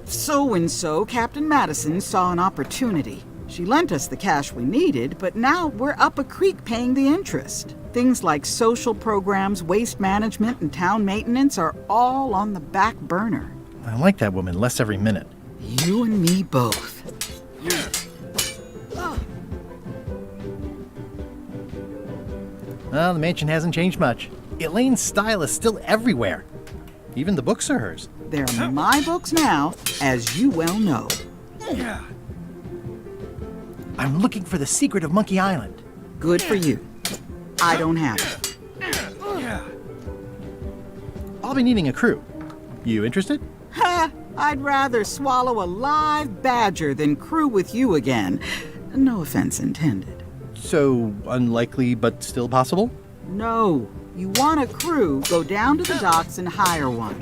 so-and-so, Captain Madison, saw an opportunity. She lent us the cash we needed, but now we're up a creek paying the interest. Things like social programs, waste management, and town maintenance are all on the back burner. I like that woman less every minute. You and me both. Well, the mansion hasn't changed much. Elaine's style is still everywhere. Even the books are hers. They're my books now, as you well know. I'm looking for the secret of Monkey Island. Good for you. I don't have it. I'll be needing a crew. You interested? Ha! I'd rather swallow a live badger than crew with you again. No offense intended. So, unlikely but still possible? No. You want a crew, go down to the docks and hire one.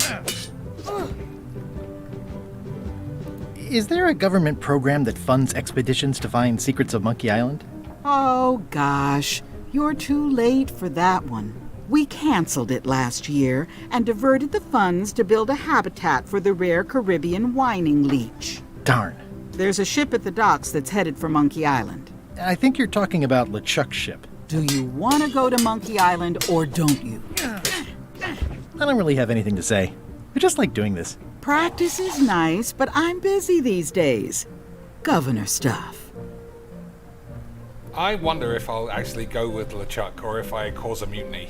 Is there a government program that funds expeditions to find secrets of Monkey Island? Oh, gosh. You're too late for that one. We canceled it last year and diverted the funds to build a habitat for the rare Caribbean whining leech. Darn. There's a ship at the docks that's headed for Monkey Island. I think you're talking about LeChuck's ship. Do you want to go to Monkey Island or don't you? I don't really have anything to say. I just like doing this. Practice is nice, but I'm busy these days. Governor stuff. I wonder if I'll actually go with LeChuck or if I cause a mutiny.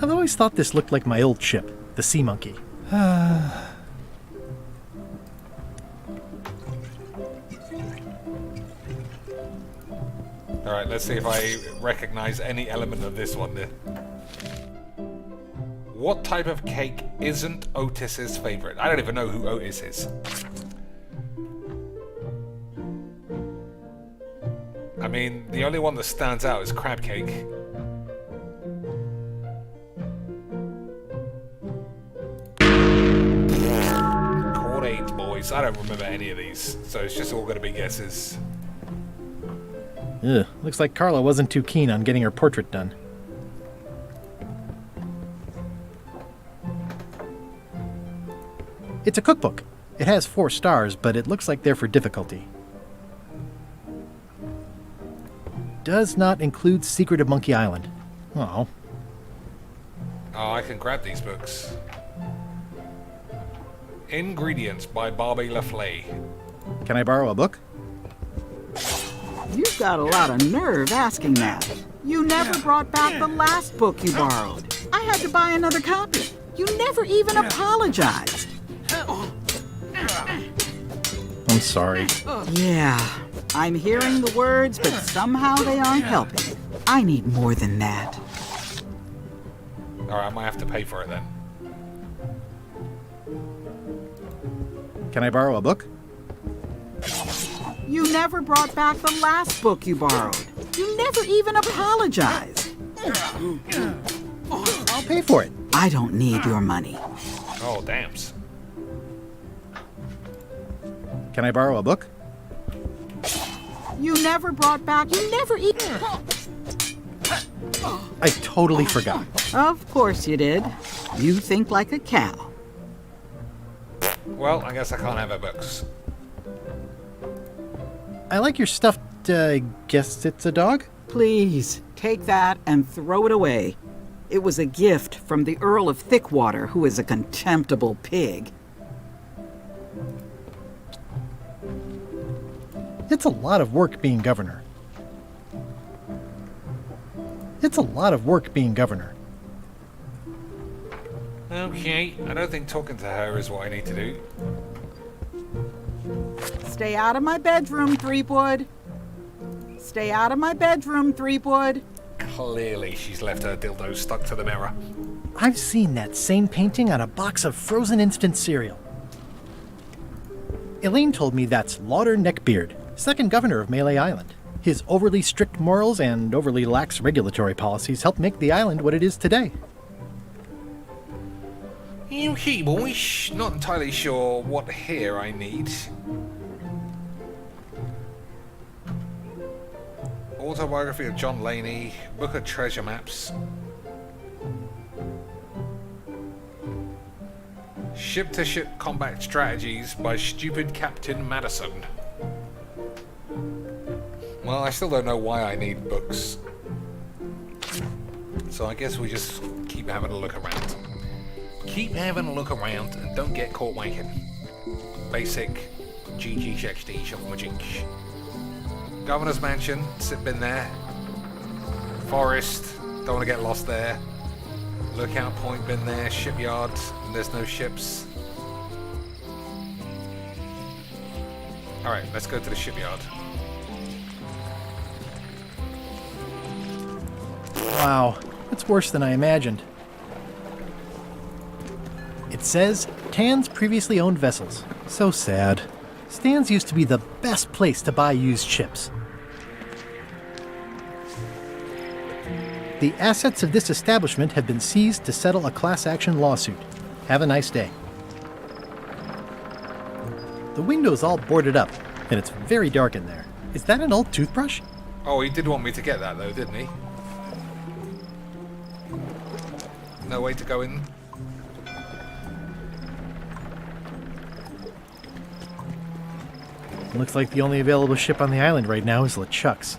I've always thought this looked like my old ship, the Sea Monkey. Alright, let's see if I recognize any element of this one then. What type of cake isn't Otis's favorite? I don't even know who Otis is. I mean, the only one that stands out is crab cake. Chord 8, boys. I don't remember any of these, so it's just all going to be guesses. Ugh, looks like Carla wasn't too keen on getting her portrait done. It's a cookbook. It has 4 stars, but it looks like they're for difficulty. Does not include Secret of Monkey Island. Oh. Oh, I can grab these books. Ingredients by Barbie LaFleur. Can I borrow a book? You've got a lot of nerve asking that. You never brought back the last book you borrowed. I had to buy another copy. You never even apologized. I'm sorry. Yeah, I'm hearing the words, but somehow they aren't helping. I need more than that. Alright, I might have to pay for it then. Can I borrow a book? You never brought back the last book you borrowed. You never even apologized. I'll pay for it. I don't need your money. Oh, damns. Can I borrow a book? You never brought back. You never even. I totally forgot. Of course you did. You think like a cow. Well, I guess I can't have her books. I like your stuffed, guess it's a dog? Please, take that and throw it away. It was a gift from the Earl of Thickwater, who is a contemptible pig. It's a lot of work being governor. It's a lot of work being governor. Okay, I don't think talking to her is what I need to do. Stay out of my bedroom, Threepwood. Stay out of my bedroom, Threepwood. Clearly, she's left her dildo stuck to the mirror. I've seen that same painting on a box of frozen instant cereal. Elaine told me that's Lauder Neckbeard, second governor of Melee Island. His overly strict morals and overly lax regulatory policies helped make the island what it is today. Okay, boys. Not entirely sure what hair I need. Autobiography of John Laney, Book of Treasure Maps. Ship-to-ship combat strategies by stupid Captain Madison. Well, I still don't know why I need books. So I guess we just keep having a look around. Keep having a look around and don't get caught wanking. Basic GG60 shuffle magic. Governor's Mansion, been there. Forest, don't want to get lost there. Lookout Point, been there. Shipyard, and there's no ships. Alright, let's go to the shipyard. Wow, that's worse than I imagined. It says, Tan's previously owned vessels. So sad. Stan's used to be the best place to buy used ships. The assets of this establishment have been seized to settle a class action lawsuit. Have a nice day. The window's all boarded up, and it's very dark in there. Is that an old toothbrush? Oh, he did want me to get that though, didn't he? No way to go in. Looks like the only available ship on the island right now is LeChuck's.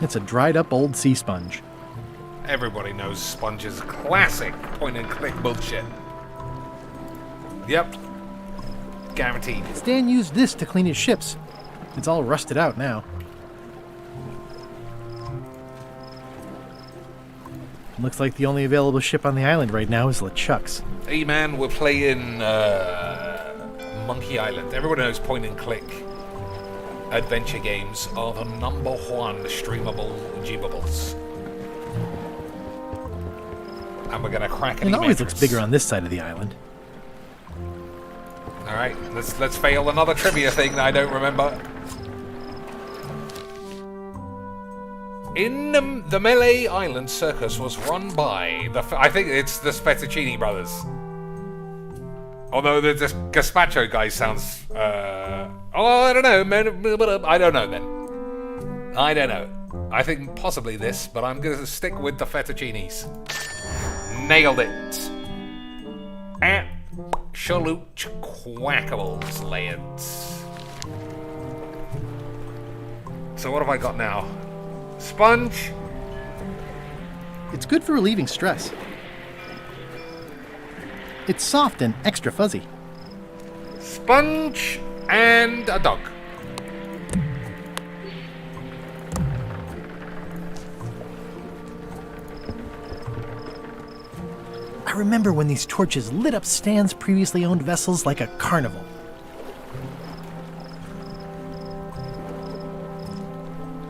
It's a dried up old sea sponge. Everybody knows Sponge is classic point and click bullshit. Yep. Guaranteed. Stan used this to clean his ships. It's all rusted out now. Looks like the only available ship on the island right now is LeChuck's. Hey man, we're playing Monkey Island. Everybody knows point and click adventure games are the #1 streamable jeebables. And we're gonna crack It always looks bigger on this side of the island. Alright, let's fail another trivia thing that I don't remember. In the Melee Island Circus was run by I think it's the Spettuccini brothers. Although the Gazpacho guy sounds I don't know. I don't know then. I don't know. I think possibly this, but I'm gonna stick with the Fettuccinis. Nailed it. absolute quackables, lads. So what have I got now? Sponge. It's good for relieving stress. It's soft and extra fuzzy. Sponge and a dog. I remember when these torches lit up Stan's previously owned vessels like a carnival.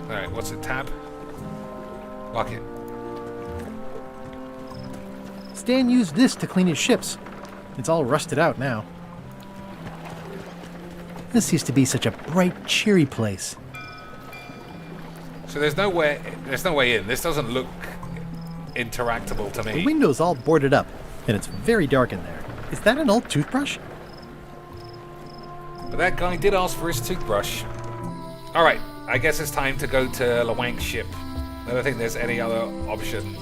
Alright, what's it? Tab? Lock it. Stan used this to clean his ships. It's all rusted out now. This used to be such a bright, cheery place. So there's no way in. This doesn't look interactable to The me. window's all boarded up, and it's very dark in there. Is that an old toothbrush? But that guy did ask for his toothbrush. Alright, I guess it's time to go to Lewank's ship. I don't think there's any other option.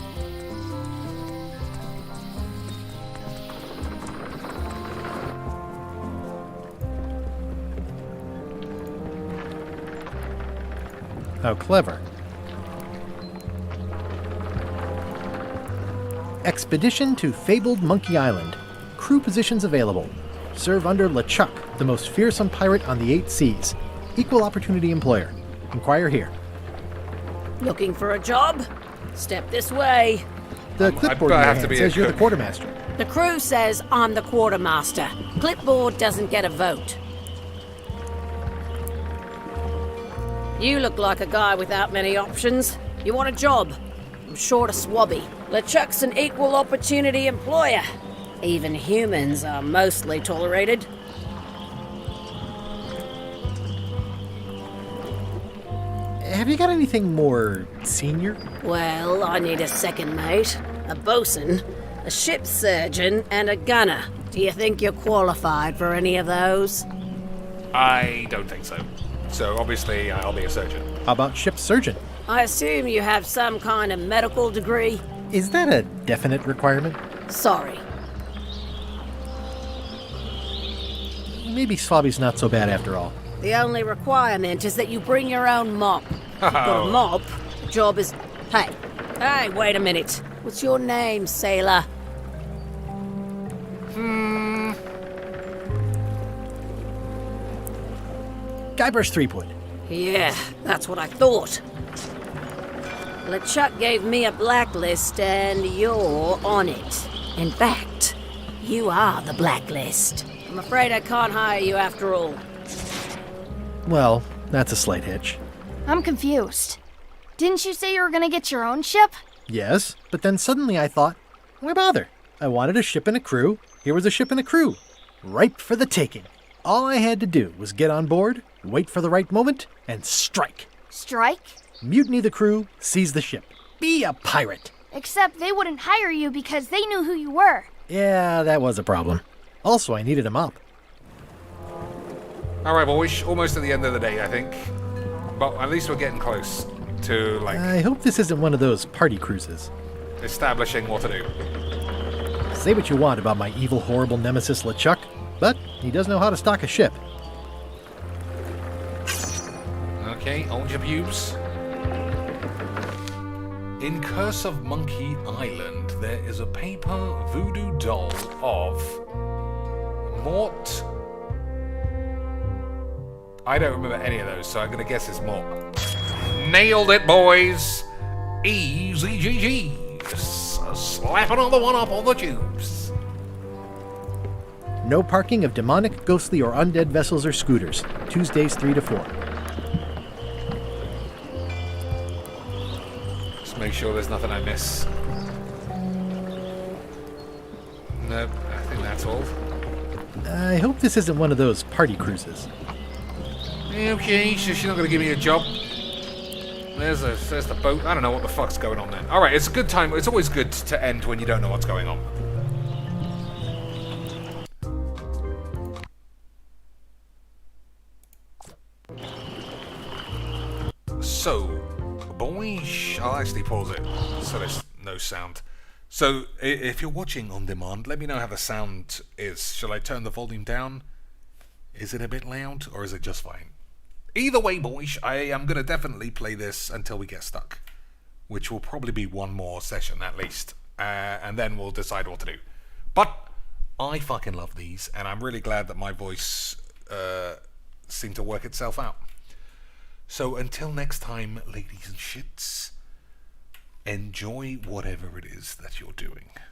How clever. Expedition to fabled Monkey Island. Crew positions available. Serve under LeChuck, the most fearsome pirate on the 8 seas. Equal opportunity employer. Inquire here. Looking for a job? Step this way. The clipboard in your hand says you're the quartermaster. The crew says I'm the quartermaster. Clipboard doesn't get a vote. You look like a guy without many options. You want a job? I'm short of swabby. LeChuck's an equal opportunity employer. Even humans are mostly tolerated. Have you got anything more senior? Well, I need a second mate, a bosun, a ship surgeon, and a gunner. Do you think you're qualified for any of those? I don't think so. So obviously I'll be a surgeon. How about ship surgeon? I assume you have some kind of medical degree? Is that a definite requirement? Sorry. Maybe Swabby's not so bad after all. The only requirement is that you bring your own mop. You've got a mop, the job is... Hey, wait a minute. What's your name, sailor? Guybrush Threepwood. Yeah, that's what I thought. LeChuck gave me a blacklist and you're on it. In fact, you are the blacklist. I'm afraid I can't hire you after all. Well, that's a slight hitch. I'm confused. Didn't you say you were gonna get your own ship? Yes, but then suddenly I thought, why bother? I wanted a ship and a crew. Here was a ship and a crew. Ripe for the taking. All I had to do was get on board, wait for the right moment, and strike. Strike? Mutiny the crew, seize the ship. Be a pirate. Except they wouldn't hire you because they knew who you were. Yeah, that was a problem. Also, I needed a mop. Alright, boys. Almost at the end of the day, I think. But at least we're getting close to, like... I hope this isn't one of those party cruises. Establishing what to do. Say what you want about my evil, horrible nemesis LeChuck, but he does know how to stock a ship. Okay, hold your pubes. In Curse of Monkey Island, there is a paper voodoo doll of Mort. I don't remember any of those, so I'm gonna guess it's Mort. Nailed it, boys! Easy GG's. Slap another one up on the tubes. No parking of demonic, ghostly, or undead vessels or scooters. Tuesdays 3 to 4. Just make sure there's nothing I miss. Nope, I think that's all. I hope this isn't one of those party cruises. Okay, so she's not going to give me a job. There's the boat. I don't know what the fuck's going on then. Alright, it's a good time. It's always good to end when you don't know what's going on. So, boys, I'll actually pause it so there's no sound. So, if you're watching on demand, let me know how the sound is. Shall I turn the volume down? Is it a bit loud, or is it just fine? Either way, boys, I am going to definitely play this until we get stuck, which will probably be one more session at least, and then we'll decide what to do. But I fucking love these, and I'm really glad that my voice seemed to work itself out. So until next time, ladies and shits, enjoy whatever it is that you're doing.